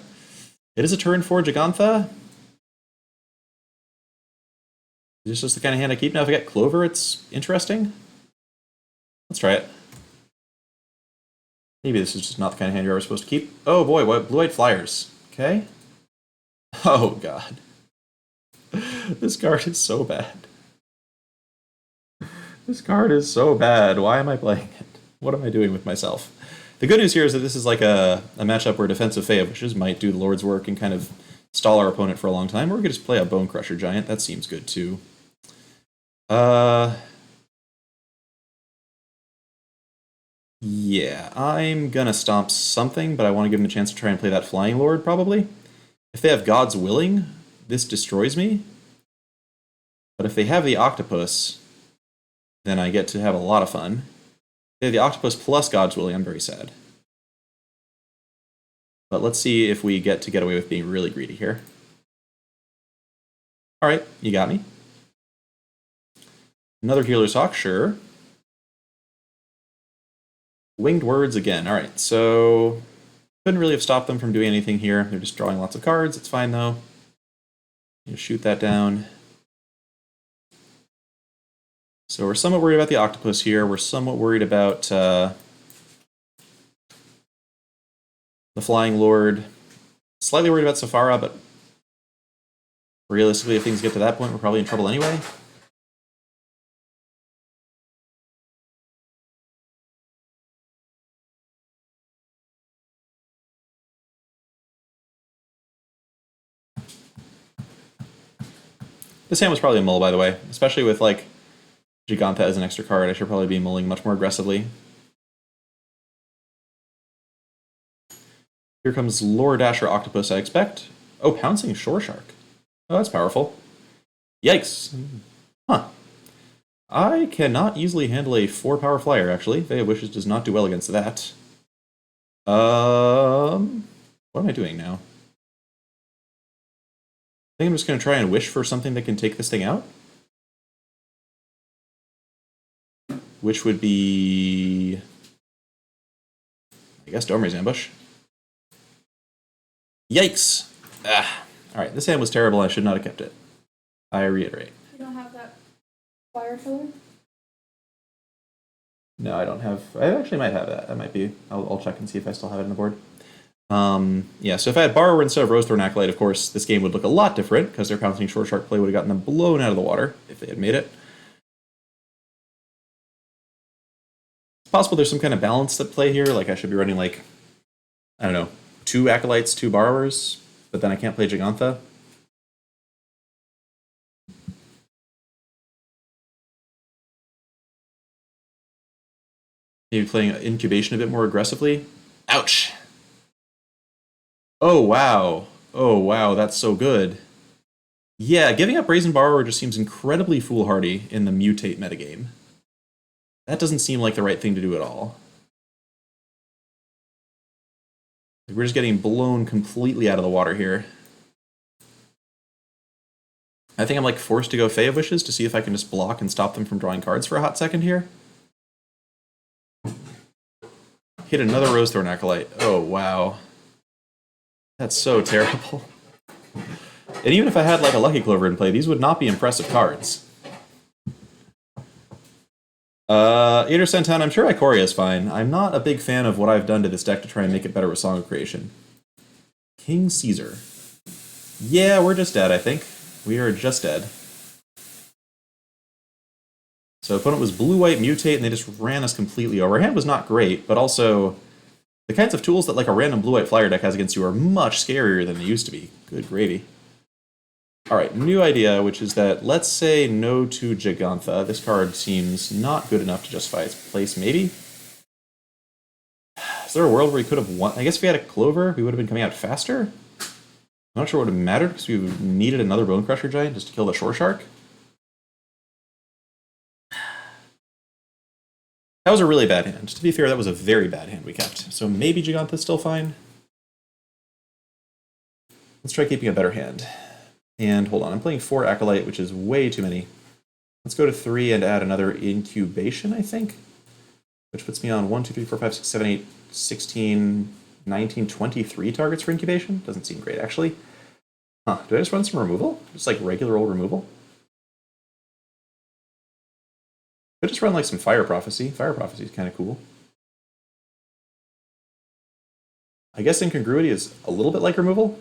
it is a turn for Gigantha. Is this just the kind of hand I keep? Now if I get Clover, it's interesting. Let's try it. Maybe this is just not the kind of hand you're ever supposed to keep. Oh boy, what Blue-White Flyers. Okay. Oh god. This card is so bad. This card is so bad. Why am I playing it? What am I doing with myself? The good news here is that this is like a matchup where defensive Fae of Wishes might do the Lord's work and kind of stall our opponent for a long time, or we could just play a Bone Crusher Giant. That seems good too. Yeah, I'm gonna stomp something, but I want to give him a chance to try and play that Flying Lord, probably. If they have God's Willing, this destroys me. But if they have the Octopus, then I get to have a lot of fun. If they have the Octopus plus God's Willing, I'm very sad. But let's see if we get away with being really greedy here. All right, you got me. Another Healer's Hawk, sure. Winged Words again. All right, so couldn't really have stopped them from doing anything here. They're just drawing lots of cards. It's fine, though. You shoot that down. So we're somewhat worried about the octopus here. We're somewhat worried about the Flying Lord. Slightly worried about Safara, but realistically, if things get to that point, we're probably in trouble anyway. This hand was probably a mull, by the way, especially with like Giganta as an extra card. I should probably be mulling much more aggressively. Here comes Lore Dasher Octopus, I expect. Oh, Pouncing Shore Shark. Oh, that's powerful. Yikes. Huh. I cannot easily handle a 4-power flyer, actually. Veil of Wishes does not do well against that. What am I doing now? I think I'm just going to try and wish for something that can take this thing out. Which would be, I guess, Domer's Ambush. Yikes! Ah. Alright, this hand was terrible. I should not have kept it. I reiterate. You don't have that fire filler? No, I don't have. I actually might have that. That might be. I'll check and see if I still have it on the board. Yeah, so if I had Borrower instead of Rosethorn Acolyte, of course, this game would look a lot different because their Pouncing Shore Shark play would have gotten them blown out of the water if they had made it. It's possible there's some kind of balance at play here. Like I should be running like, I don't know, 2 Acolytes, 2 Borrowers, but then I can't play Gigantha. Maybe playing Incubation a bit more aggressively. Ouch! Oh, wow. Oh, wow, that's so good. Yeah, giving up Brazen Borrower just seems incredibly foolhardy in the Mutate metagame. That doesn't seem like the right thing to do at all. We're just getting blown completely out of the water here. I think I'm like forced to go Fae of Wishes to see if I can just block and stop them from drawing cards for a hot second here. Hit another Rosethorn Acolyte. Oh, wow. That's so terrible. And even if I had like a Lucky Clover in play, these would not be impressive cards. Ader Sentan, I'm sure Ikoria is fine. I'm not a big fan of what I've done to this deck to try and make it better with Song of Creation. King Caesar. Yeah, we're just dead, I think. We are just dead. So opponent was blue-white mutate, and they just ran us completely over. Our hand was not great, but also the kinds of tools that like a random blue-white flyer deck has against you are much scarier than they used to be. Good gravy. Alright, new idea, which is that let's say no to Gigantha. This card seems not good enough to justify its place, maybe? Is there a world where we could have won? I guess if we had a Clover, we would have been coming out faster? I'm not sure what would have mattered, because we needed another Bone Crusher Giant just to kill the Shore Shark. That was a really bad hand. To be fair, that was a very bad hand we kept. So maybe Gigantha's still fine. Let's try keeping a better hand. And hold on, I'm playing 4 Acolyte, which is way too many. Let's go to 3 and add another Incubation, I think. Which puts me on 1, 2, 3, 4, 5, 6, 7, 8, 16, 19, 23 targets for Incubation. Doesn't seem great, actually. Huh, do I just run some removal? Just like regular old removal? Could just run like some Fire Prophecy. Fire Prophecy is kind of cool. I guess Incongruity is a little bit like removal.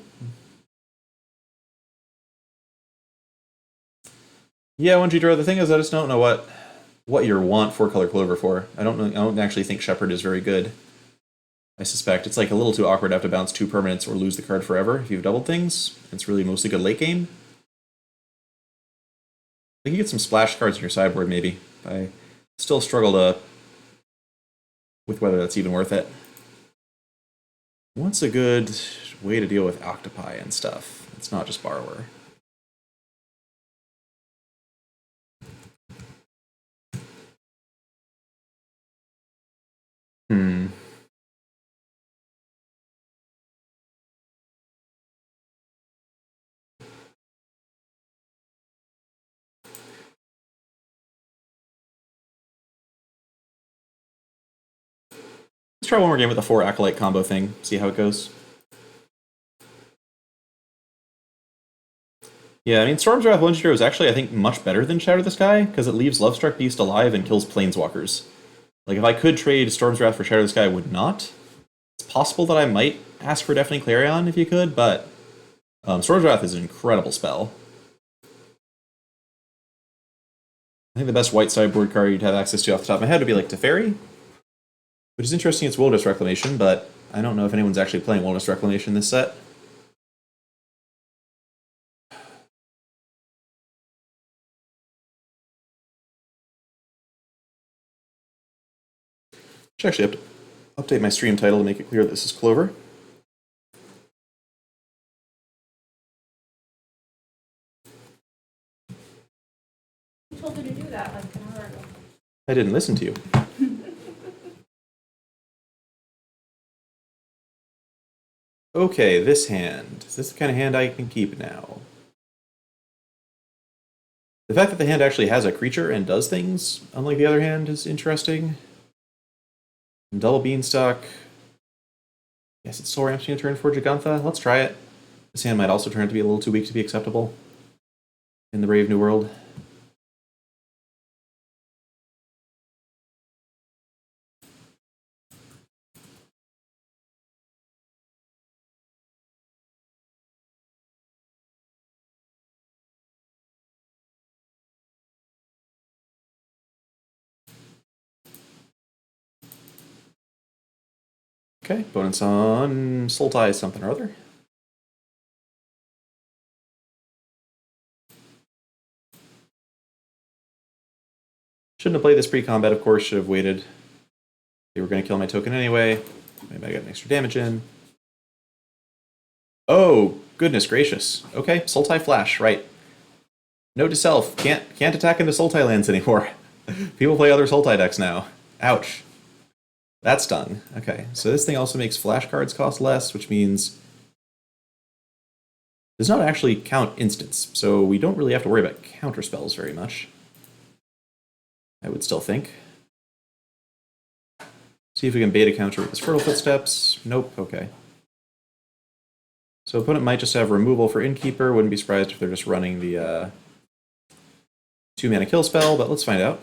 Yeah, 1G draw. The thing is, I just don't know what you want 4-color Clover for. I don't actually think Shepherd is very good. I suspect it's like a little too awkward to have to bounce 2 permanents or lose the card forever if you've doubled things. It's really mostly good late game. I think you get some splash cards in your sideboard, maybe. I still struggle with whether that's even worth it. What's a good way to deal with Octopi and stuff? It's not just Borrower. Let's try one more game with the 4 Acolyte combo thing, see how it goes. Yeah, I mean, Storm's Wrath Legendary is actually, I think, much better than Shatter the Sky, because it leaves Lovestruck Beast alive and kills Planeswalkers. Like, if I could trade Storm's Wrath for Shatter the Sky, I would not. It's possible that I might ask for Deafening Clarion if you could, but Storm's Wrath is an incredible spell. I think the best white sideboard card you'd have access to off the top of my head would be like Teferi, which is interesting. It's Wilderness Reclamation, but I don't know if anyone's actually playing Wilderness Reclamation this set. Should actually have to update my stream title to make it clear this is Clover. You told her to do that like an hour ago. I didn't listen to you. Okay, this hand. Is this the kind of hand I can keep now? The fact that the hand actually has a creature and does things, unlike the other hand, is interesting. Double Beanstalk. Yes, it's Soul Ramp's going to turn for Jegantha. Let's try it. This hand might also turn out to be a little too weak to be acceptable in the Brave New World. Okay, opponent's on Sultai something or other. Shouldn't have played this pre-combat, of course. Should have waited. They were going to kill my token anyway. Maybe I got an extra damage in. Oh, goodness gracious. Okay, Sultai Flash, right. Note to self, can't attack into Sultai lands anymore. People play other Sultai decks now. Ouch. That stung. Okay, so this thing also makes flash cards cost less, which means does not actually count instants, so we don't really have to worry about counter spells very much. I would still think. See if we can beta counter with his Fertile Footsteps. Nope, okay. So opponent might just have removal for Innkeeper. Wouldn't be surprised if they're just running the 2-mana kill spell, but let's find out.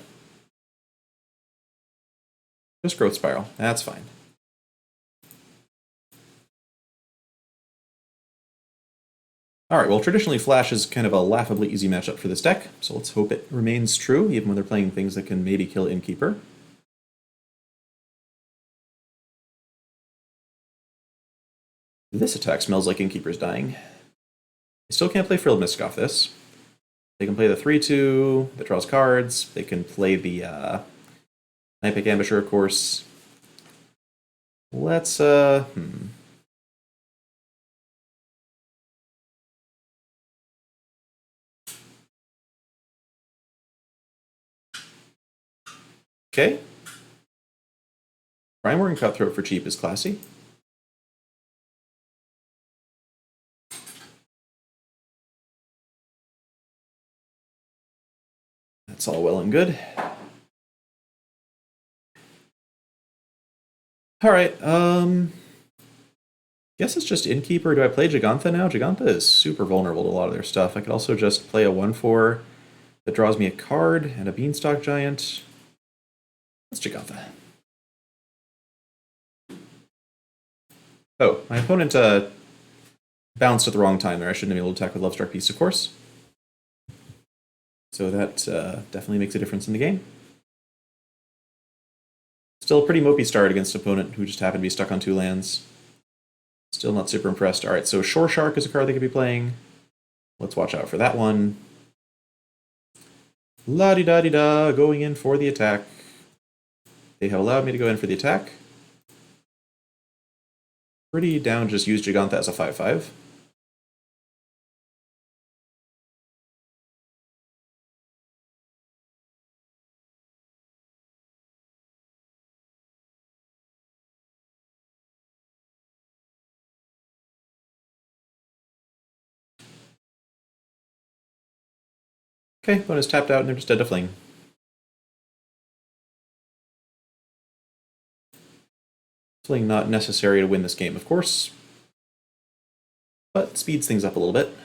Just Growth Spiral. That's fine. Alright, well, traditionally Flash is kind of a laughably easy matchup for this deck, so let's hope it remains true, even when they're playing things that can maybe kill Innkeeper. This attack smells like Innkeeper's dying. They still can't play Frilled Mystic off this. They can play the 3-2 that draws cards. They can play the Nightpick Ambusher, of course. Let's, Okay. Primeware Cutthroat for cheap is classy. That's all well and good. Alright, guess it's just Innkeeper. Do I play Jegantha now? Jegantha is super vulnerable to a lot of their stuff. I could also just play a 1-4 that draws me a card and a Beanstalk Giant. Let's Jegantha. Oh, my opponent bounced at the wrong time there. I shouldn't have been able to attack with Lovestruck Beast, of course. So that definitely makes a difference in the game. Still a pretty mopey start against an opponent who just happened to be stuck on 2 lands. Still not super impressed. Alright, so Shore Shark is a card they could be playing. Let's watch out for that one. La-di-da-di-da, going in for the attack. They have allowed me to go in for the attack. Pretty down, just use Jegantha as a 5-5. Okay, opponent's tapped out and they're just dead to fling. Something not necessary to win this game, of course, but speeds things up a little bit.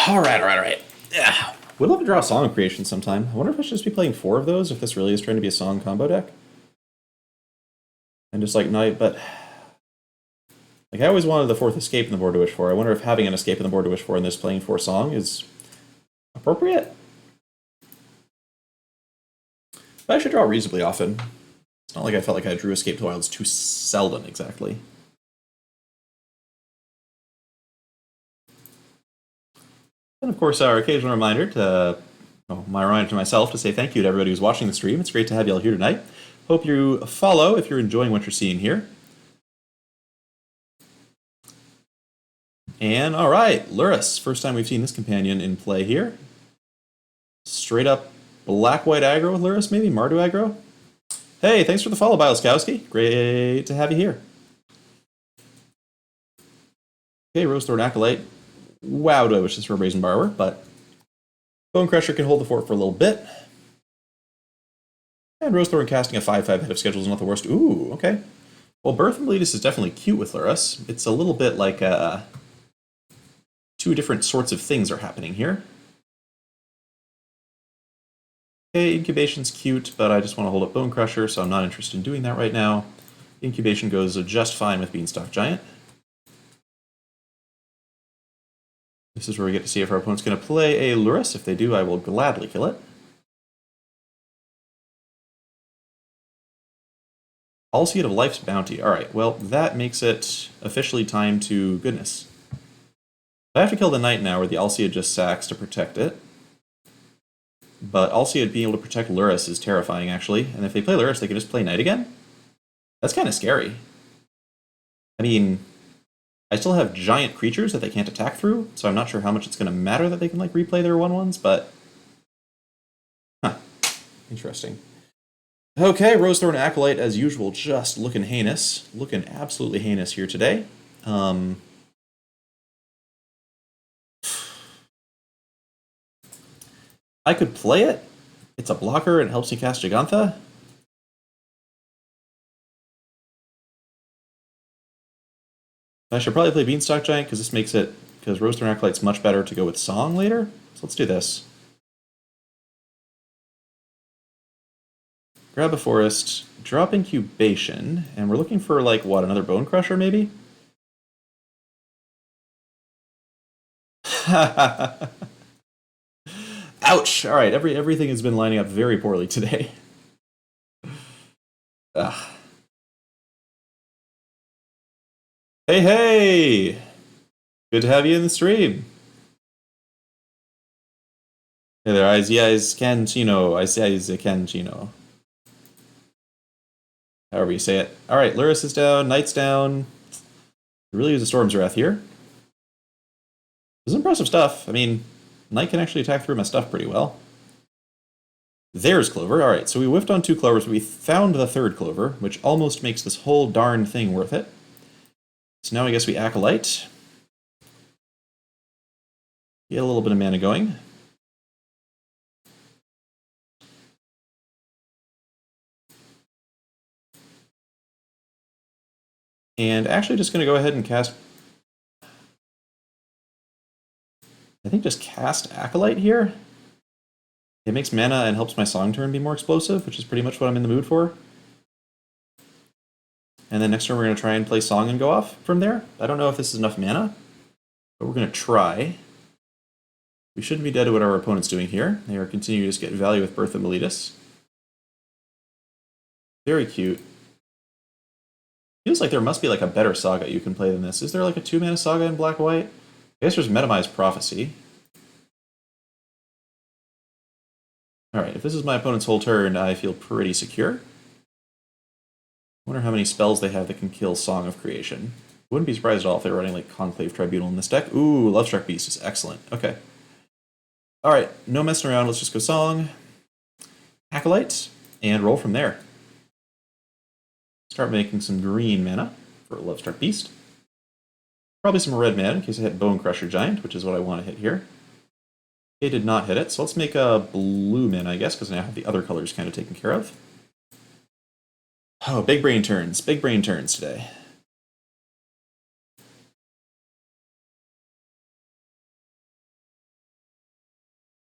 All right. Yeah. Would love to draw a Song of Creation sometime. I wonder if I should just be playing 4 of those, if this really is trying to be a Song combo deck. And just like Knight, but... Like, I always wanted the 4th Escape in the board to wish for. I wonder if having an Escape in the board to wish for and this playing 4 Song is appropriate? But I should draw reasonably often. It's not like I felt like I drew Escape to the Wilds too seldom, exactly. And of course, our occasional reminder to, well, my reminder to myself to say thank you to everybody who's watching the stream. It's great to have you all here tonight. Hope you follow if you're enjoying what you're seeing here. And all right, Luris. First time we've seen this companion in play here. Straight up black-white aggro with Luris, maybe? Mardu aggro? Hey, thanks for the follow, Bielskowski. Great to have you here. Okay, Rosethorn Acolyte. Wow, do I wish this were a Brazen Borrower, but Bone Crusher can hold the fort for a little bit. And Rosethorn casting a 5/5 head of schedule is not the worst. Ooh, okay. Well, Birth and Bleedus is definitely cute with Luris. It's a little bit like two different sorts of things are happening here. Okay, Incubation's cute, but I just want to hold up Bone Crusher, so I'm not interested in doing that right now. Incubation goes just fine with Beanstalk Giant. This is where we get to see if our opponent's going to play a Luris. If they do, I will gladly kill it. Alseid of Life's Bounty. Alright, well, that makes it officially time to goodness. I have to kill the Knight now, where the Alseid just sacks to protect it. But Alseid being able to protect Luris is terrifying, actually. And if they play Luris, they can just play Knight again? That's kind of scary. I mean, I still have giant creatures that they can't attack through, so I'm not sure how much it's going to matter that they can like replay their 1/1s, but... Huh. Interesting. Okay, Rosethorn Acolyte, as usual, just looking heinous. Looking absolutely heinous here today. I could play it. It's a blocker and it helps me cast Gigantha. I should probably play Beanstalk Giant because this makes it, because Rosethorn Acolyte's much better to go with Song later. So let's do this. Grab a Forest, drop Incubation, and we're looking for, like, what, another Bone Crusher, maybe? Ouch! Alright, everything has been lining up very poorly today. Ugh. Hey! Good to have you in the stream. Hey there, Eyes Cancino. Eyes Cancino. However you say it. Alright, Luris is down, Knight's down. We really use a Storm's Wrath here. This is impressive stuff. I mean, Knight can actually attack through my stuff pretty well. There's Clover. Alright, so we whiffed on 2 Clovers, but we found the 3rd Clover, which almost makes this whole darn thing worth it. So now I guess we Acolyte. Get a little bit of mana going. And actually just going to go ahead and cast... I think just cast Acolyte here. It makes mana and helps my Song turn be more explosive, which is pretty much what I'm in the mood for. And then next turn we're going to try and play Song and go off from there. I don't know if this is enough mana, but we're going to try. We shouldn't be dead to what our opponent's doing here. They are continuing to just get value with Birth of Meletus. Very cute. Feels like there must be like a better saga you can play than this. Is there like a 2-mana saga in black-white? I guess there's Metamized Prophecy. Alright, if this is my opponent's whole turn, I feel pretty secure. I wonder how many spells they have that can kill Song of Creation. Wouldn't be surprised at all if they were running like Conclave Tribunal in this deck. Ooh, Lovestruck Beast is excellent. Okay. Alright, no messing around, let's just go Song, Acolyte, and roll from there. Start making some green mana for Lovestruck Beast. Probably some red mana in case I hit Bone Crusher Giant, which is what I want to hit here. It did not hit it, so let's make a blue mana, I guess, because now I have the other colors kind of taken care of. Oh, big brain turns. Big brain turns today.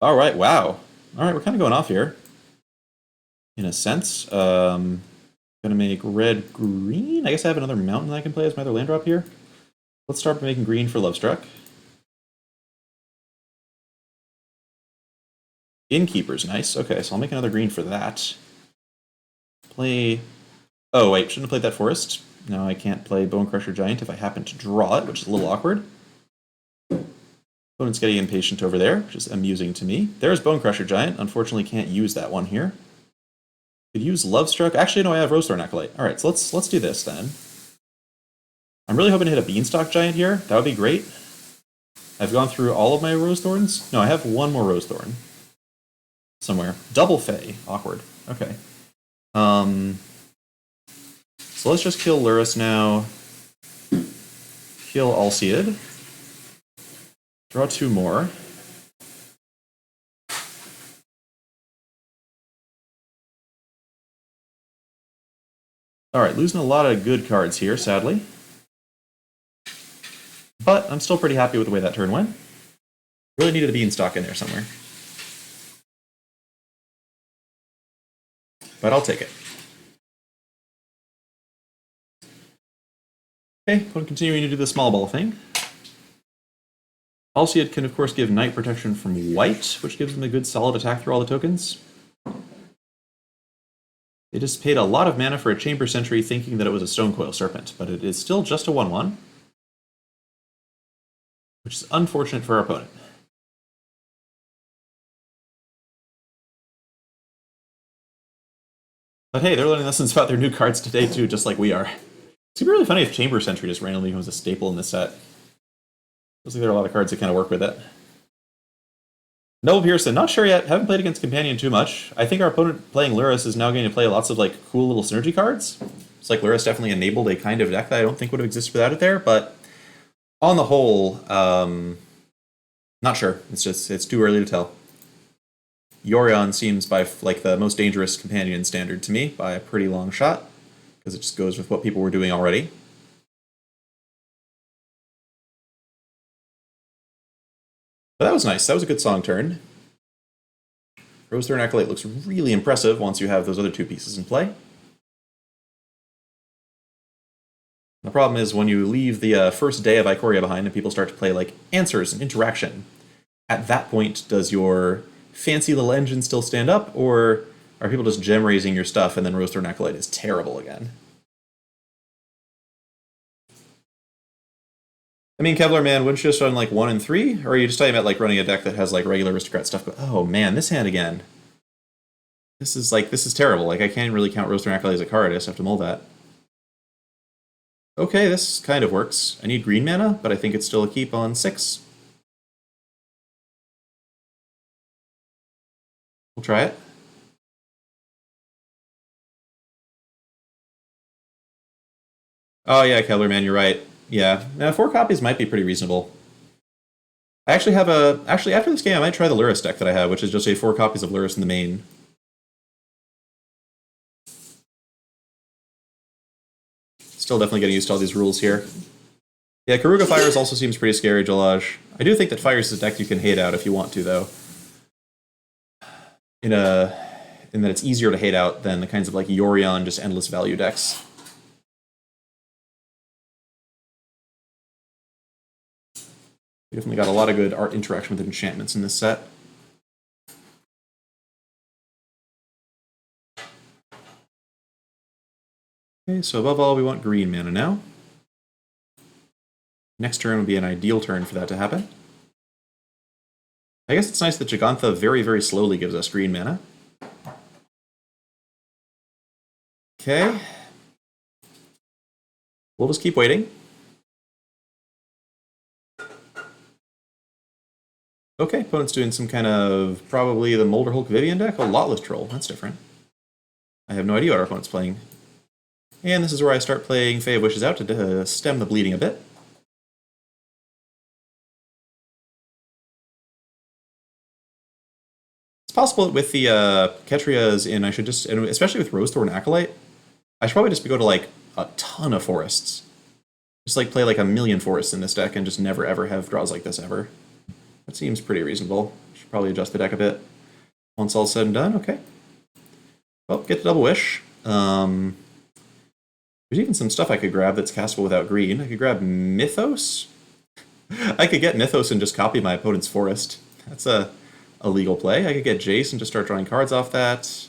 All right, wow. All right, we're kind of going off here. In a sense. Gonna make red green. I guess I have another mountain I can play as my other land drop here. Let's start by making green for Lovestruck. Innkeeper's nice. Okay, so I'll make another green for that. Play... Oh, wait, shouldn't have played that forest. No, I can't play Bone Crusher Giant if I happen to draw it, which is a little awkward. Opponent's getting impatient over there, which is amusing to me. There's Bone Crusher Giant. Unfortunately, can't use that one here. Could use Lovestruck. Actually, no, I have Rosethorn Acolyte. All right, so let's do this then. I'm really hoping to hit a Beanstalk Giant here. That would be great. I've gone through all of my Rosethorns. No, I have one more Rosethorn somewhere. Double Fey. Awkward. Okay. So let's just kill Lurrus now. Kill Alseid. Draw two more. Alright, losing a lot of good cards here, sadly. But I'm still pretty happy with the way that turn went. Really needed a Beanstalk in there somewhere. But I'll take it. Okay, we'll continuing to do the small ball thing. Alseid can, of course, give Knight protection from white, which gives them a good solid attack through all the tokens. They just paid a lot of mana for a Chamber Sentry thinking that it was a Stonecoil Serpent, but it is still just a 1/1. Which is unfortunate for our opponent. But hey, they're learning lessons about their new cards today too, just like we are. It's gonna be really funny if Chamber Sentry just randomly becomes a staple in this set. Looks like there are a lot of cards that kind of work with it. Noble Pearson, not sure yet. Haven't played against Companion too much. I think our opponent playing Lurrus is now going to play lots of like cool little synergy cards. It's like Lurrus definitely enabled a kind of deck that I don't think would have existed without it there, but on the whole, not sure. It's too early to tell. Yorion seems by like the most dangerous companion in Standard to me by a pretty long shot, because it just goes with what people were doing already. But that was nice. That was a good song turn. Rosethorn Acolyte looks really impressive once you have those other two pieces in play. The problem is when you leave the first day of Ikoria behind and people start to play like answers and interaction. At that point, does your fancy little engine still stand up, or are people just gem raising your stuff and then Rosethorn Acolyte is terrible again? I mean, Kevlar Man, wouldn't you just run like 1 and 3? Or are you just talking about like running a deck that has like regular aristocrat stuff? But, oh man, this hand again. This is terrible. Like I can't really count Rosethorn Acolyte as a card. I just have to mull that. Okay, this kind of works. I need green mana, but I think it's still a keep on 6. We'll try it. Oh yeah, Kevlar Man, you're right. Yeah, now 4 copies might be pretty reasonable. I actually have a... Actually, after this game, I might try the Lurrus deck that I have, which is just a 4 copies of Lurrus in the main. Still definitely getting used to all these rules here. Yeah, Karuga Fires also seems pretty scary, Jalaj. I do think that Fires is a deck you can hate out if you want to, though. In that it's easier to hate out than the kinds of like Yorion, just endless value decks. We definitely got a lot of good art interaction with enchantments in this set. Okay, so above all, we want green mana now. Next turn would be an ideal turn for that to happen. I guess it's nice that Jegantha very, very slowly gives us green mana. Okay. We'll just keep waiting. Okay, opponent's doing some kind of, probably the Molder Hulk Vivian deck? Oh, Lotless Troll, that's different. I have no idea what our opponent's playing. And this is where I start playing Fae of Wishes out to stem the bleeding a bit. possible with the Ketrias in, I should just, and especially with Rosethorn Acolyte, I should probably just go to like a ton of forests. Just like play like 1,000,000 forests in this deck and just never ever have draws like this ever. That seems pretty reasonable. Should probably adjust the deck a bit once all's said and done. Okay. Well, get the Double Wish. There's even some stuff I could grab that's castable without green. I could grab Mythos. I could get Mythos and just copy my opponent's forest. That's a legal play. I could get Jace and just start drawing cards off that.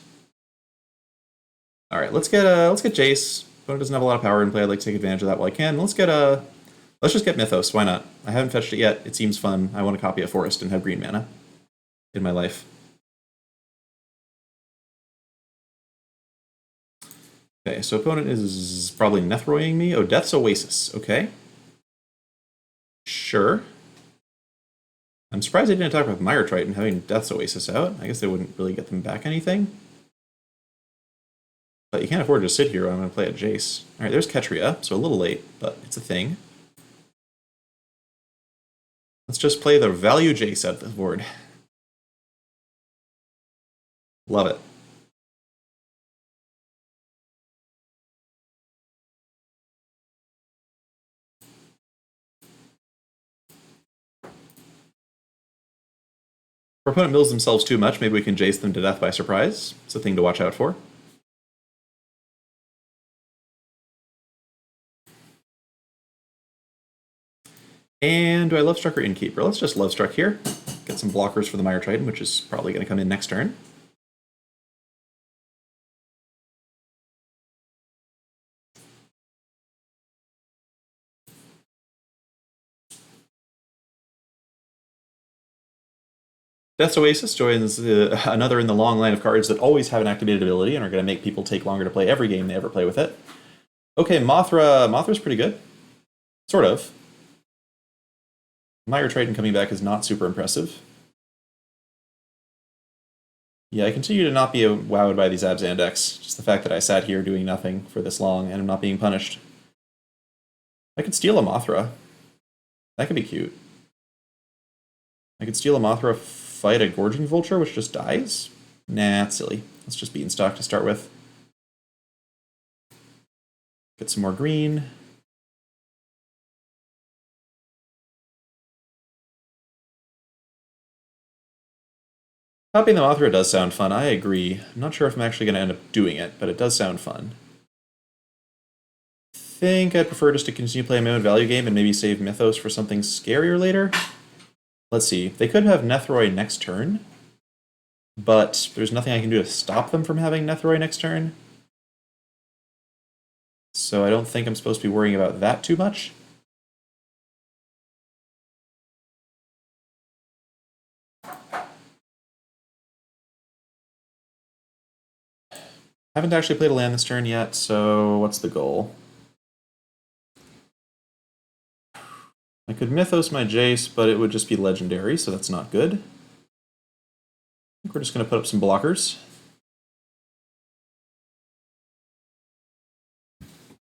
All right, let's get Jace. Opponent doesn't have a lot of power in play. I'd like to take advantage of that while I can. Let's just get Mythos. Why not? I haven't fetched it yet. It seems fun. I want to copy a forest and have green mana in my life. Okay, so opponent is probably Nethroying me. Oh, Death's Oasis. Okay. Sure. I'm surprised they didn't talk about Mire Triton having Death's Oasis out. I guess they wouldn't really get them back anything. But you can't afford to sit here when I'm going to play a Jace. Alright, there's Ketria, so a little late, but it's a thing. Let's just play the value Jace out of the board. Love it. If our opponent mills themselves too much, maybe we can Jace them to death by surprise. It's a thing to watch out for. And do I Love Struck or Innkeeper? Let's just Love Struck here. Get some blockers for the Mire Triton, which is probably going to come in next turn. Death's Oasis joins another in the long line of cards that always have an activated ability and are going to make people take longer to play every game they ever play with it. Okay, Mothra. Mothra's pretty good. Sort of. Mire Triton coming back is not super impressive. Yeah, I continue to not be wowed by these Abzan decks. Just the fact that I sat here doing nothing for this long and I'm not being punished. I could steal a Mothra. That could be cute. I could steal a Mothra, fight a Gorging Vulture, which just dies? Nah, it's silly. Let's just Beanstalk to start with. Get some more green. Copying the Mothra does sound fun, I agree. I'm not sure if I'm actually going to end up doing it, but it does sound fun. I think I'd prefer just to continue playing my own value game and maybe save Mythos for something scarier later. Let's see. They could have Nethroy next turn, but there's nothing I can do to stop them from having Nethroy next turn. So I don't think I'm supposed to be worrying about that too much. Haven't actually played a land this turn yet, so what's the goal? I could Mythos my Jace, but it would just be legendary, so that's not good. I think we're just going to put up some blockers.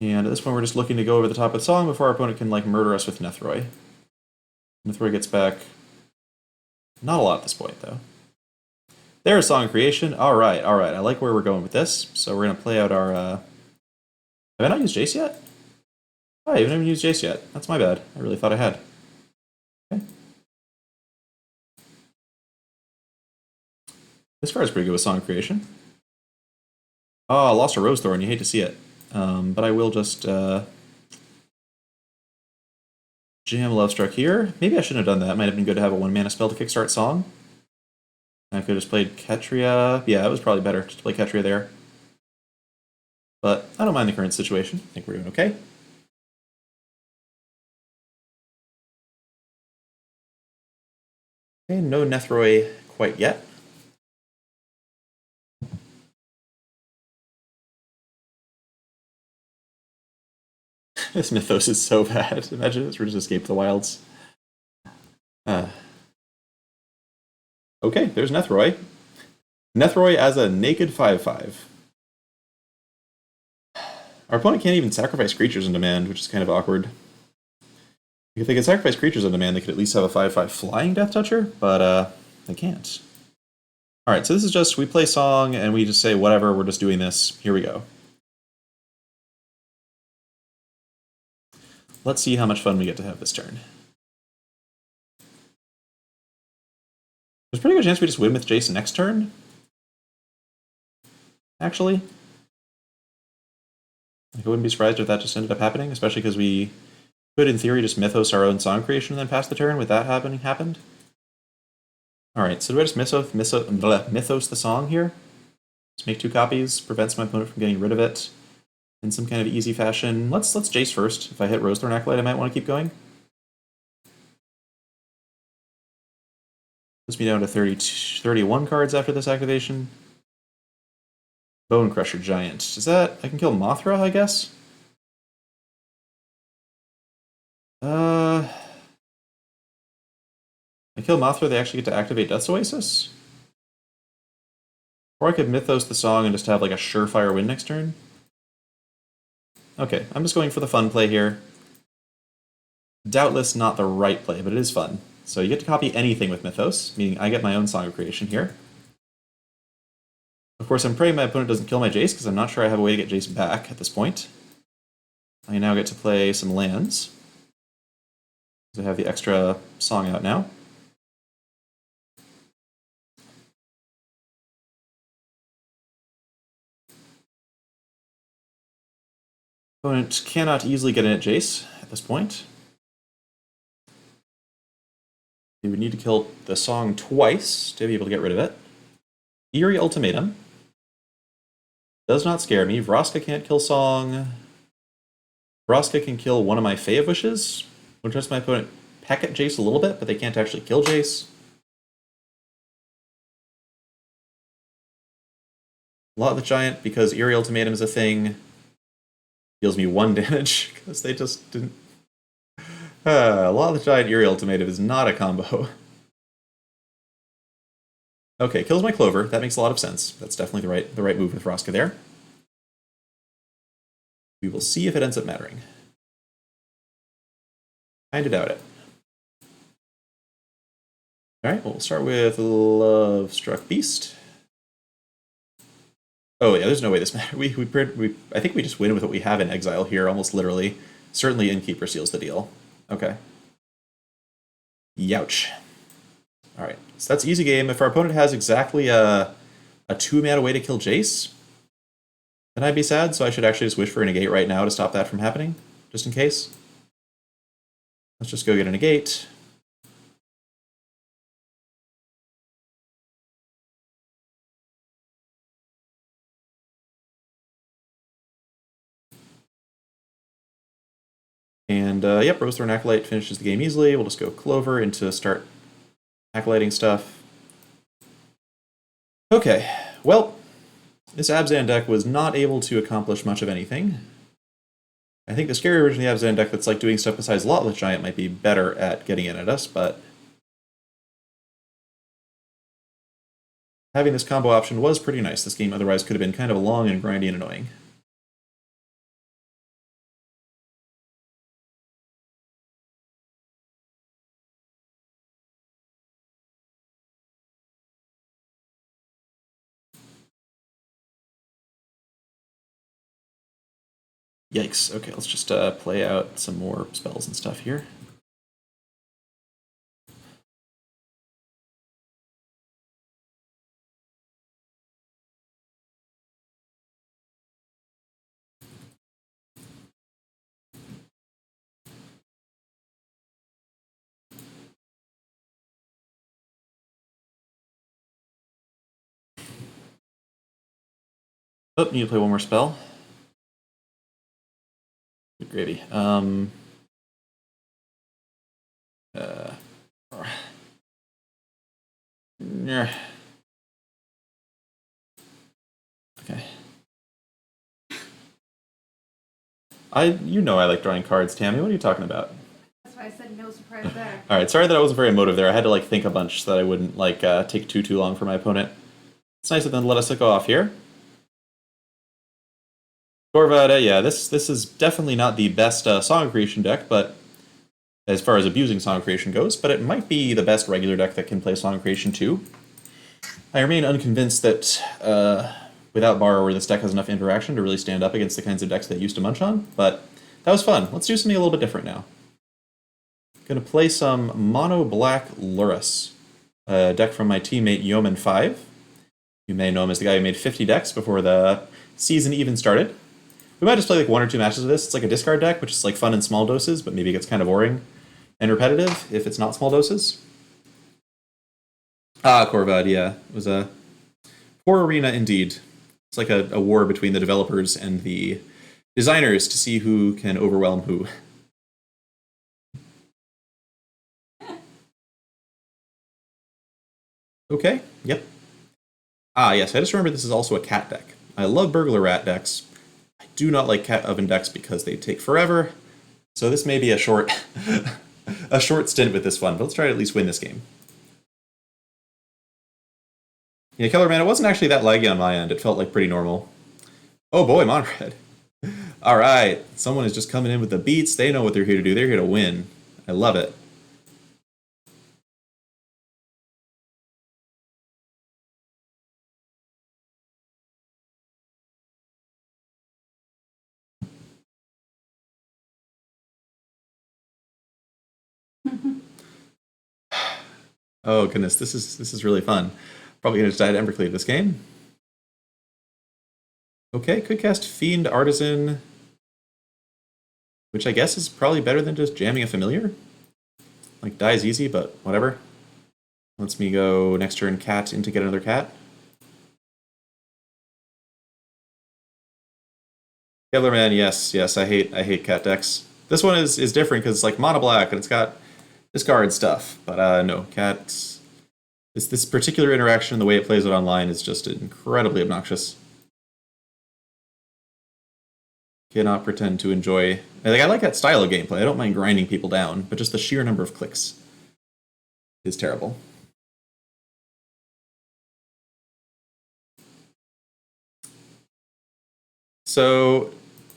And at this point, we're just looking to go over the top of the song before our opponent can like murder us with Nethroy. Nethroy gets back not a lot at this point, though. There's Song of Creation. All right. I like where we're going with this. So we're going to play out our... Have I not used Jace yet? Oh, I haven't even used Jace yet. That's my bad. I really thought I had. Okay. This card's pretty good with Song of Creation. Oh, I lost a Rosethorn. You hate to see it. But I will just jam Love Struck here. Maybe I shouldn't have done that. Might have been good to have a 1-mana spell to kickstart Song. I could have just played Ketria. Yeah, it was probably better just to play Ketria there. But I don't mind the current situation. I think we're doing okay. Okay, no Nethroy quite yet. This Mythos is so bad. Imagine this were just Escape the Wilds. Okay, there's Nethroy. Nethroy as a naked 5/5. Our opponent can't even sacrifice creatures on demand, which is kind of awkward. If they could sacrifice creatures on demand, they could at least have a 5/5 flying Death Toucher, but they can't. All right, so this is just, we play song and we just say, whatever, we're just doing this. Here we go. Let's see how much fun we get to have this turn. There's a pretty good chance we just win with Jason next turn. Actually. Like, I wouldn't be surprised if that just ended up happening, especially because we could, in theory, just mythos our own song creation and then pass the turn with that happened. Alright, so do I just mythos the song here? Just make 2 copies, prevents my opponent from getting rid of it in some kind of easy fashion. Let's Jace first. If I hit Rosethorn Acolyte, I might want to keep going. Puts me down to 31 cards after this activation. Bone Crusher Giant. Is that... I can kill Mothra, I guess? I kill Mothra, they actually get to activate Death's Oasis? Or I could Mythos the song and just have like a surefire win next turn. Okay, I'm just going for the fun play here. Doubtless not the right play, but it is fun. So you get to copy anything with Mythos, meaning I get my own Song of Creation here. Of course, I'm praying my opponent doesn't kill my Jace, because I'm not sure I have a way to get Jace back at this point. I now get to play some lands. I have the extra song out now. Opponent cannot easily get in at Jace at this point. We would need to kill the song twice to be able to get rid of it. Eerie Ultimatum. Does not scare me. Vraska can't kill song. Vraska can kill one of my Fae of Wishes, which lets my opponent peck at Jace a little bit, but they can't actually kill Jace. Lot of the Giant, because Eerie Ultimatum is a thing, deals me 1 damage, because they just didn't... Lot of the Giant Eerie Ultimatum is not a combo. Okay, kills my Clover. That makes a lot of sense. That's definitely the right move with Vraska there. We will see if it ends up mattering. Kinda doubt it. Alright, well, we'll start with Love Struck Beast. Oh yeah, there's no way this matters. I think we just win with what we have in exile here, almost literally. Certainly Innkeeper seals the deal. Okay. Youch. Alright, so that's easy game. If our opponent has exactly a 2-mana way to kill Jace, then I'd be sad, so I should actually just wish for a negate right now to stop that from happening, just in case. Let's just go get a negate. And, yep, Rosethorn Acolyte finishes the game easily. We'll just go Clover into start acolyting stuff. Okay, well, this Abzan deck was not able to accomplish much of anything. I think the scary version of the Abzan deck that's like doing stuff besides Lotless Giant might be better at getting in at us, but having this combo option was pretty nice. This game otherwise could have been kind of long and grindy and annoying. Yikes. Okay, let's just play out some more spells and stuff here. Oh, need to play one more spell. Good gravy. Yeah. Okay. You know I like drawing cards, Tammy. What are you talking about? That's why I said no surprise there. All right, sorry that I wasn't very emotive there. I had to like think a bunch so that I wouldn't like take too long for my opponent. It's nice of them to let us go off here. Gorvada, yeah, this is definitely not the best Song of Creation deck, but as far as abusing Song of Creation goes, but it might be the best regular deck that can play Song of Creation too. I remain unconvinced that without Borrower, this deck has enough interaction to really stand up against the kinds of decks that used to munch on, but that was fun. Let's do something a little bit different now. Gonna play some Mono Black Lurrus, a deck from my teammate Yeoman5. You may know him as the guy who made 50 decks before the season even started. We might just play like 1 or 2 matches of this. It's like a discard deck, which is like fun in small doses, but maybe it gets kind of boring and repetitive if it's not small doses. Ah, Corvad, yeah. It was a poor arena indeed. It's like a war between the developers and the designers to see who can overwhelm who. Okay, yep. Ah, yes, I just remember this is also a cat deck. I love Burglar Rat decks. I do not like Cat Oven decks because they take forever. So this may be a short a short stint with this one, but let's try to at least win this game. Yeah, Killer Man, it wasn't actually that laggy on my end. It felt like pretty normal. Oh boy, Monred. All right, someone is just coming in with the beats. They know what they're here to do. They're here to win. I love it. Oh goodness, this is really fun. Probably gonna just die to Embercleave this game. Okay, could cast Fiend Artisan, which I guess is probably better than just jamming a familiar. Like dies easy, but whatever. Lets me go next turn cat into get another cat. Killer Man, yes, I hate cat decks. This one is different because it's like mono black and it's got discard stuff, but no, cats. This particular interaction, the way it plays it online, is just incredibly obnoxious. Cannot pretend to enjoy. I like that style of gameplay. I don't mind grinding people down, but just the sheer number of clicks is terrible. So,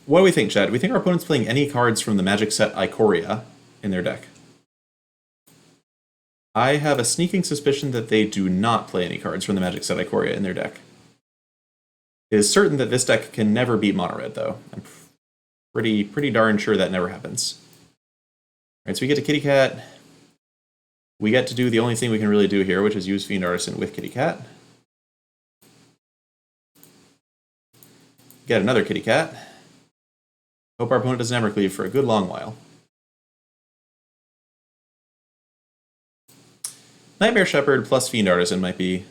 what do we think, Chad? Do we think our opponent's playing any cards from the Magic set Ikoria in their deck? I have a sneaking suspicion that they do not play any cards from the Magic set Ikoria in their deck. It is certain that this deck can never beat Mono Red, though. I'm pretty darn sure that never happens. Alright, so we get to Kitty Cat. We get to do the only thing we can really do here, which is use Fiend Artisan with Kitty Cat. Get another Kitty Cat. Hope our opponent doesn't Embercleave for a good long while. Nightmare Shepherd plus Fiend Artisan might be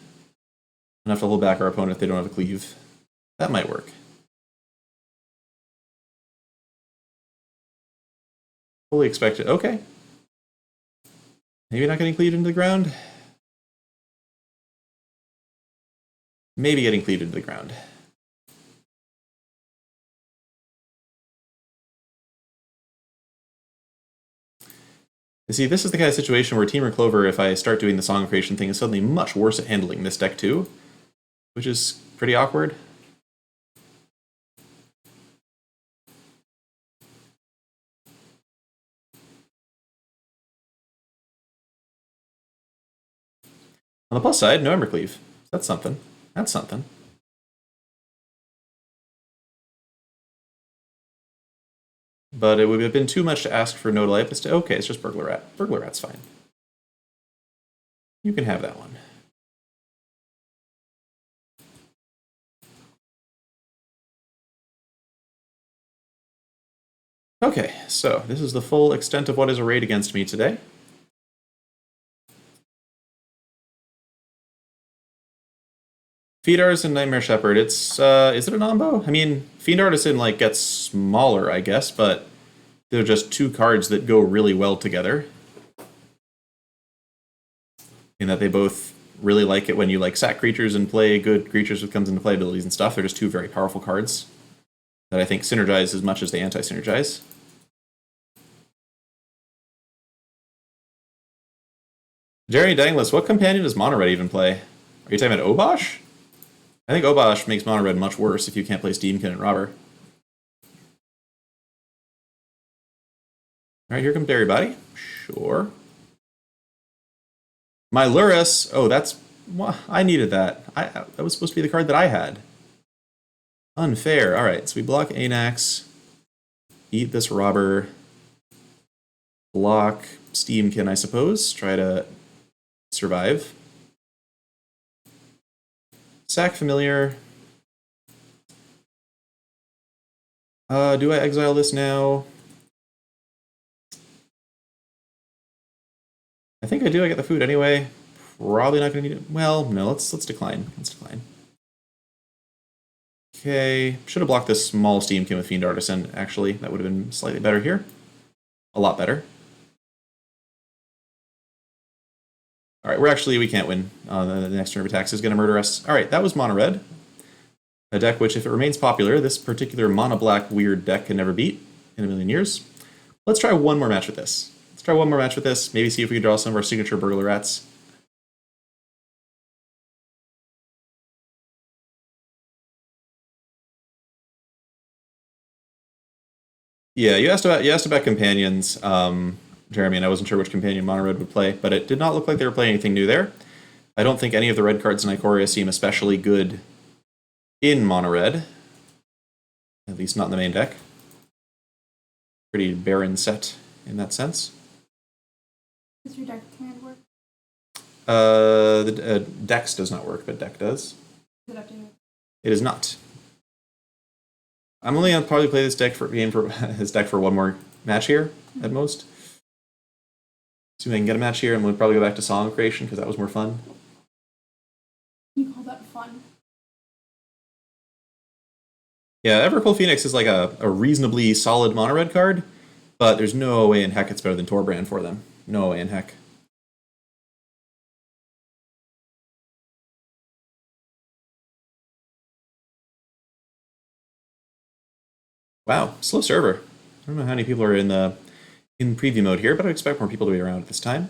enough to hold back our opponent if they don't have a cleave. That might work. Fully expected. Okay. Maybe not getting cleaved into the ground. Maybe getting cleaved into the ground. You see, this is the kind of situation where Teamer Clover, if I start doing the Song of Creation thing, is suddenly much worse at handling this deck too, which is pretty awkward. On the plus side, no Embercleave. That's something. That's something. But it would have been too much to ask for Nodal Apis to... Okay, it's just Burglar Rat. Burglar Rat's fine. You can have that one. Okay, so this is the full extent of what is arrayed against me today. Fiend Artisan, Nightmare Shepherd. It's is it a combo? I mean, Fiend Artisan like gets smaller, I guess, but they're just 2 cards that go really well together. In that they both really like it when you like sack creatures and play good creatures with comes into play abilities and stuff. They're just 2 very powerful cards that I think synergize as much as they anti-synergize. Jeremy Danglis, what companion does Mono Red even play? Are you talking about Obosh? I think Obosh makes Mono Red much worse if you can't play Steamkin and Robber. Alright, here comes Dairy Body. Sure. My Lurrus. Oh, that's I needed that. That was supposed to be the card that I had. Unfair. All right, so we block Anax, eat this robber, block Steamkin, I suppose. Try to survive. Sack Familiar. Do I exile this now? I think I do. I get the food anyway. Probably not going to need it. Well, no. Let's decline. Let's decline. Okay. Should have blocked this small Steamkin with Fiend Artisan. Actually, that would have been slightly better here. A lot better. All right. We can't win. The next turn of attacks is going to murder us. All right. That was Mono Red. A deck which, if it remains popular, this particular Mono Black weird deck can never beat in a million years. Let's try one more match with this. Let's try one more match with this. Maybe see if we can draw some of our signature Burglar Rats. Yeah, you asked about companions, Jeremy, and I wasn't sure which companion Mono Red would play, but it did not look like they were playing anything new there. I don't think any of the red cards in Ikoria seem especially good in Mono Red, at least not in the main deck. Pretty barren set in that sense. Does your deck command work? The Dex does not work, but deck does. Is it updated? It is not. I'm only gonna probably play this deck for one more match here at most. See if I can get a match here, and we'll probably go back to Song of Creation because that was more fun. You call that fun? Yeah, Evercold Phoenix is like a reasonably solid mono red card, but there's no way in heck it's better than Torbrand for them. No way in heck. Wow, slow server. I don't know how many people are in preview mode here, but I expect more people to be around at this time.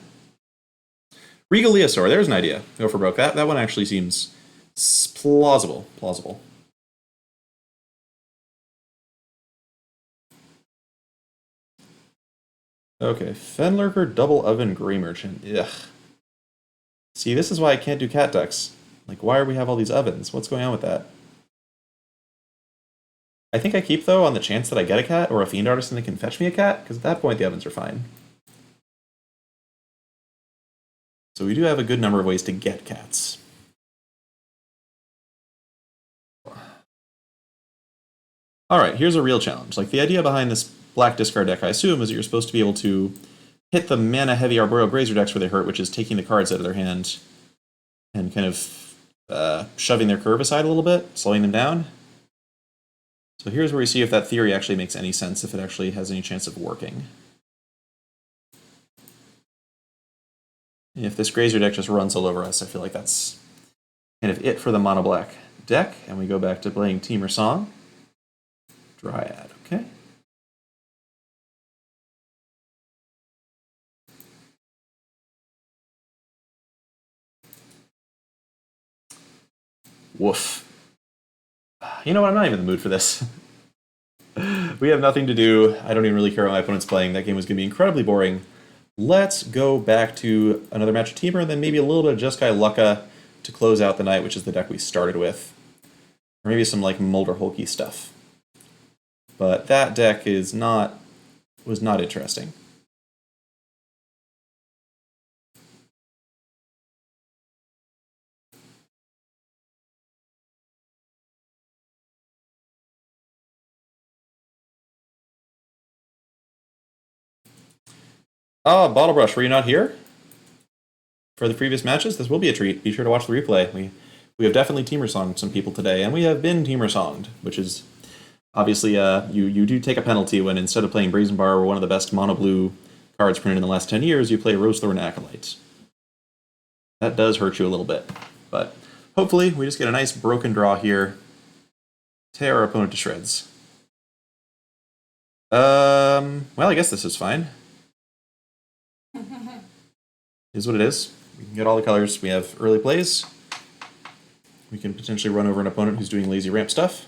Regal Leosaur, there's an idea. Go for broke. That one actually seems plausible. Plausible. Okay, Fenlurker, Double Oven, Grey Merchant. Ugh. See, this is why I can't do cat ducks. Like, why do we have all these ovens? What's going on with that? I think I keep, though, on the chance that I get a cat or a Fiend Artisan that can fetch me a cat, because at that point the ovens are fine. So we do have a good number of ways to get cats. Alright, here's a real challenge. Like, the idea behind this black discard deck, I assume, is that you're supposed to be able to hit the mana-heavy Arboreal Grazer decks where they hurt, which is taking the cards out of their hand and kind of shoving their curve aside a little bit, slowing them down. So here's where we see if that theory actually makes any sense, if it actually has any chance of working. And if this Grazer deck just runs all over us, I feel like that's kind of it for the mono-black deck. And we go back to playing Temur Song. Dryad, okay. Woof. You know what, I'm not even in the mood for this. We have nothing to do. I don't even really care what my opponent's playing. That game was going to be incredibly boring. Let's go back to another match of Temur, and then maybe a little bit of Jeskai Lucka to close out the night, which is the deck we started with. Or maybe some like Mulder Hulky stuff. But that deck was not interesting. Ah, Bottle Brush, were you not here for the previous matches? This will be a treat. Be sure to watch the replay. We have definitely Temur Songed some people today, and we have been Temur Songed, which is obviously you do take a penalty when instead of playing Brazen Bar or one of the best mono blue cards printed in the last 10 years, you play Rosethorn Acolyte. That does hurt you a little bit, but hopefully we just get a nice broken draw here. Tear our opponent to shreds. Well, I guess this is fine. Is what it is. We can get all the colors. We have early plays. We can potentially run over an opponent who's doing lazy ramp stuff.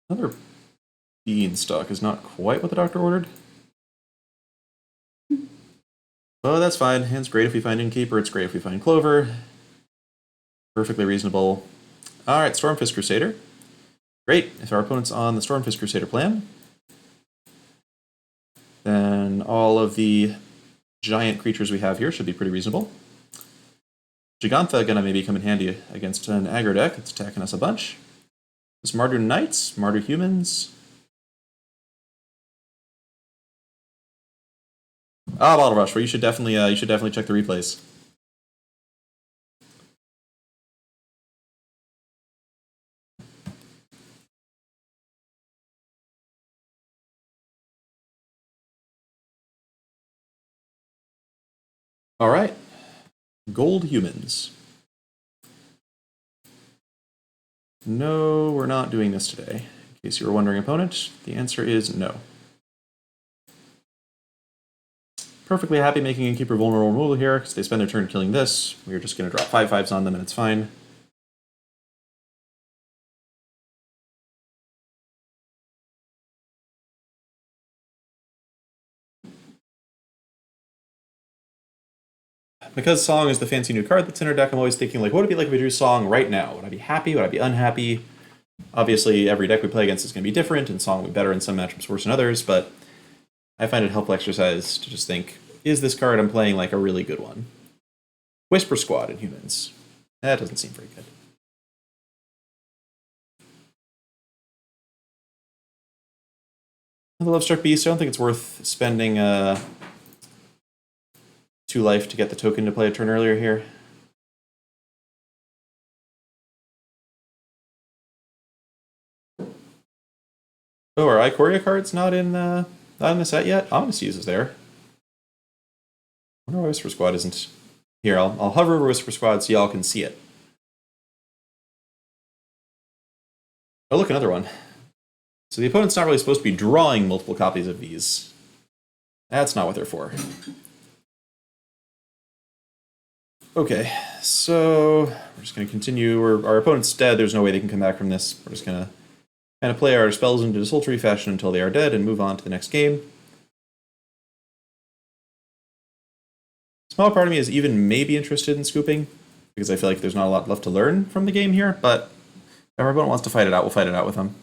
Another Beanstalk is not quite what the doctor ordered. Oh, that's fine. And it's great if we find Innkeeper. It's great if we find Clover. Perfectly reasonable. Alright, Stormfist Crusader. Great. If our opponent's on the Stormfist Crusader plan, then all of the giant creatures we have here should be pretty reasonable. Gigantha gonna maybe come in handy against an aggro deck that's attacking us a bunch. This Mardu Knights, Mardu Humans. Ah, Bottle Rush. Well, you should definitely check the replays. All right, Gold Humans. No, we're not doing this today. In case you were wondering, opponent, the answer is no. Perfectly happy making Innkeeper vulnerable removal here, because they spend their turn killing this. We're just going to drop 5/5s on them, and it's fine. Because Song is the fancy new card that's in our deck, I'm always thinking, like, what would it be like if we drew Song right now? Would I be happy? Would I be unhappy? Obviously, every deck we play against is going to be different, and Song will be better in some matchups, worse in others, but I find it a helpful exercise to just think, is this card I'm playing like a really good one? Whisper Squad in Humans. That doesn't seem very good. The Lovestruck Beast, I don't think it's worth spending 2 life to get the token to play a turn earlier here. Oh, are Ikoria cards not in the set yet? Omnisuse is there. I wonder why Whisper Squad isn't here. I'll hover over Whisper Squad so y'all can see it. Oh, look, another one. So the opponent's not really supposed to be drawing multiple copies of these. That's not what they're for. Okay, so we're just going to continue. Our opponent's dead. There's no way they can come back from this. We're just going to kind of play our spells into desultory fashion until they are dead and move on to the next game. Small part of me is even maybe interested in scooping, because I feel like there's not a lot left to learn from the game here, but if our opponent wants to fight it out, we'll fight it out with them.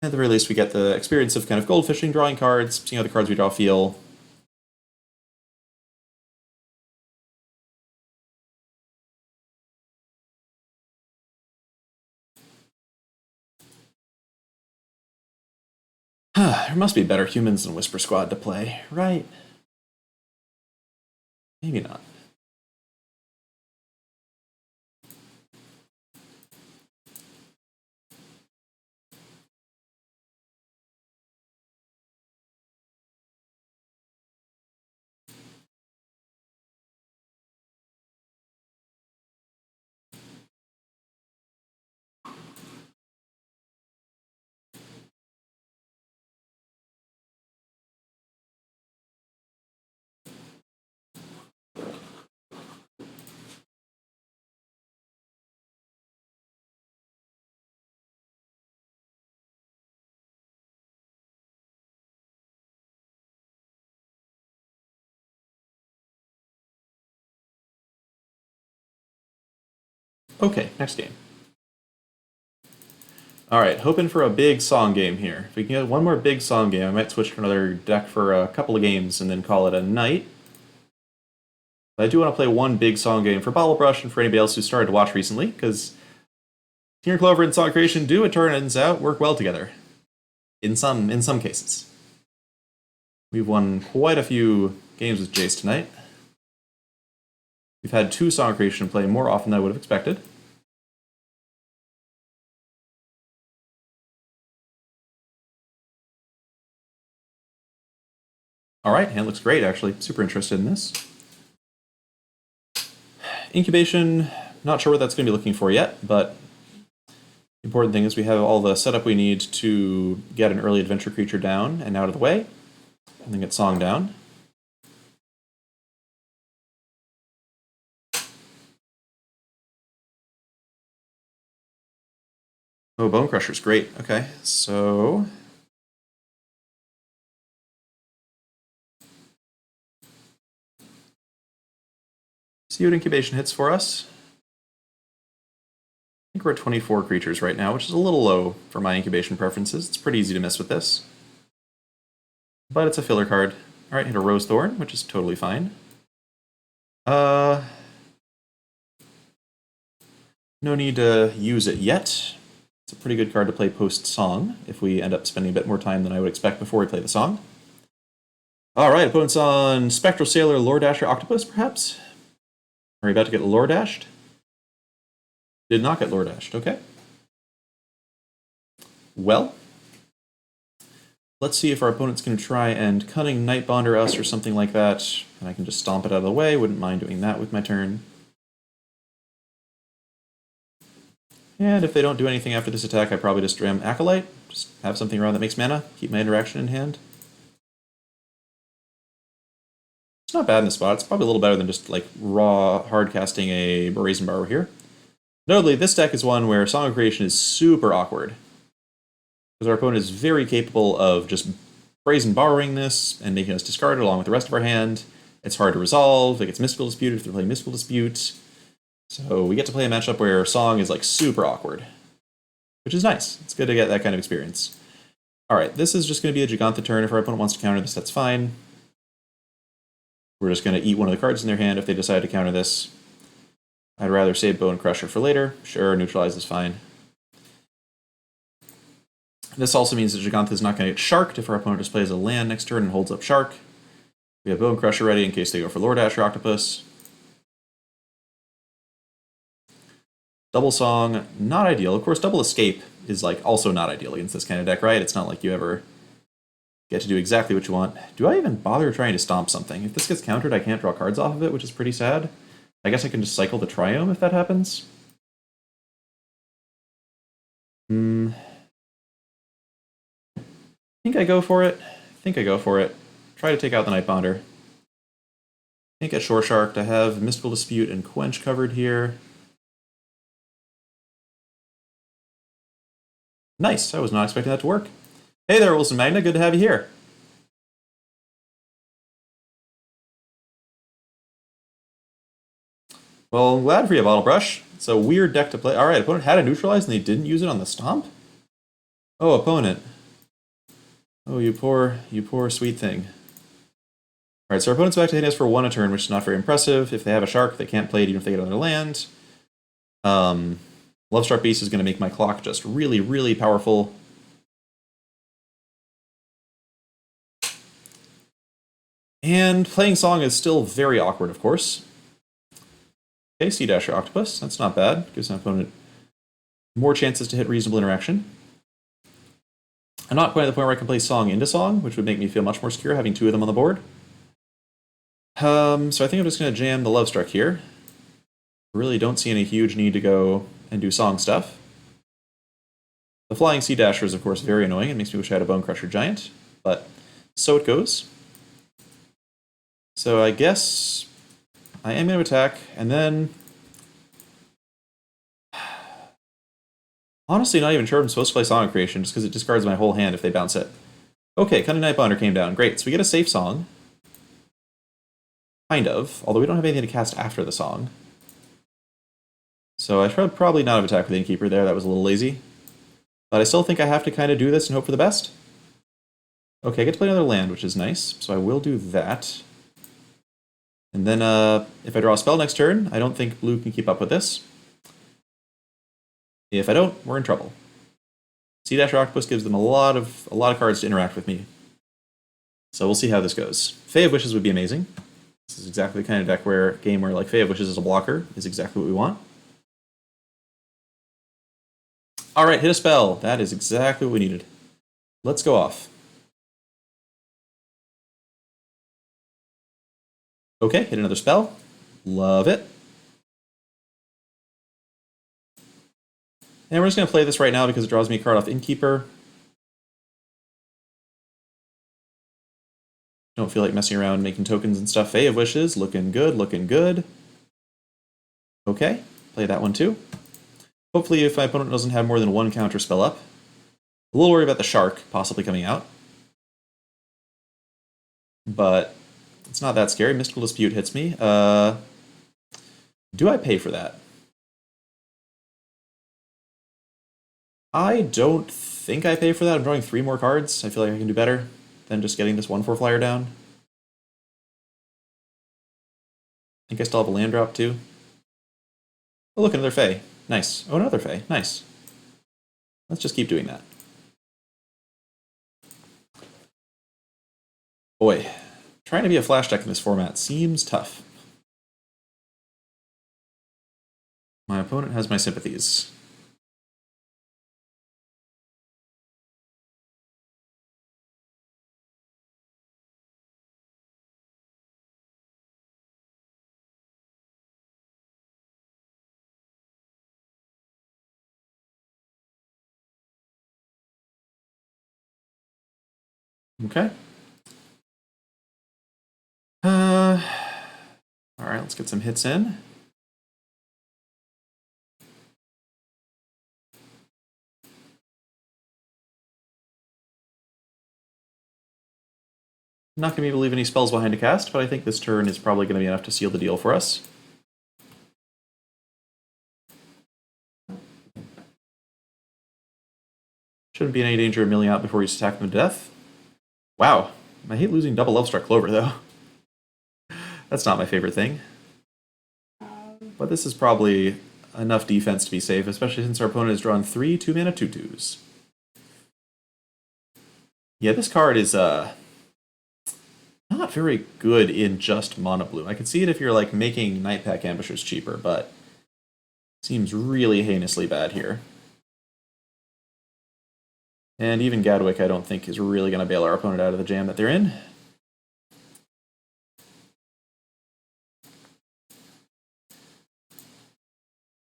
At the very least, we get the experience of kind of goldfishing, drawing cards, seeing how the cards we draw feel. There must be better humans than Whisper Squad to play, right? Maybe not. Okay, next game. Alright, hoping for a big Song game here. If we can get one more big Song game, I might switch to another deck for a couple of games and then call it a night. But I do want to play one big Song game for Bottle Brush and for anybody else who started to watch recently, because Creation Clover and Song of Creation do, it turns out, work well together. In some cases. We've won quite a few games with Jace tonight. We've had 2 Song of Creation play more often than I would have expected. Alright, hand looks great, actually. Super interested in this. Incubation, not sure what that's going to be looking for yet, but the important thing is we have all the setup we need to get an early adventure creature down and out of the way, and then get Song down. Oh, Bone Crusher's great. Okay, so... see what incubation hits for us. I think we're at 24 creatures right now, which is a little low for my incubation preferences. It's pretty easy to miss with this. But it's a filler card. Alright, hit a Rose Thorn, which is totally fine. No need to use it yet. It's a pretty good card to play post-song, if we end up spending a bit more time than I would expect before we play the song. Alright, opponent's on Spectral Sailor, Lore Dasher, Octopus, perhaps? Are we about to get Lore Dashed? Did not get Lore Dashed, okay. Well, let's see if our opponent's going to try and Cunning Nightbonder us or something like that, and I can just stomp it out of the way. Wouldn't mind doing that with my turn. And if they don't do anything after this attack, I probably just jam Acolyte. Just have something around that makes mana, keep my interaction in hand. It's not bad in this spot. It's probably a little better than just like raw hard casting a Brazen Borrow here. Notably, this deck is one where Song of Creation is super awkward. Because our opponent is very capable of just Brazen Borrowing this and making us discard it along with the rest of our hand. It's hard to resolve. It gets Mystical Dispute if they're playing Mystical Dispute. So we get to play a matchup where Song is like super awkward. Which is nice. It's good to get that kind of experience. Alright, this is just going to be a Gigantha turn. If our opponent wants to counter this, that's fine. We're just going to eat one of the cards in their hand if they decide to counter this. I'd rather save Bone Crusher for later. Sure, Neutralize is fine. This also means that Gigantha is not going to get Sharked if our opponent just plays a land next turn and holds up Shark. We have Bone Crusher ready in case they go for Lore Dasher Octopus. Double Song, not ideal. Of course, Double Escape is like also not ideal against this kind of deck, right? It's not like you ever get to do exactly what you want. Do I even bother trying to stomp something? If this gets countered, I can't draw cards off of it, which is pretty sad. I guess I can just cycle the Triome if that happens. I think I go for it. Try to take out the Nightbonder. Can't get Shore Shark. I have Mystical Dispute and Quench covered here. Nice. I was not expecting that to work. Hey there, Wilson Magna. Good to have you here. Well, I'm glad for you, Bottle Brush. It's a weird deck to play. Alright, opponent had a Neutralize and they didn't use it on the Stomp? Oh, opponent. Oh, you poor sweet thing. Alright, so our opponent's back to hitting us for 1 a turn, which is not very impressive. If they have a Shark, they can't play it even if they get another land. Lovestruck Beast is going to make my clock just really, really powerful. And playing Song is still very awkward, of course. Okay, Sea Dasher Octopus. That's not bad. Gives an opponent more chances to hit reasonable interaction. I'm not quite at the point where I can play Song into Song, which would make me feel much more secure having 2 of them on the board. So I think I'm just going to jam the Lovestruck here. Really don't see any huge need to go and do Song stuff. The Flying Sea Dasher is, of course, very annoying. It makes me wish I had a Bone Crusher Giant, but so it goes. So I guess I am going to attack, and then... honestly, not even sure I'm supposed to play Song of Creation, just because it discards my whole hand if they bounce it. Okay, Cunning Nightbonder came down. Great, so we get a safe Song. Kind of, although we don't have anything to cast after the Song. So I should probably not have attacked with Innkeeper there, that was a little lazy. But I still think I have to kind of do this and hope for the best. Okay, I get to play another land, which is nice, so I will do that. And then if I draw a spell next turn, I don't think blue can keep up with this. If I don't, we're in trouble. Sea Dasher Octopus gives them a lot of cards to interact with me. So we'll see how this goes. Fae of Wishes would be amazing. This is exactly the kind of game where like Fae of Wishes is a blocker is exactly what we want. Alright, hit a spell. That is exactly what we needed. Let's go off. Okay, hit another spell. Love it. And we're just going to play this right now because it draws me a card off Innkeeper. Don't feel like messing around making tokens and stuff. Fae of Wishes, looking good, looking good. Okay, play that one too. Hopefully, if my opponent doesn't have more than one counter spell up. A little worried about the shark possibly coming out. But it's not that scary. Mystical Dispute hits me. Do I pay for that? I don't think I pay for that. I'm drawing 3 more cards. I feel like I can do better than just getting this 1/4 flyer down. I think I still have a land drop too. Oh, look, another Fae. Nice. Oh, another Fae. Nice. Let's just keep doing that. Boy, trying to be a flash deck in this format seems tough. My opponent has my sympathies. Okay. All right, let's get some hits in. I'm not going to be able to leave any spells behind to cast, but I think this turn is probably going to be enough to seal the deal for us. Shouldn't be in any danger of milling out before you attack them to death. Wow, I hate losing double Level-Struck Clover, though. That's not my favorite thing. But this is probably enough defense to be safe, especially since our opponent has drawn 3 2-mana 2/2s. Yeah, this card is not very good in just mono blue. I can see it if you're like making Nightpack Ambushers cheaper, but it seems really heinously bad here. And even Gadwick, I don't think, is really going to bail our opponent out of the jam that they're in.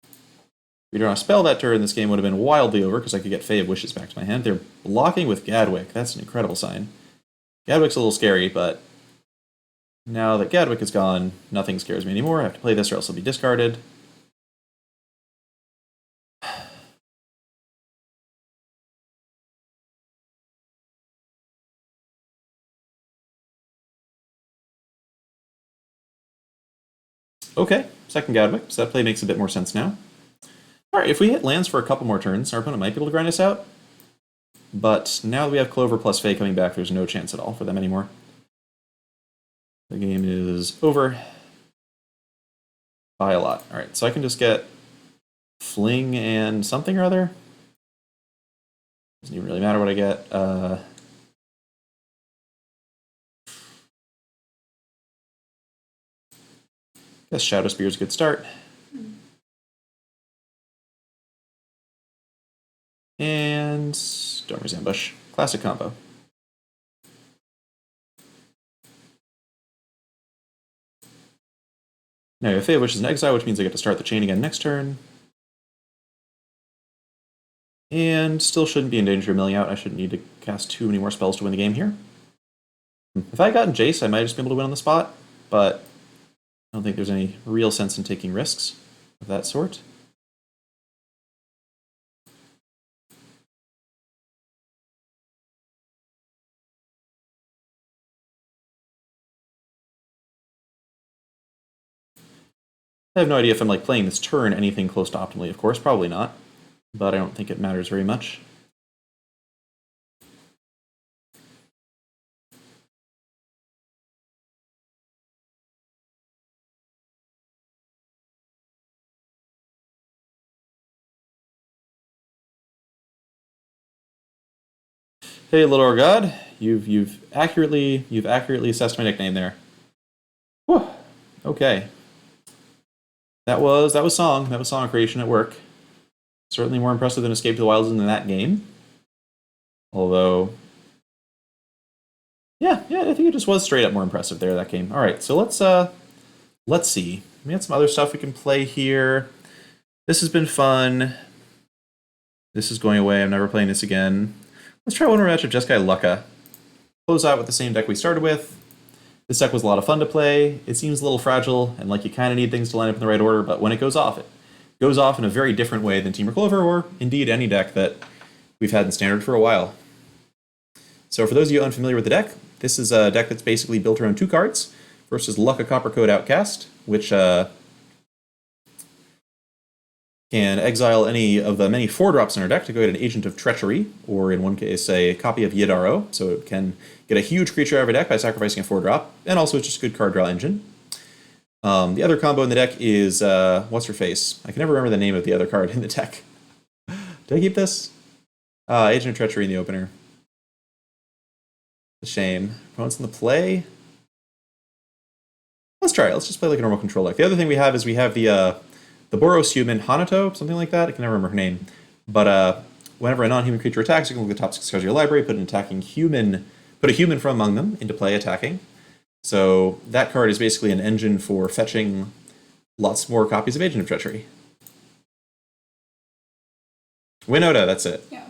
If we draw a spell that turn, this game would have been wildly over because I could get Fae of Wishes back to my hand. They're blocking with Gadwick. That's an incredible sign. Gadwick's a little scary, but now that Gadwick is gone, nothing scares me anymore. I have to play this or else it'll be discarded. Okay, second Gadwick, so that play makes a bit more sense now. Alright, if we hit lands for a couple more turns, our opponent might be able to grind us out. But now that we have Clover plus Fae coming back, there's no chance at all for them anymore. The game is over by a lot. Alright, so I can just get Fling and something or other. Doesn't even really matter what I get. Guess Shadow Spear is a good start. And Stormer's Ambush. Classic combo. Now you have Fae, which is an exile, which means I get to start the chain again next turn. And still shouldn't be in danger of milling out. I shouldn't need to cast too many more spells to win the game here. If I had gotten Jace, I might just be able to win on the spot, but I don't think there's any real sense in taking risks of that sort. I have no idea if I'm like playing this turn anything close to optimally, of course, probably not, but I don't think it matters very much. Hey, Little Or God, you've accurately assessed my nickname there. Whew. Okay. That was Song. That was Song of Creation at work. Certainly more impressive than Escape to the Wilds in that game. Although, yeah, I think it just was straight up more impressive there, that game. All right, so let's see. We got some other stuff we can play here. This has been fun. This is going away. I'm never playing this again. Let's try one more match of Jeskai Lucka. Close out with the same deck we started with. This deck was a lot of fun to play. It seems a little fragile, and like you kind of need things to line up in the right order, but when it goes off, it goes off in a very different way than Team Clover, or indeed any deck that we've had in Standard for a while. So for those of you unfamiliar with the deck, this is a deck that's basically built around 2 cards. First is Lucka Copper Code Outcast, which can exile any of the many 4-drops in our deck to go get an Agent of Treachery, or in one case a copy of Yidaro, so it can get a huge creature out of a deck by sacrificing a 4-drop, and also it's just a good card draw engine. The other combo in the deck is, what's her face? I can never remember the name of the other card in the deck. Did I keep this? Agent of Treachery in the opener. A shame. Opponents in the play? Let's try it. Let's just play like a normal control deck. The other thing we have is we have the Boros human Hanato, something like that. I can never remember her name. But whenever a non-human creature attacks, you can look at the top 6 cards of your library, put a human from among them into play attacking. So that card is basically an engine for fetching lots more copies of Agent of Treachery. Winota, that's it. Yeah.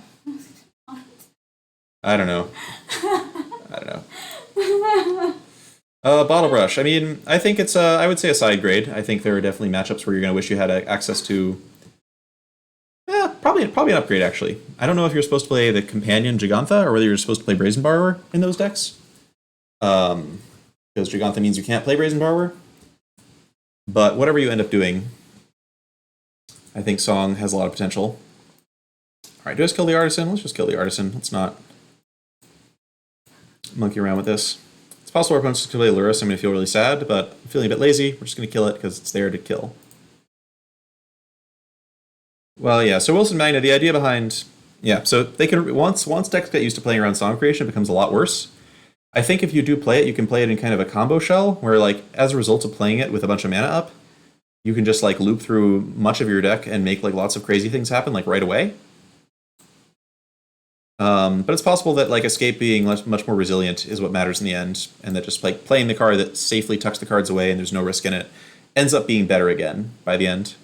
I don't know. Bottle Brush. I mean, I think it's, I would say a side grade. I think there are definitely matchups where you're going to wish you had access to... probably an upgrade, actually. I don't know if you're supposed to play the Companion Gigantha or whether you're supposed to play Brazen Borrower in those decks. Because Gigantha means you can't play Brazen Borrower. But whatever you end up doing, I think Song has a lot of potential. Alright, do I just kill the Artisan? Let's just kill the Artisan. Let's not monkey around with this. It's possible our opponent's just going to play Lurrus. I'm going to feel really sad, but I'm feeling a bit lazy. We're just going to kill it because it's there to kill. Well, yeah, so Wilson Magna, the idea behind... Yeah, so they can... Once decks get used to playing around Song Creation, it becomes a lot worse. I think if you do play it, you can play it in kind of a combo shell, where, like, as a result of playing it with a bunch of mana up, you can just, like, loop through much of your deck and make, like, lots of crazy things happen, like, right away. But it's possible that, like, Escape being much more resilient is what matters in the end, and that just, like, playing the card that safely tucks the cards away and there's no risk in it ends up being better again by the end.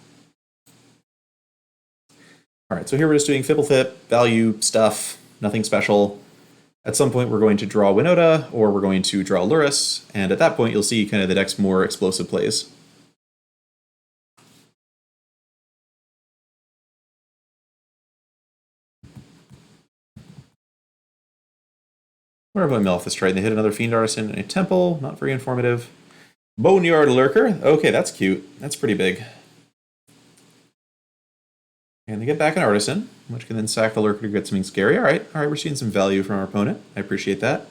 Alright, so here we're just doing Fibblethip, value, stuff, nothing special. At some point we're going to draw Winota, or we're going to draw Lurrus, and at that point you'll see kind of the deck's more explosive plays. Where have I mill off this trade? They hit another Fiend Artisan and a Temple, not very informative. Boneyard Lurker, okay, that's cute. That's pretty big. And they get back an Artisan, which can then sack the Lurker to get something scary. Alright, we're seeing some value from our opponent. I appreciate that.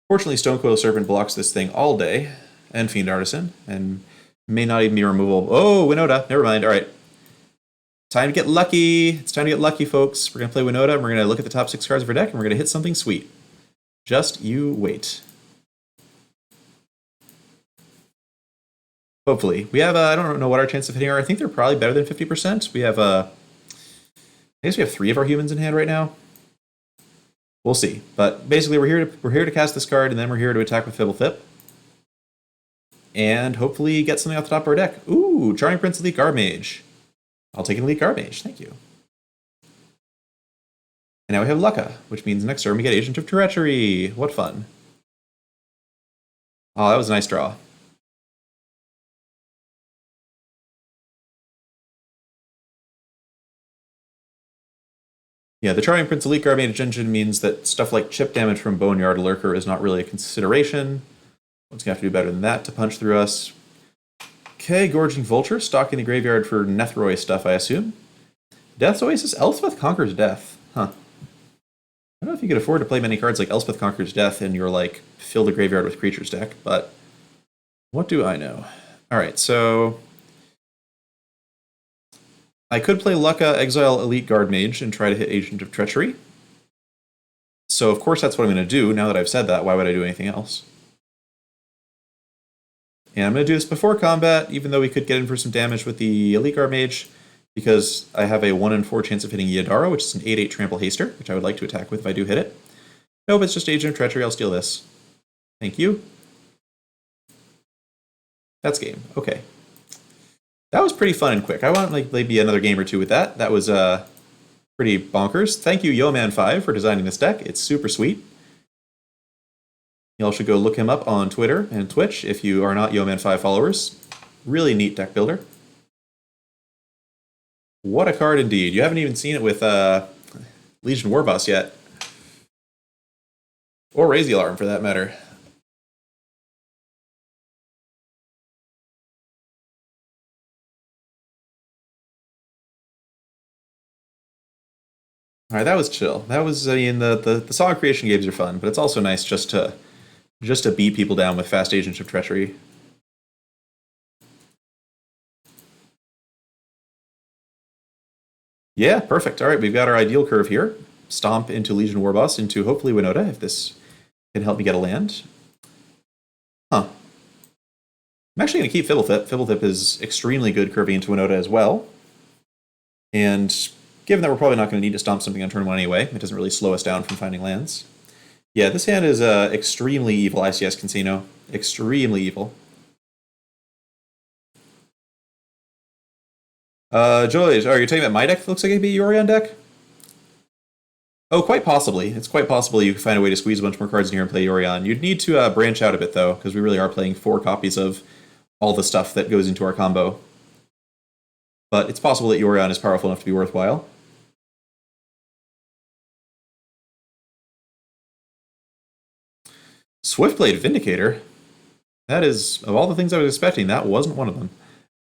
Fortunately, Stonecoil Serpent blocks this thing all day, and Fiend Artisan, and may not even be removable. Oh, Winota, never mind, alright. Time to get lucky. It's time to get lucky, folks. We're going to play Winota, and we're going to look at the top 6 cards of our deck, and we're going to hit something sweet. Just you wait. Hopefully. We have, I don't know what our chance of hitting are. I think they're probably better than 50%. We have, I guess we have 3 of our humans in hand right now. We'll see. But basically, we're here to cast this card, and then we're here to attack with Fibblethip. And hopefully get something off the top of our deck. Ooh, Charming Prince Elite Garbmage. I'll take an Elite Garbmage. Thank you. And now we have Lucka, which means next turn we get Agent of Treachery. What fun. Oh, that was a nice draw. Yeah, the Charming Prince Elite Garbmage engine means that stuff like chip damage from Boneyard Lurker is not really a consideration. One's going to have to do better than that to punch through us. Okay, Gorging Vulture, stocking the graveyard for Nethroi stuff, I assume. Death's Oasis, Elspeth Conquers Death. Huh. I don't know if you could afford to play many cards like Elspeth Conquers Death in your, like, fill the graveyard with creatures deck, but what do I know? Alright, so I could play Lucka, exile Elite Guardmage, and try to hit Agent of Treachery. So of course that's what I'm going to do. Now that I've said that, why would I do anything else? And I'm going to do this before combat, even though we could get in for some damage with the Elite Guardmage, because I have a 1 in 4 chance of hitting Yidaro, which is an 8/8 Trample Haster, which I would like to attack with if I do hit it. Nope, it's just Agent of Treachery. I'll steal this. Thank you. That's game. Okay. That was pretty fun and quick. I want like maybe another game or two with that. That was pretty bonkers. Thank you, Yoman5, for designing this deck. It's super sweet. Y'all should go look him up on Twitter and Twitch if you are not Yoman5 followers. Really neat deck builder. What a card indeed. You haven't even seen it with Legion Warboss yet. Or Raise the Alarm, for that matter. All right, that was chill. That was, I mean, the Song of Creation games are fun, but it's also nice just to beat people down with fast Agents of Treachery. Yeah, perfect. All right, we've got our ideal curve here. Stomp into Legion Warboss, into hopefully Winota, if this can help me get a land. Huh. I'm actually going to keep Fibblethip. Fibblethip is extremely good curving into Winota as well. And given that we're probably not going to need to stomp something on turn 1 anyway, it doesn't really slow us down from finding lands. Yeah, this hand is extremely evil, ICS Casino. Extremely evil. Joy, are you talking about my deck that looks like it'd be a Yorion deck? Oh, quite possibly. It's quite possible you could find a way to squeeze a bunch more cards in here and play Yorion. You'd need to branch out a bit, though, because we really are playing 4 copies of all the stuff that goes into our combo. But it's possible that Yorion is powerful enough to be worthwhile. Swiftblade Vindicator? That is, of all the things I was expecting, that wasn't one of them.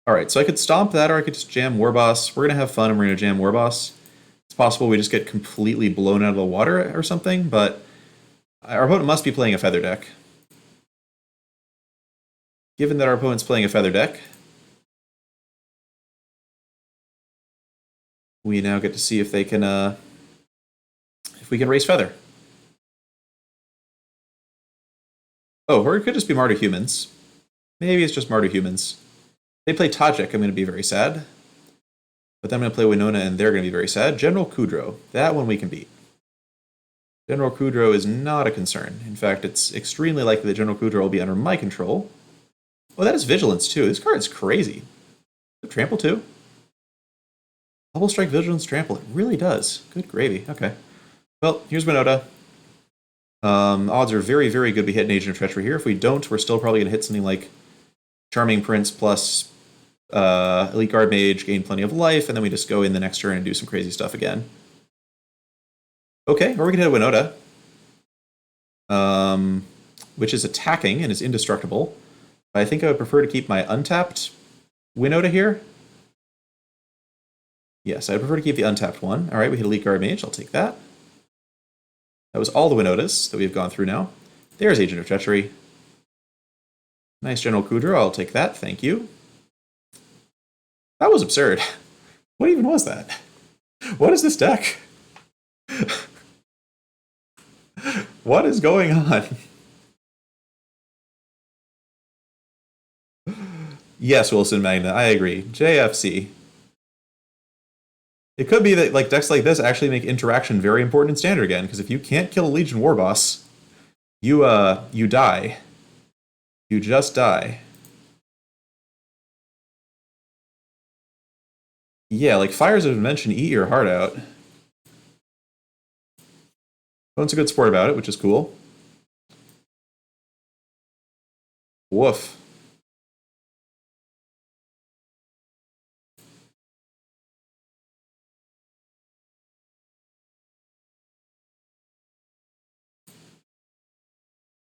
Alright, so I could stomp that, or I could just jam Warboss. We're going to have fun, and we're going to jam Warboss. It's possible we just get completely blown out of the water or something, but our opponent must be playing a Feather deck. Given that our opponent's playing a Feather deck, we now get to see if they can, if we can raise Feather. Oh, or it could just be Martyr Humans. Maybe it's just Martyr Humans. They play Tajik, I'm going to be very sad. But then I'm going to play Winona, and they're going to be very sad. General Kudro. That one we can beat. General Kudro is not a concern. In fact, it's extremely likely that General Kudro will be under my control. Oh, that is Vigilance, too. This card's crazy. Trample, too? Double Strike, Vigilance, Trample. It really does. Good gravy. Okay. Well, here's Winota. Odds are very, very good we hit an Agent of Treachery here. If we don't, we're still probably going to hit something like Charming Prince plus Elite Guard Mage, gain plenty of life, and then we just go in the next turn and do some crazy stuff again. Okay, or we can hit a Winota, which is attacking and is indestructible. But I think I would prefer to keep my untapped Winota here. Yes, I'd prefer to keep the untapped one. All right, we hit Elite Guard Mage. I'll take that. That was all the Winotas that we've gone through now. There's Agent of Treachery. Nice General Kudro. I'll take that. Thank you. That was absurd. What even was that? What is this deck? What is going on? Yes, Wilson Magna, I agree. JFC. It could be that like decks like this actually make interaction very important in Standard again, because if you can't kill a Legion Warboss, you die. You just die. Yeah, like Fires of Dimension, eat your heart out. Opponent's a good sport about it, which is cool. Woof.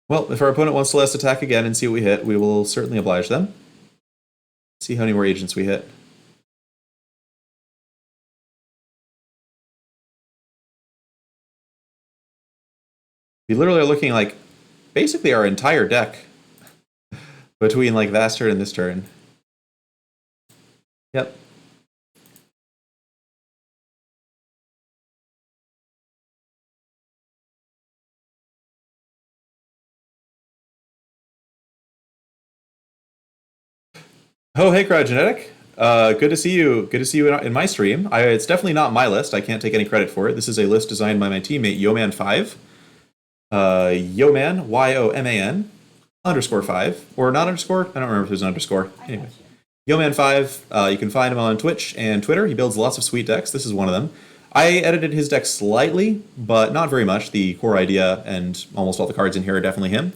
Well, if our opponent wants to let us attack again and see what we hit, we will certainly oblige them. See how many more agents we hit. We literally are looking like basically our entire deck between like that turn and this turn. Yep. Oh, hey, Cryogenetic. Good to see you. Good to see you in my stream. It's definitely not my list. I can't take any credit for it. This is a list designed by my teammate Yoman5. Yoman, Y-O-M-A-N, _5. Or not underscore? I don't remember if there's an underscore. Anyway. Yoman5, you can find him on Twitch and Twitter. He builds lots of sweet decks. This is one of them. I edited his deck slightly, but not very much. The core idea and almost all the cards in here are definitely him.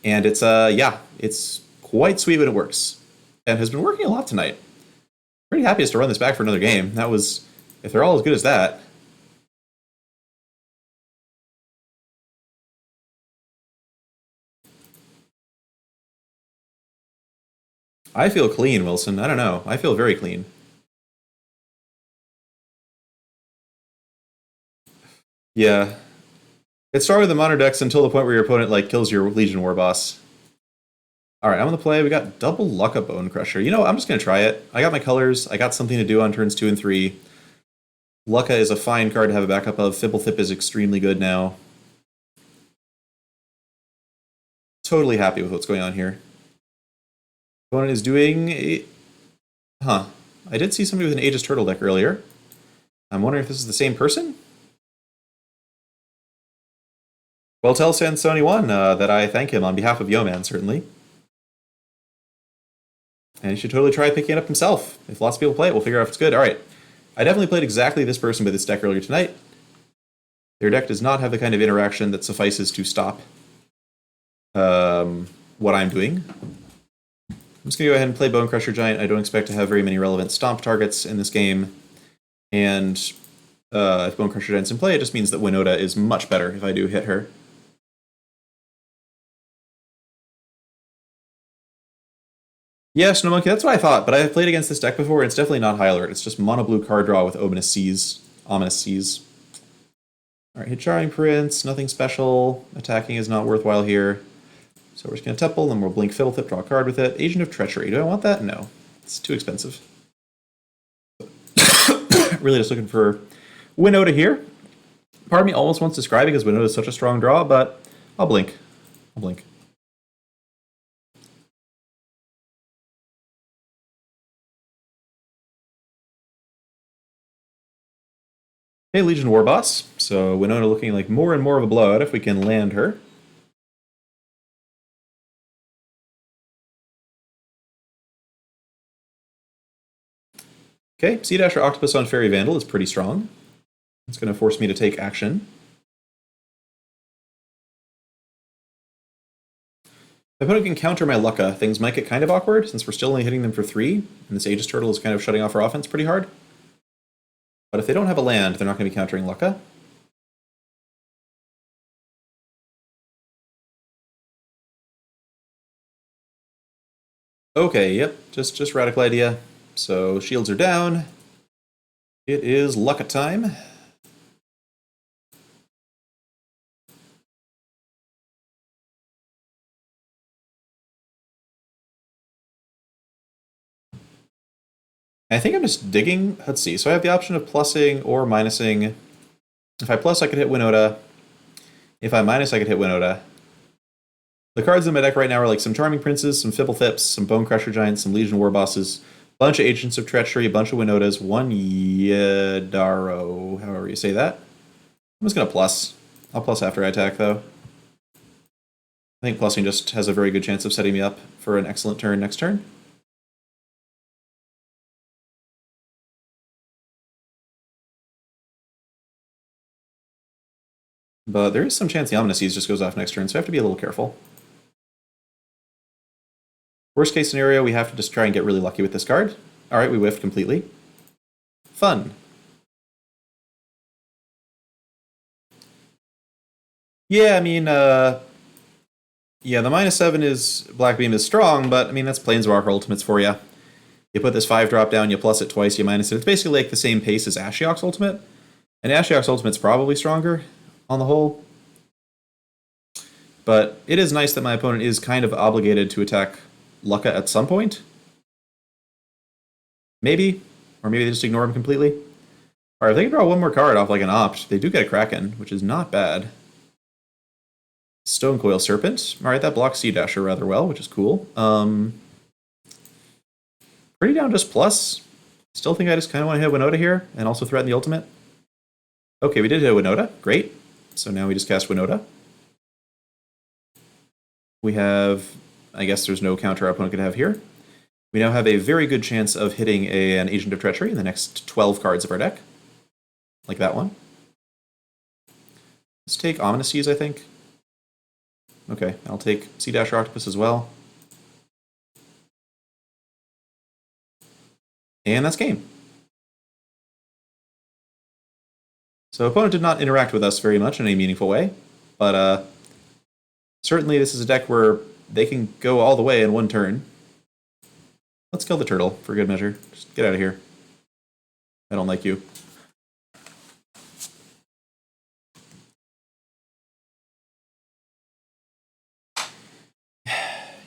And it's, yeah, it's quite sweet when it works. And has been working a lot tonight. Pretty happy to run this back for another game. That was, if they're all as good as that. I feel clean, Wilson. I don't know. I feel very clean. Yeah. It's stronger than modern decks until the point where your opponent like kills your Legion War boss. Alright, I'm gonna play. We got double Lucka Bone Crusher. You know, I'm just gonna try it. I got my colors. I got something to do on turns 2 and 3. Lucka is a fine card to have a backup of. Fibblethip is extremely good now. Totally happy with what's going on here. Opponent is doing a... Huh. I did see somebody with an Aegis Turtle deck earlier. I'm wondering if this is the same person? Well, tell Sansoni1 that I thank him on behalf of Yoman, certainly. And he should totally try picking it up himself. If lots of people play it, we'll figure out if it's good. Alright. I definitely played exactly this person with this deck earlier tonight. Their deck does not have the kind of interaction that suffices to stop what I'm doing. I'm just going to go ahead and play Bone Crusher Giant. I don't expect to have very many relevant stomp targets in this game. And if Bone Crusher Giant's in play, it just means that Winota is much better if I do hit her. Yeah, Snow Monkey, that's what I thought, but I've played against this deck before, and it's definitely not high alert. It's just mono blue card draw with Ominous Seas. Ominous Seas. Alright, hit Jarring Prince, nothing special. Attacking is not worthwhile here. So we're just going to Temple, then we'll blink Fiddletip, draw a card with it. Agent of Treachery, do I want that? No. It's too expensive. Really just looking for Winota here. Part of me almost wants to Scry because Winota is such a strong draw, but I'll blink. I'll blink. Hey, Legion War Boss. So Winota looking like more and more of a blowout if we can land her. Okay, Sea Dasher Octopus on Fairy Vandal is pretty strong. It's going to force me to take action. If opponent can counter my Lucka, things might get kind of awkward since we're still only hitting them for 3, and this Aegis Turtle is kind of shutting off our offense pretty hard. But if they don't have a land, they're not going to be countering Lucka. Okay, yep, just radical idea. So shields are down. It is Lucka time. I think I'm just digging. Let's see. So I have the option of plussing or minusing. If I plus, I could hit Winota. If I minus, I could hit Winota. The cards in my deck right now are like some Charming Princes, some Fibbletips, some Bone Crusher Giants, some Legion War Bosses, a bunch of Agents of Treachery, a bunch of Winotas, one Yedaro, however you say that. I'm just going to plus. I'll plus after I attack, though. I think plussing just has a very good chance of setting me up for an excellent turn next turn. But there is some chance the Ominous Seas just goes off next turn, so I have to be a little careful. Worst case scenario, we have to just try and get really lucky with this card. Alright, we whiffed completely. Fun. Yeah, I mean, yeah, the -7 is Black Beam is strong, but I mean, that's Planeswalker Ultimates for you. You put this 5-drop down, you plus it twice, you minus it. It's basically like the same pace as Ashiok's Ultimate. And Ashiok's Ultimate's probably stronger on the whole. But it is nice that my opponent is kind of obligated to attack Lucka at some point. Maybe. Or maybe they just ignore him completely. Alright, if they can draw one more card off like an opt, they do get a Kraken, which is not bad. Stonecoil Serpent. Alright, that blocks Sea Dasher rather well, which is cool. Pretty down just plus. Still think I just kind of want to hit Winota here, and also threaten the ultimate. Okay, we did hit Winota. Great. So now we just cast Winota. We have... I guess there's no counter our opponent could have here. We now have a very good chance of hitting an Agent of Treachery in the next 12 cards of our deck. Like that one. Let's take Ominous Seas, I think. Okay, I'll take Sea Dasher Octopus as well. And that's game. So opponent did not interact with us very much in a meaningful way, but certainly this is a deck where they can go all the way in one turn. Let's kill the turtle for good measure. Just get out of here. I don't like you.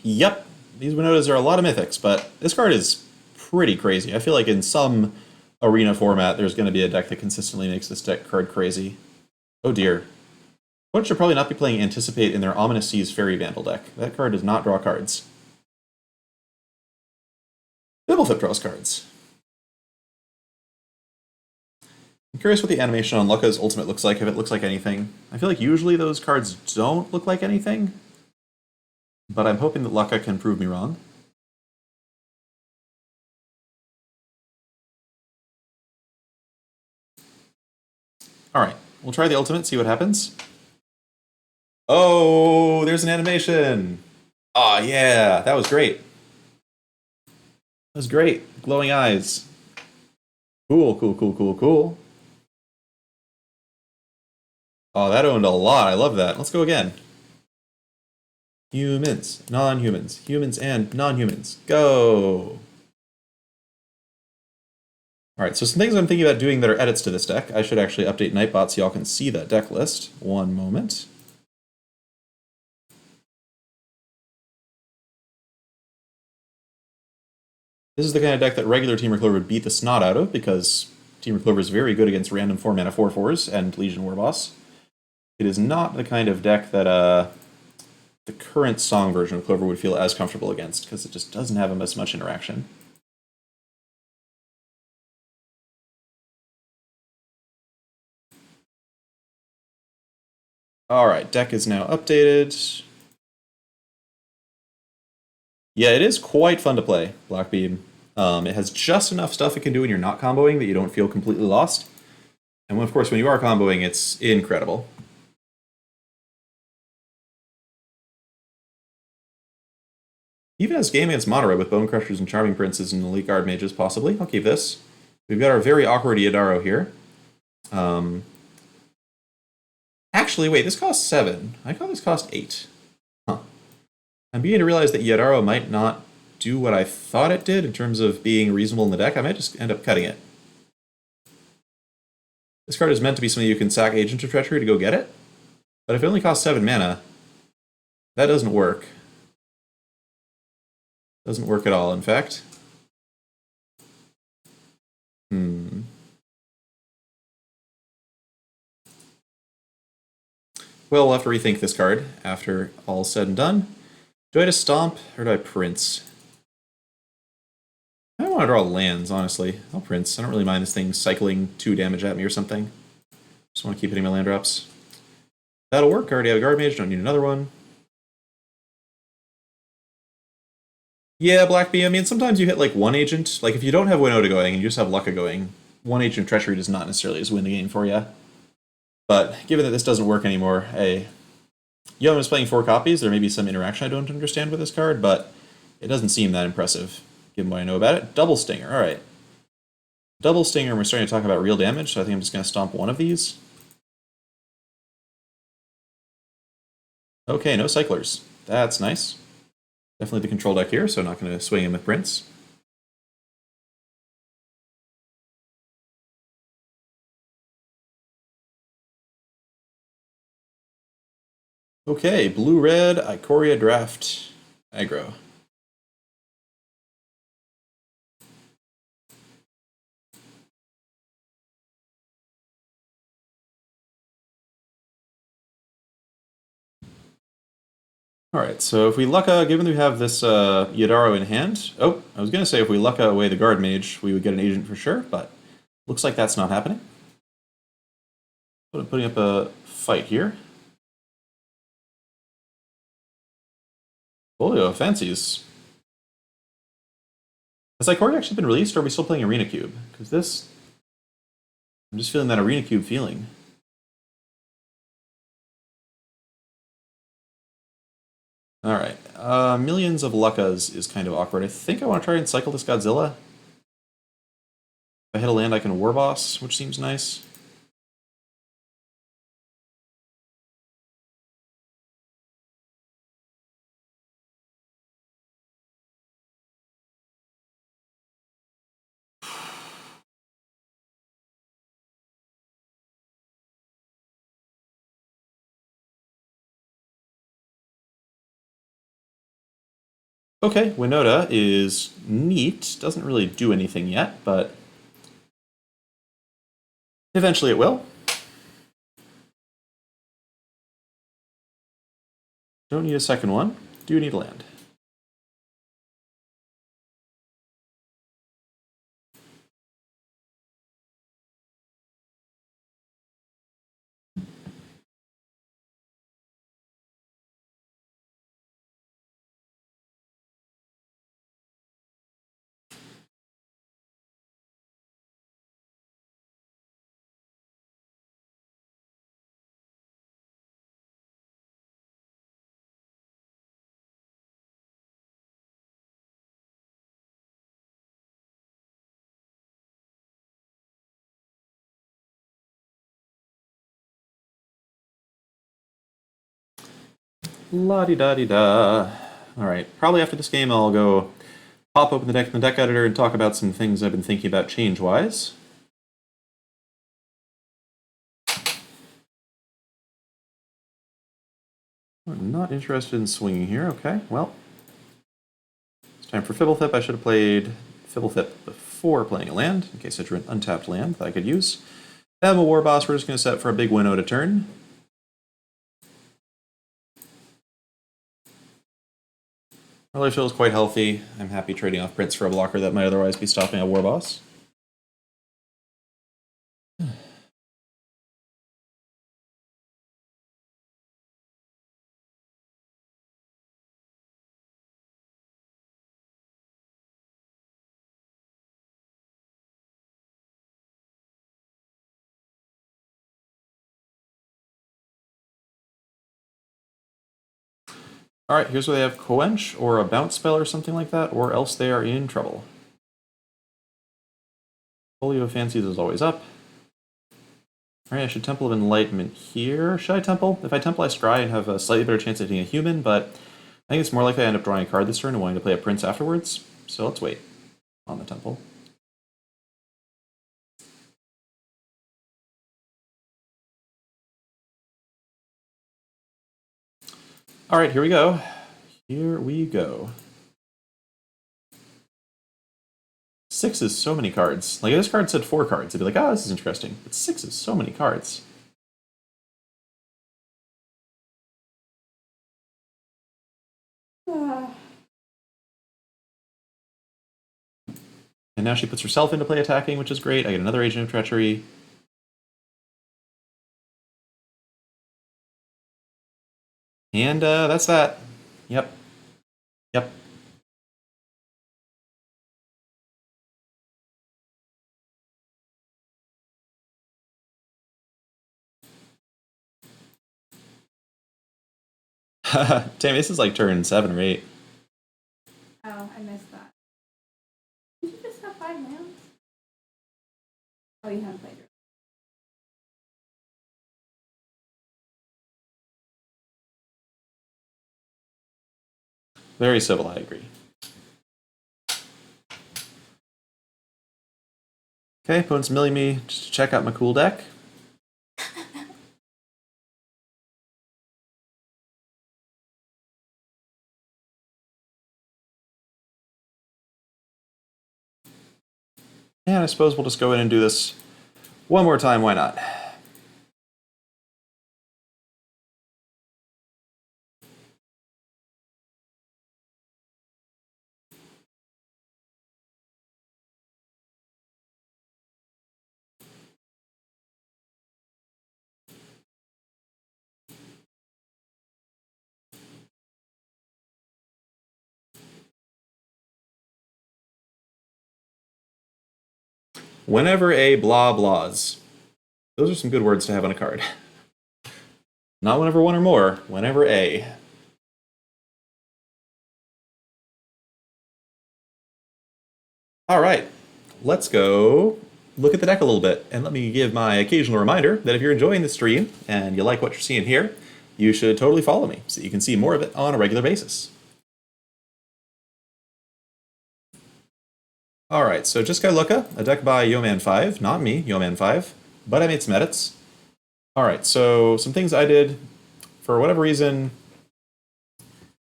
Yep, these Winotas are a lot of mythics, but this card is pretty crazy. I feel like in some arena format, there's going to be a deck that consistently makes this deck card crazy. Oh dear. Opponents should probably not be playing Anticipate in their Ominous Seas Fairy Vandal deck. That card does not draw cards. Bibbleflip draws cards. I'm curious what the animation on Lucka's Ultimate looks like, if it looks like anything. I feel like usually those cards don't look like anything, but I'm hoping that Lucka can prove me wrong. Alright, we'll try the Ultimate, see what happens. Oh, there's an animation! Aw, yeah, that was great. That was great. Glowing eyes. Cool, cool, cool, cool, cool. Oh, that owned a lot. I love that. Let's go again. Humans, non-humans, humans and non-humans. Go! Alright, so some things I'm thinking about doing that are edits to this deck. I should actually update Nightbot so y'all can see that deck list. One moment. This is the kind of deck that regular Team Clover would beat the snot out of, because Team Clover is very good against random 4-mana 4/4s and Legion Warboss. It is not the kind of deck that the current Song version of Clover would feel as comfortable against, because it just doesn't have as much interaction. Alright, deck is now updated. Yeah, it is quite fun to play, Black Beam. It has just enough stuff it can do when you're not comboing that you don't feel completely lost. And of course, when you are comboing, it's incredible. Even as game against Monterey with Bone Crushers and Charming Princes and Elite Guard Mages, possibly. I'll keep this. We've got our very awkward Iodaro here. Actually, wait, this costs 7. I thought this cost 8. Huh. I'm beginning to realize that Iodaro might not do what I thought it did in terms of being reasonable in the deck. I might just end up cutting it. This card is meant to be something you can sack Agent of Treachery to go get it. But if it only costs 7 mana, that doesn't work. Doesn't work at all, in fact. Well, we'll have to rethink this card after all's said and done. Do I just stomp, or do I Prince? I don't want to draw lands, honestly. I'll Prince. I don't really mind this thing cycling 2 damage at me or something. Just want to keep hitting my land drops. That'll work. I already have a Guard Mage, don't need another one. Yeah, Black Bee, I mean, sometimes you hit like one agent. Like, if you don't have Winota going and you just have Lucka going, one agent of Treachery does not necessarily just win the game for you. But given that this doesn't work anymore, hey, Yum is playing 4 copies. There may be some interaction I don't understand with this card, but it doesn't seem that impressive, given what I know about it. Double Stinger, alright. Double Stinger, and we're starting to talk about real damage, so I think I'm just going to stomp one of these. Okay, no Cyclers. That's nice. Definitely the control deck here, so I'm not going to swing him with Prince. Okay, blue-red, Ikoria draft, aggro. Alright, so if we Lucka, given that we have this Iodaro in hand... Oh, I was going to say if we Lucka away the Guard Mage, we would get an agent for sure, but looks like that's not happening. So I'm putting up a fight here. Folio fancies. Has Ikoria actually been released, or are we still playing Arena Cube? Because this... I'm just feeling that Arena Cube feeling. Alright, millions of Luckas is kind of awkward. I think I want to try and cycle this Godzilla. I hit a land, I can War Boss, which seems nice. Okay, Winota is neat. Doesn't really do anything yet, but eventually it will. Don't need a second one. Do need a land. La-di-da-di-da. Alright, probably after this game I'll go pop open the deck in the deck editor and talk about some things I've been thinking about change-wise. I'm not interested in swinging here. Okay, well. It's time for Fibblethip. I should have played Fibblethip before playing a land, in case I drew an untapped land that I could use. I have a War Boss. We're just going to set for a big Winota turn. My life feels quite healthy. I'm happy trading off Prince for a blocker that might otherwise be stopping a War Boss. Alright, here's where they have Quench or a Bounce Spell or something like that, or else they are in trouble. Folio of Fancies is always up. Alright, I should Temple of Enlightenment here. Should I Temple? If I Temple, I scry and have a slightly better chance at hitting a human, but I think it's more likely I end up drawing a card this turn and wanting to play a Prince afterwards. So let's wait on the Temple. Alright, here we go. Here we go. 6 is so many cards. Like, if this card said 4 cards, I'd be like, oh, this is interesting. But 6 is so many cards. And now she puts herself into play attacking, which is great. I get another Agent of Treachery. And that's that. Yep. Yep. Damn, this is like turn 7 or 8. Oh, I missed that. Did you just have 5 lands? Oh, you haven't played it. Very civil, I agree. Okay, opponent's milling me just to check out my cool deck. And I suppose we'll just go in and do this one more time, why not? Whenever a blah blahs. Those are some good words to have on a card. Not whenever one or more, whenever a. All right, let's go look at the deck a little bit, and let me give my occasional reminder that if you're enjoying the stream and you like what you're seeing here, you should totally follow me so you can see more of it on a regular basis. Alright, so Jeskai Lucka, a deck by Yoman5, not me, Yoman5, but I made some edits. Alright, so some things I did. For whatever reason,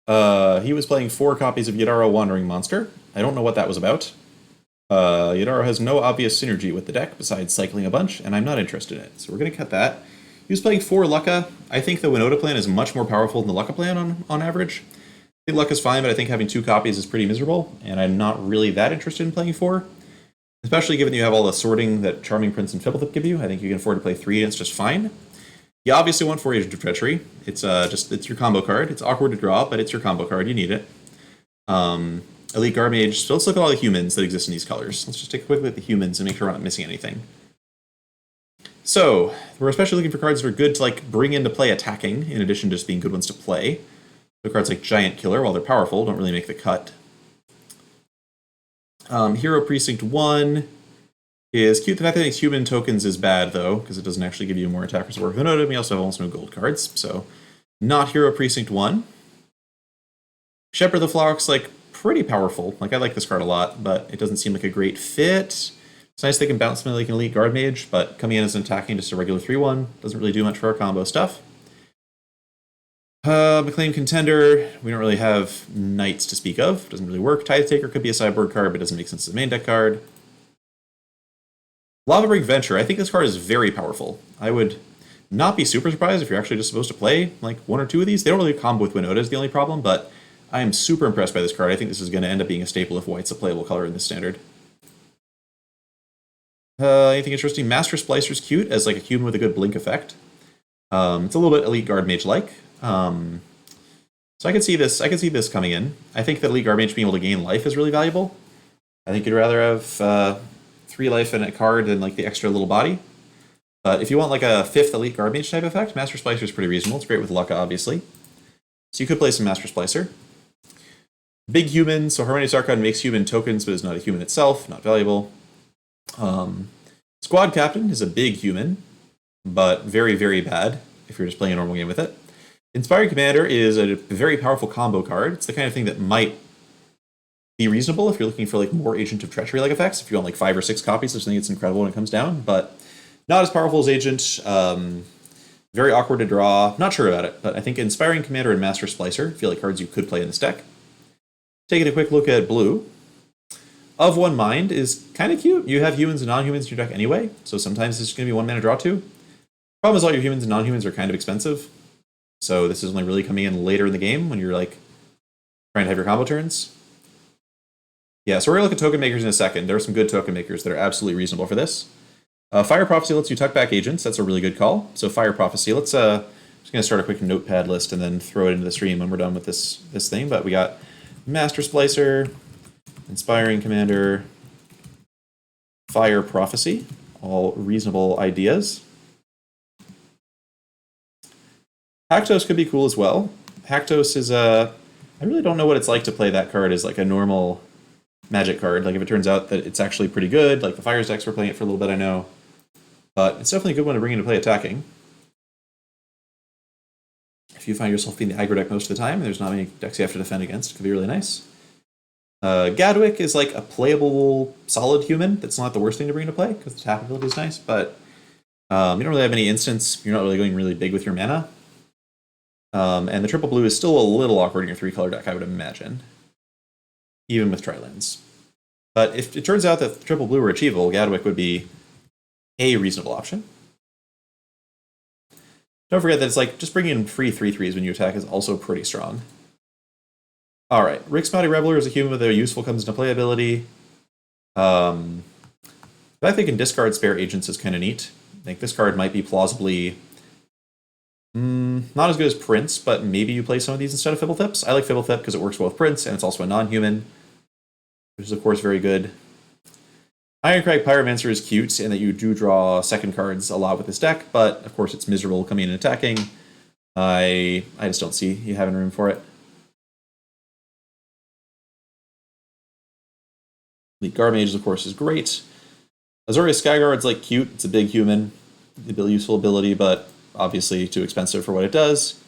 he was playing 4 copies of Yadaro Wandering Monster. I don't know what that was about. Yadaro has no obvious synergy with the deck besides cycling a bunch, and I'm not interested in it, so we're going to cut that. He was playing 4 Lucka. I think the Winota plan is much more powerful than the Lucka plan on average. I think Lucka's fine, but I think having 2 copies is pretty miserable, and I'm not really that interested in playing 4. Especially given you have all the sorting that Charming Prince and Fibblethip give you. I think you can afford to play 3 and it's just fine. You obviously want 4 Agent of Treachery. It's your combo card. It's awkward to draw, but it's your combo card. You need it. Elite Garmage. So let's look at all the humans that exist in these colors. Let's just take a quick look at the humans and make sure we're not missing anything. So we're especially looking for cards that are good to like bring into play attacking, in addition to just being good ones to play. So cards like Giant Killer, while they're powerful, don't really make the cut. Hero Precinct 1 is cute. The fact that it makes human tokens is bad, though, because it doesn't actually give you more attackers to work with Winota. We also have almost no gold cards, so not Hero Precinct 1. Shepherd the Flock's like pretty powerful. Like I like this card a lot, but it doesn't seem like a great fit. It's nice they can bounce something like an Elite Guard Mage, but coming in as an attacking just a regular 3/1 doesn't really do much for our combo stuff. McLean Contender, we don't really have Knights to speak of. Doesn't really work. Tithe Taker could be a sideboard card, but doesn't make sense as a main deck card. Lava Break Venture, I think this card is very powerful. I would not be super surprised if you're actually just supposed to play like 1 or 2 of these. They don't really combo with Winota is the only problem, but I am super impressed by this card. I think this is going to end up being a staple if white's a playable color in this standard. Anything interesting? Master Splicer's cute as like a human with a good blink effect. It's a little bit Elite Guard Mage-like. So I can see this coming in. I think that Elite Guard Mage being able to gain life is really valuable. I think you'd rather have 3 life in a card than like the extra little body. But if you want like a 5th Elite Guard Mage type effect, Master Splicer is pretty reasonable. It's great with Lucka, obviously. So you could play some Master Splicer. Big human, so Harmonious Archon makes human tokens, but is not a human itself, not valuable. Squad Captain is a big human, but very, very bad if you're just playing a normal game with it. Inspiring Commander is a very powerful combo card. It's the kind of thing that might be reasonable if you're looking for like more Agent of Treachery-like effects. If you want like 5 or 6 copies, I just think it's incredible when it comes down, but not as powerful as Agent. Very awkward to draw. Not sure about it, but I think Inspiring Commander and Master Splicer feel like cards you could play in this deck. Taking a quick look at blue. Of One Mind is kind of cute. You have humans and non-humans in your deck anyway, so sometimes it's going to be 1 mana draw 2. Problem is all your humans and non-humans are kind of expensive, so this is only really coming in later in the game when you're like trying to have your combo turns. Yeah, so we're going to look at token makers in a second. There are some good token makers that are absolutely reasonable for this. Fire Prophecy lets you tuck back agents. That's a really good call. So Fire Prophecy, let's just going to start a quick notepad list and then throw it into the stream when we're done with this thing. But we got Master Splicer, Inspiring Commander, Fire Prophecy, all reasonable ideas. Haktos could be cool as well. Haktos is I really don't know what it's like to play that card as like a normal Magic card. Like if it turns out that it's actually pretty good, like the Fires decks were playing it for a little bit, I know. But it's definitely a good one to bring into play attacking. If you find yourself being the aggro deck most of the time, and there's not many decks you have to defend against, it could be really nice. Gadwick is like a playable, solid human. That's not the worst thing to bring into play, because the tap ability is nice, but you don't really have any instance. You're not really going really big with your mana. And the triple blue is still a little awkward in your 3-color deck, I would imagine. Even with Trilands. But if it turns out that triple blue were achievable, Gadwick would be a reasonable option. Don't forget that it's like just bringing in free 3/3s when you attack is also pretty strong. Alright, Rick's Spouty Reveler is a human with a useful comes into play ability. The fact they can discard spare agents is kind of neat. I think this card might be plausibly not as good as Prince, but maybe you play some of these instead of Fibblethip. I like Fibblethip because it works well with Prince, and it's also a non-human, which is of course very good. Ironcrag Pyromancer is cute, and that you do draw second cards a lot with this deck, but of course it's miserable coming in and attacking. I just don't see you having room for it. Elite Guard Mage, of course, is great. Azuria Skyguard's like cute. It's a big human, useful ability, but obviously too expensive for what it does.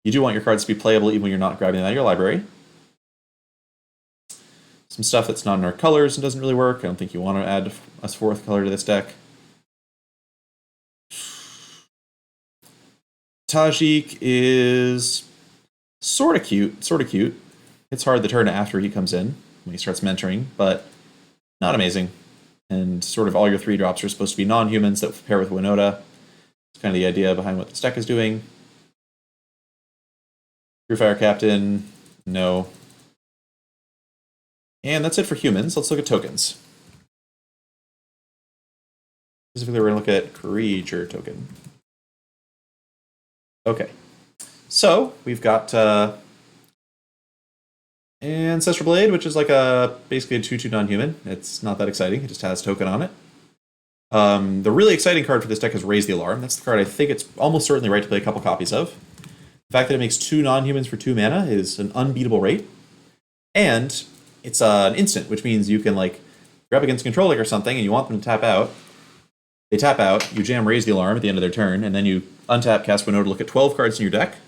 You do want your cards to be playable even when you're not grabbing them out of your library. Some stuff that's not in our colors and doesn't really work. I don't think you want to add a fourth color to this deck. Tajik is sort of cute, sort of cute. It's hard the turn after he comes in when he starts mentoring, but not amazing. And sort of all your 3-drops are supposed to be non-humans that pair with Winota. It's kind of the idea behind what this deck is doing. Fire Captain, no. And that's it for humans. Let's look at tokens. Specifically, we're going to look at creature token. Okay. So, we've got Ancestral Blade, which is like basically a 2/2 non-human. It's not that exciting. It just has token on it. The really exciting card for this deck is Raise the Alarm. That's the card I think it's almost certainly right to play a couple copies of. The fact that it makes 2 non-humans for 2 mana is an unbeatable rate. And it's an instant, which means you can like grab against a control or something and you want them to tap out. They tap out, you jam Raise the Alarm at the end of their turn, and then you untap, cast Winota to look at 12 cards in your deck,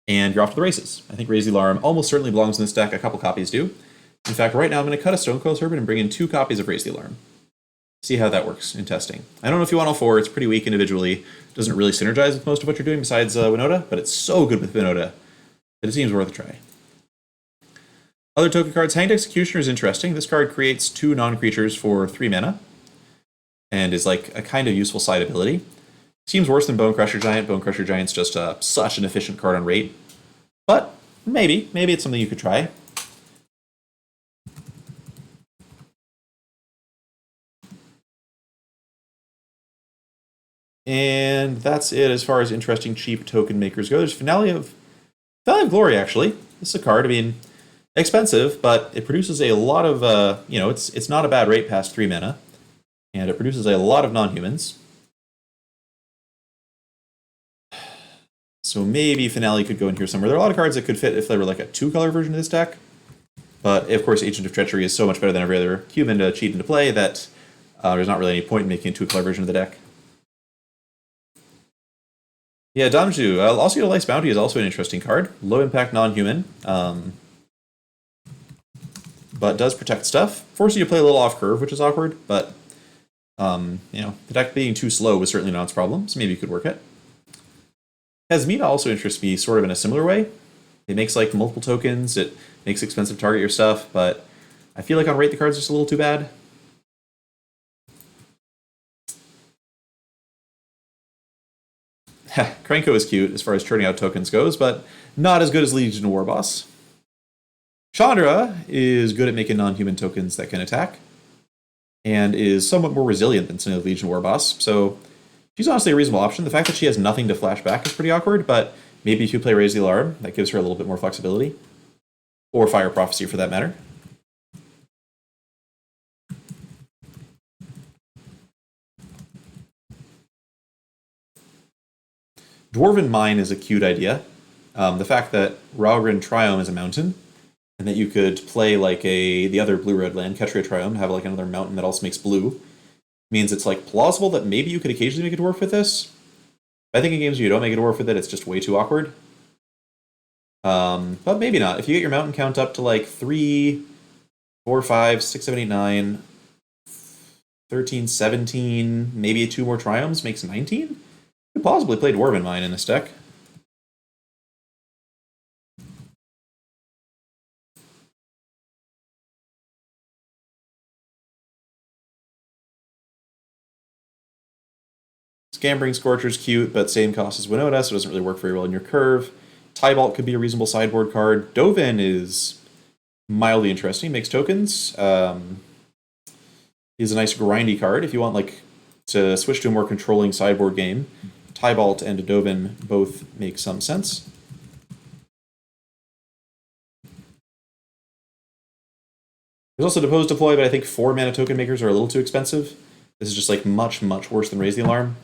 and you're off to the races. I think Raise the Alarm almost certainly belongs in this deck. A couple copies do. In fact, right now I'm going to cut a Stonecoil Serpent and bring in 2 copies of Raise the Alarm. See how that works in testing. I don't know if you want all 4. It's pretty weak individually. Doesn't really synergize with most of what you're doing besides Winota, but it's so good with Winota that it seems worth a try. Other token cards. Hanged Executioner is interesting. This card creates 2 non-creatures for 3 mana and is like a kind of useful side ability. Seems worse than Bone Crusher Giant. Bone Crusher Giant's just such an efficient card on rate. But maybe it's something you could try. And that's it as far as interesting cheap token makers go. There's Finale of Glory, actually. This is a card, I mean, expensive, but it produces a lot of, it's not a bad rate past 3 mana. And it produces a lot of non-humans. So maybe Finale could go in here somewhere. There are a lot of cards that could fit if they were like a 2-color version of this deck. But of course, Agent of Treachery is so much better than every other human to cheat into play that there's not really any point in making a 2-color version of the deck. Yeah, Damju. Also, Life's Bounty is also an interesting card. Low impact non-human. But does protect stuff. Forces you to play a little off curve, which is awkward, but the deck being too slow was certainly not its problem, so maybe you could work it. Hasmina also interests me sort of in a similar way. It makes like multiple tokens, it makes expensive target your stuff, but I feel like on rate the card's just a little too bad. Krenko is cute as far as churning out tokens goes, but not as good as Legion Warboss. Chandra is good at making non-human tokens that can attack, and is somewhat more resilient than some of the Legion Warboss, so she's honestly a reasonable option. The fact that she has nothing to flash back is pretty awkward, but maybe if you play Raise the Alarm, that gives her a little bit more flexibility. Or Fire Prophecy, for that matter. Dwarven Mine is a cute idea. The fact that Raugrin Triome is a mountain, and that you could play like the other blue-red land, Ketria Triome, have like another mountain that also makes blue, means it's like plausible that maybe you could occasionally make a dwarf with this. I think in games where you don't make a dwarf with it, it's just way too awkward. But maybe not. If you get your mountain count up to like 3, 4, 5, 6, 7, 8, 9, 13, 17, maybe 2 more Triomes makes 19? You could possibly play Dwarven Mine in this deck. Scampering Scorcher's cute, but same cost as Winota, so it doesn't really work very well in your curve. Tybalt could be a reasonable sideboard card. Dovin is mildly interesting, makes tokens. Is a nice grindy card if you want like to switch to a more controlling sideboard game. Tybalt and Dovin both make some sense. There's also Depose Deploy, but I think 4 mana token makers are a little too expensive. This is just like much worse than Raise the Alarm.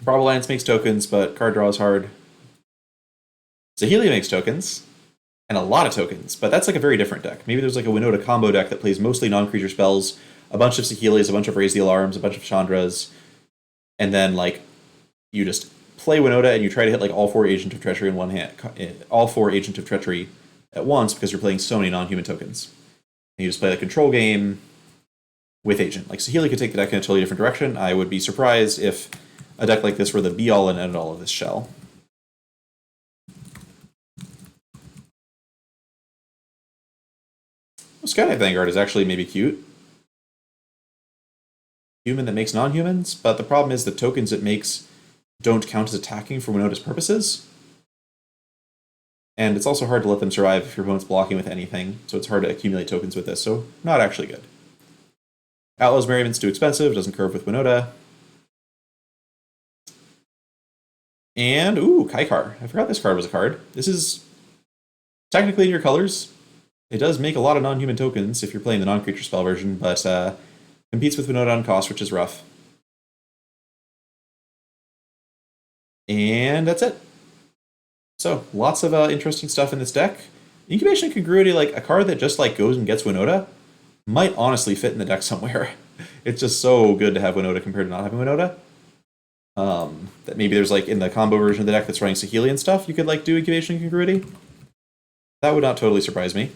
Prob Alliance makes tokens, but card draw is hard. Saheeli makes tokens. and a lot of tokens, but that's like a very different deck. Maybe there's like a Winota combo deck that plays mostly non-creature spells, a bunch of Saheelias, a bunch of Raise the Alarms, a bunch of Chandras, and then like you just play Winota and you try to hit like all 4 Agent of Treachery in one hand, all 4 Agent of Treachery at once because you're playing so many non-human tokens. And you just play the control game with Agent. Like Saheeli could take the deck in a totally different direction. I would be surprised if a deck like this were the be-all and end-all of this shell. Skydive Vanguard is actually maybe cute. Human that makes non-humans, but the problem is the tokens it makes don't count as attacking for Winota's purposes. And it's also hard to let them survive if your opponent's blocking with anything, so it's hard to accumulate tokens with this, so not actually good. Outlaw's Merriman's too expensive, doesn't curve with Winota. And, ooh, Kaikar. I forgot this card was a card. This is technically in your colors. It does make a lot of non-human tokens if you're playing the non-creature spell version, but competes with Winota on cost, which is rough. And that's it. So, lots of interesting stuff in this deck. Incubation Congruity, like a card that just like goes and gets Winota, might honestly fit in the deck somewhere. It's just so good to have Winota compared to not having Winota. That maybe there's like in the combo version of the deck that's running Saheeli and stuff, you could like do Incubation Congruity. That would not totally surprise me.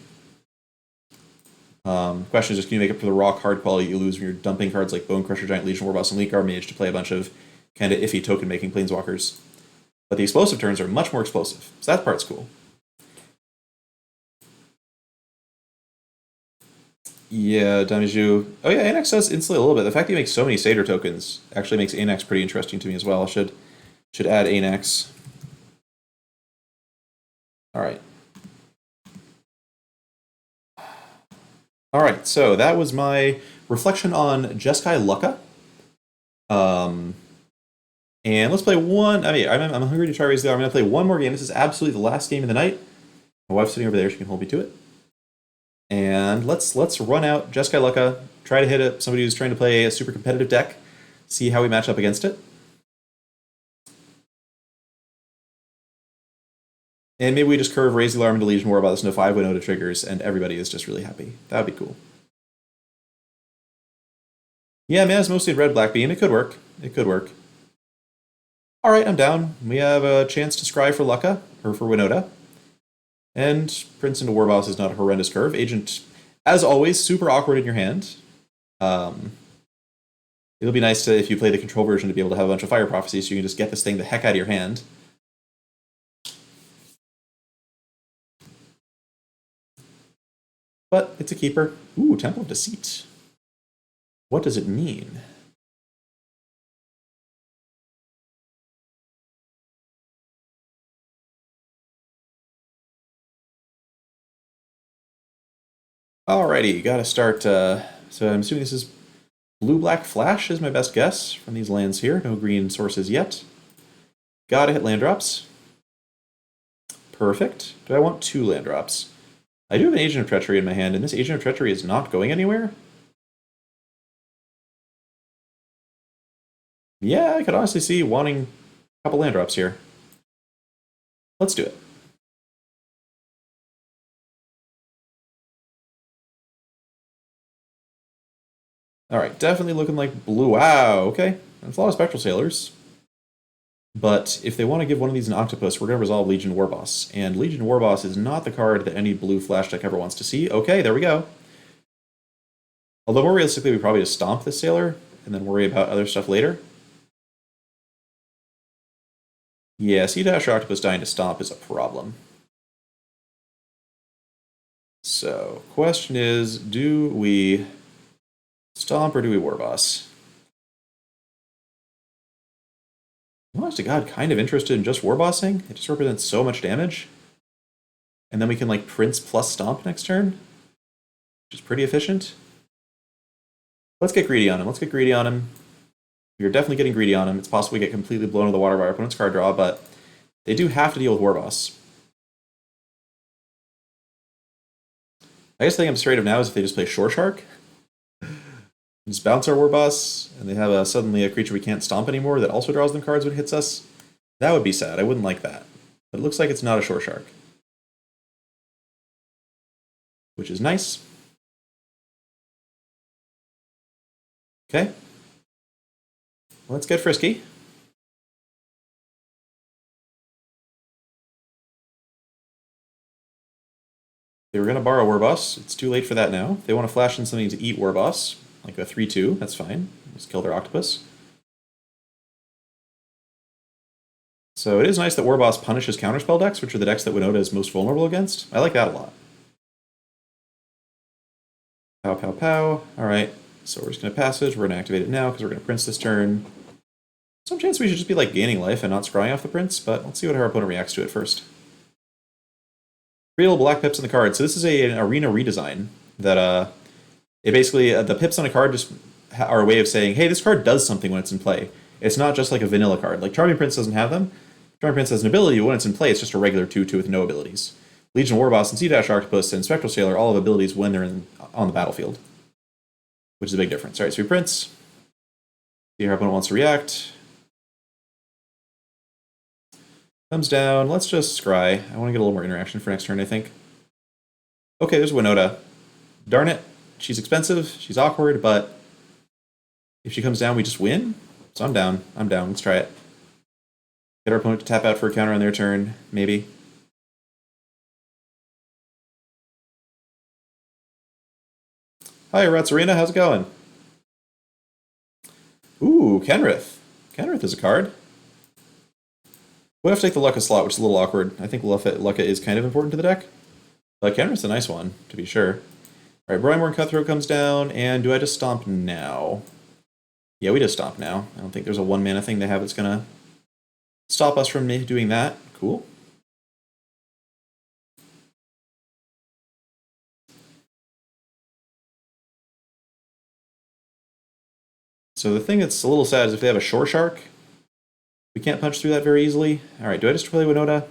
Question is just, can you make up for the raw card quality you lose when you're dumping cards like Bone Crusher, Giant Legion, Warboss, and Leak Armage to play a bunch of kind of iffy token-making Planeswalkers. But the explosive turns are much more explosive, so that part's cool. Yeah, Damiju. Oh yeah, Anax does insulate a little bit. The fact that he makes so many Satyr tokens actually makes Anax pretty interesting to me as well. I should add Anax. Alright. Alright, so that was my reflection on Jeskai Lucka. And let's play one. I mean, I'm hungry to try Raise the Alarm. I'm going to play one more game. This is absolutely the last game of the night. My wife's sitting over there. She can hold me to it. And let's run out Jeskai Lucka, try to hit somebody who's trying to play a super competitive deck, see how we match up against it. And maybe we just curve Raise the Alarm into Legion Warboss into 5 Winota triggers, and everybody is just really happy. That would be cool. Yeah, Mana's mostly Red-Black Beam. It could work. It could work. Alright, I'm down. We have a chance to scry for Lucka, or for Winota. And Prince into Warboss is not a horrendous curve. Agent, as always, super awkward in your hand. It'll be nice to, if you play the control version, to be able to have a bunch of Fire Prophecies so you can just get this thing the heck out of your hand. But it's a keeper. Ooh, Temple of Deceit. What does it mean? Alrighty, gotta start. So I'm assuming this is Blue-Black Flash is my best guess from these lands here. No green sources yet. Gotta hit land drops. Perfect. Do I want 2 land drops? I do have an Agent of Treachery in my hand, and this Agent of Treachery is not going anywhere. Yeah, I could honestly see wanting a couple land drops here. Let's do it. Alright, definitely looking like blue. Wow, okay. That's a lot of Spectral Sailors. But if they want to give one of these an Octopus, we're going to resolve Legion Warboss. And Legion Warboss is not the card that any blue Flash deck ever wants to see. Okay, there we go. Although more realistically, we probably just stomp this Sailor and then worry about other stuff later. Yeah, Sea Dash or Octopus dying to stomp is a problem. So, question is, do we stomp or do we Warboss? I'm honest to God kind of interested in just Warbossing. It just represents so much damage. And then we can like Prince plus Stomp next turn, which is pretty efficient. Let's get greedy on him. Let's get greedy on him. We're definitely getting greedy on him. It's possible we get completely blown to the water by our opponent's card draw, but they do have to deal with Warboss. I guess the thing I'm straight of now is if they just play Shore Shark. Just bounce our Warboss, and they have suddenly a creature we can't stomp anymore that also draws them cards when it hits us. That would be sad. I wouldn't like that. But it looks like it's not a Shore Shark. which is nice. Okay. Let's get frisky. They were going to borrow Warboss. It's too late for that now. They want to flash in something to eat Warboss, like a 3-2. That's fine. Just kill their Octopus. So it is nice that Warboss punishes counterspell decks, which are the decks that Winota is most vulnerable against. I like that a lot. Pow, pow, pow. All right. So we're just going to passage. We're going to activate it now because we're going to Prince this turn. Some chance we should just be like gaining life and not scrying off the Prince, but let's see what our opponent reacts to it first. 3 little black pips in the card. So this is an arena redesign that it basically the pips on a card just are a way of saying, hey, this card does something when it's in play. It's not just like a vanilla card. Like Charming Prince doesn't have them. Charming Prince has an ability, but when it's in play, it's just a regular 2/2 with no abilities. Legion Warboss and C-Dash Octopus and Spectral Sailor all have abilities when they're on the battlefield, which is a big difference. All right, so we Prince. See how our opponent wants to react. Comes down. Let's just scry. I want to get a little more interaction for next turn, I think. Okay, there's Winota. Darn it. She's expensive. She's awkward, but if she comes down, we just win. So I'm down. I'm down. Let's try it. Get our opponent to tap out for a counter on their turn, maybe. Hi, Ratsarina. How's it going? Ooh, Kenrith. Kenrith is a card. We'll have to take the Lucka slot, which is a little awkward. I think Lucka is kind of important to the deck. But Kenrith's a nice one, to be sure. All right, Brianmore Cutthroat comes down, and do I just stomp now? Yeah, we just stomp now. I don't think there's a 1-mana thing they have that's going to stop us from doing that. Cool. So the thing that's a little sad is if they have a Shore Shark, we can't punch through that very easily. All right, do I just play Winota?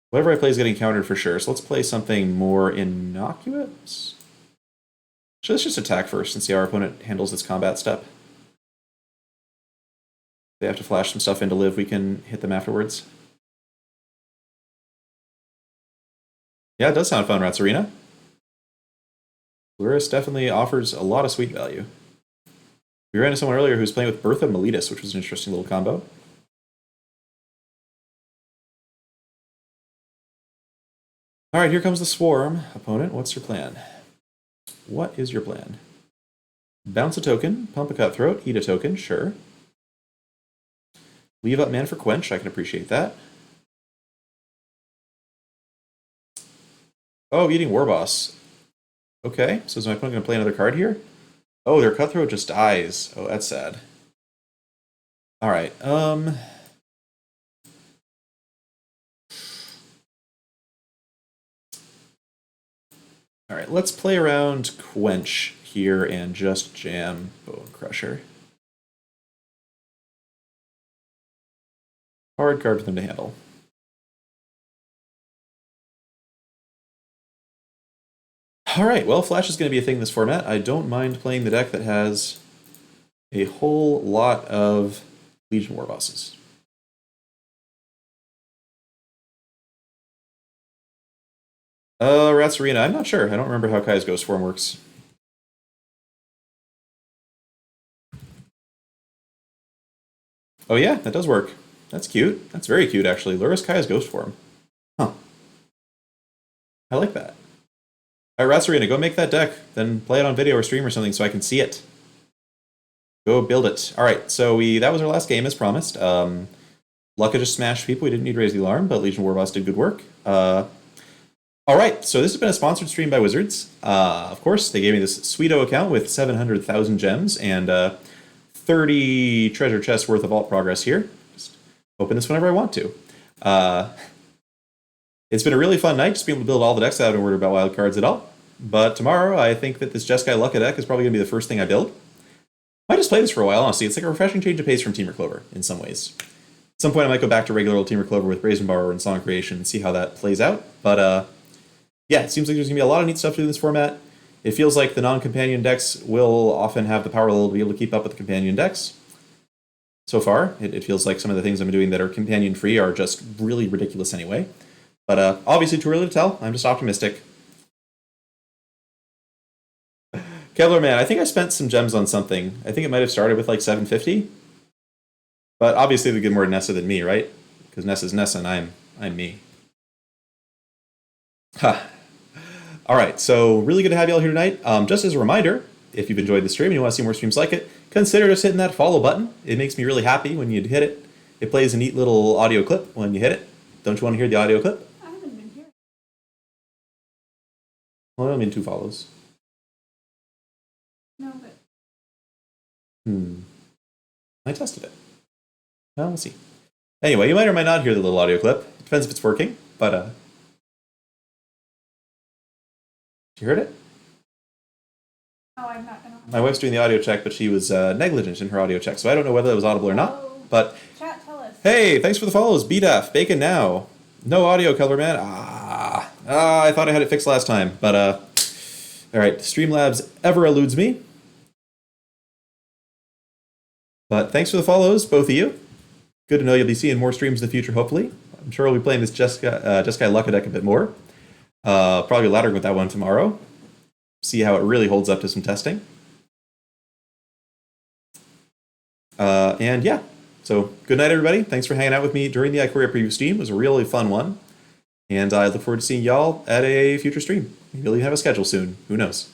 Whatever I play is getting countered for sure, so let's play something more innocuous. So let's just attack first and see how our opponent handles this combat step. If they have to flash some stuff in to live, we can hit them afterwards. Yeah, it does sound fun, Ratsarina. Luris definitely offers a lot of sweet value. We ran into someone earlier who was playing with Bertha Meletus, which was an interesting little combo. All right, here comes the Swarm. Opponent, what's your plan? What is your plan? Bounce a token, pump a Cutthroat, eat a token, sure. Leave up man for Quench, I can appreciate that. Oh, eating Warboss. Okay, so is my opponent going to play another card here? Oh, their Cutthroat just dies. Oh, that's sad. All right, all right, let's play around Quench here and just jam Bone Crusher. Hard card for them to handle. All right, well, Flash is going to be a thing in this format. I don't mind playing the deck that has a whole lot of Legion Warbosses. Ratsarina, I'm not sure. I don't remember how Kai's Ghost Form works. Oh yeah, that does work. That's cute. That's very cute, actually. Luris Kai's Ghost Form. Huh. I like that. All right, Ratsarina, go make that deck. Then play it on video or stream or something so I can see it. Go build it. All right, so that was our last game, as promised. Lucka just smashed people. We didn't need to raise the alarm, but Legion Warboss did good work. All right, so this has been a sponsored stream by Wizards. Of course, they gave me this Sweeto account with 700,000 gems and 30 treasure chests worth of alt progress here. Just open this whenever I want to. It's been a really fun night just being able to build all the decks out and worry about wild cards at all. But tomorrow, I think that this Jeskai Lucka deck is probably going to be the first thing I build. Might just play this for a while, honestly. It's like a refreshing change of pace from Teamer Clover in some ways. At some point, I might go back to regular old Teamer Clover with Brazen Borrower and Song of Creation and see how that plays out. But yeah, it seems like there's going to be a lot of neat stuff to do in this format. It feels like the non-companion decks will often have the power level to be able to keep up with the companion decks. So far, it feels like some of the things I'm doing that are companion-free are just really ridiculous anyway. But obviously too early to tell. I'm just optimistic. Kevlar Man, I think I spent some gems on something. I think it might have started with like 750. But obviously they get more Nessa than me, right? Because Nessa's Nessa and I'm me. Ha. All right, so really good to have you all here tonight. Just as a reminder, if you've enjoyed the stream and you want to see more streams like it, consider just hitting that follow button. It makes me really happy when you hit it. It plays a neat little audio clip when you hit it. Don't you want to hear the audio clip? I haven't been here. Well, I mean 2 follows. No, but I tested it. Well, we'll see. Anyway, you might or might not hear the little audio clip. It depends if it's working, but you heard it? oh, I'm not gonna. My wife's doing the audio check, but she was negligent in her audio check, so I don't know whether it was audible or not. Oh. But Chat, tell us. hey, thanks for the follows, BDF, Bacon Now. No audio, Color Man. I thought I had it fixed last time, but all right. Streamlabs ever eludes me. But thanks for the follows, both of you. Good to know you'll be seeing more streams in the future, hopefully. I'm sure we'll be playing this Jeskai Lucka deck a bit more. Probably laddering with that one tomorrow. See how it really holds up to some testing. And yeah, so good night, everybody. Thanks for hanging out with me during the Ikoria preview stream. It was a really fun one. And I look forward to seeing y'all at a future stream. Maybe we'll have a schedule soon. Who knows?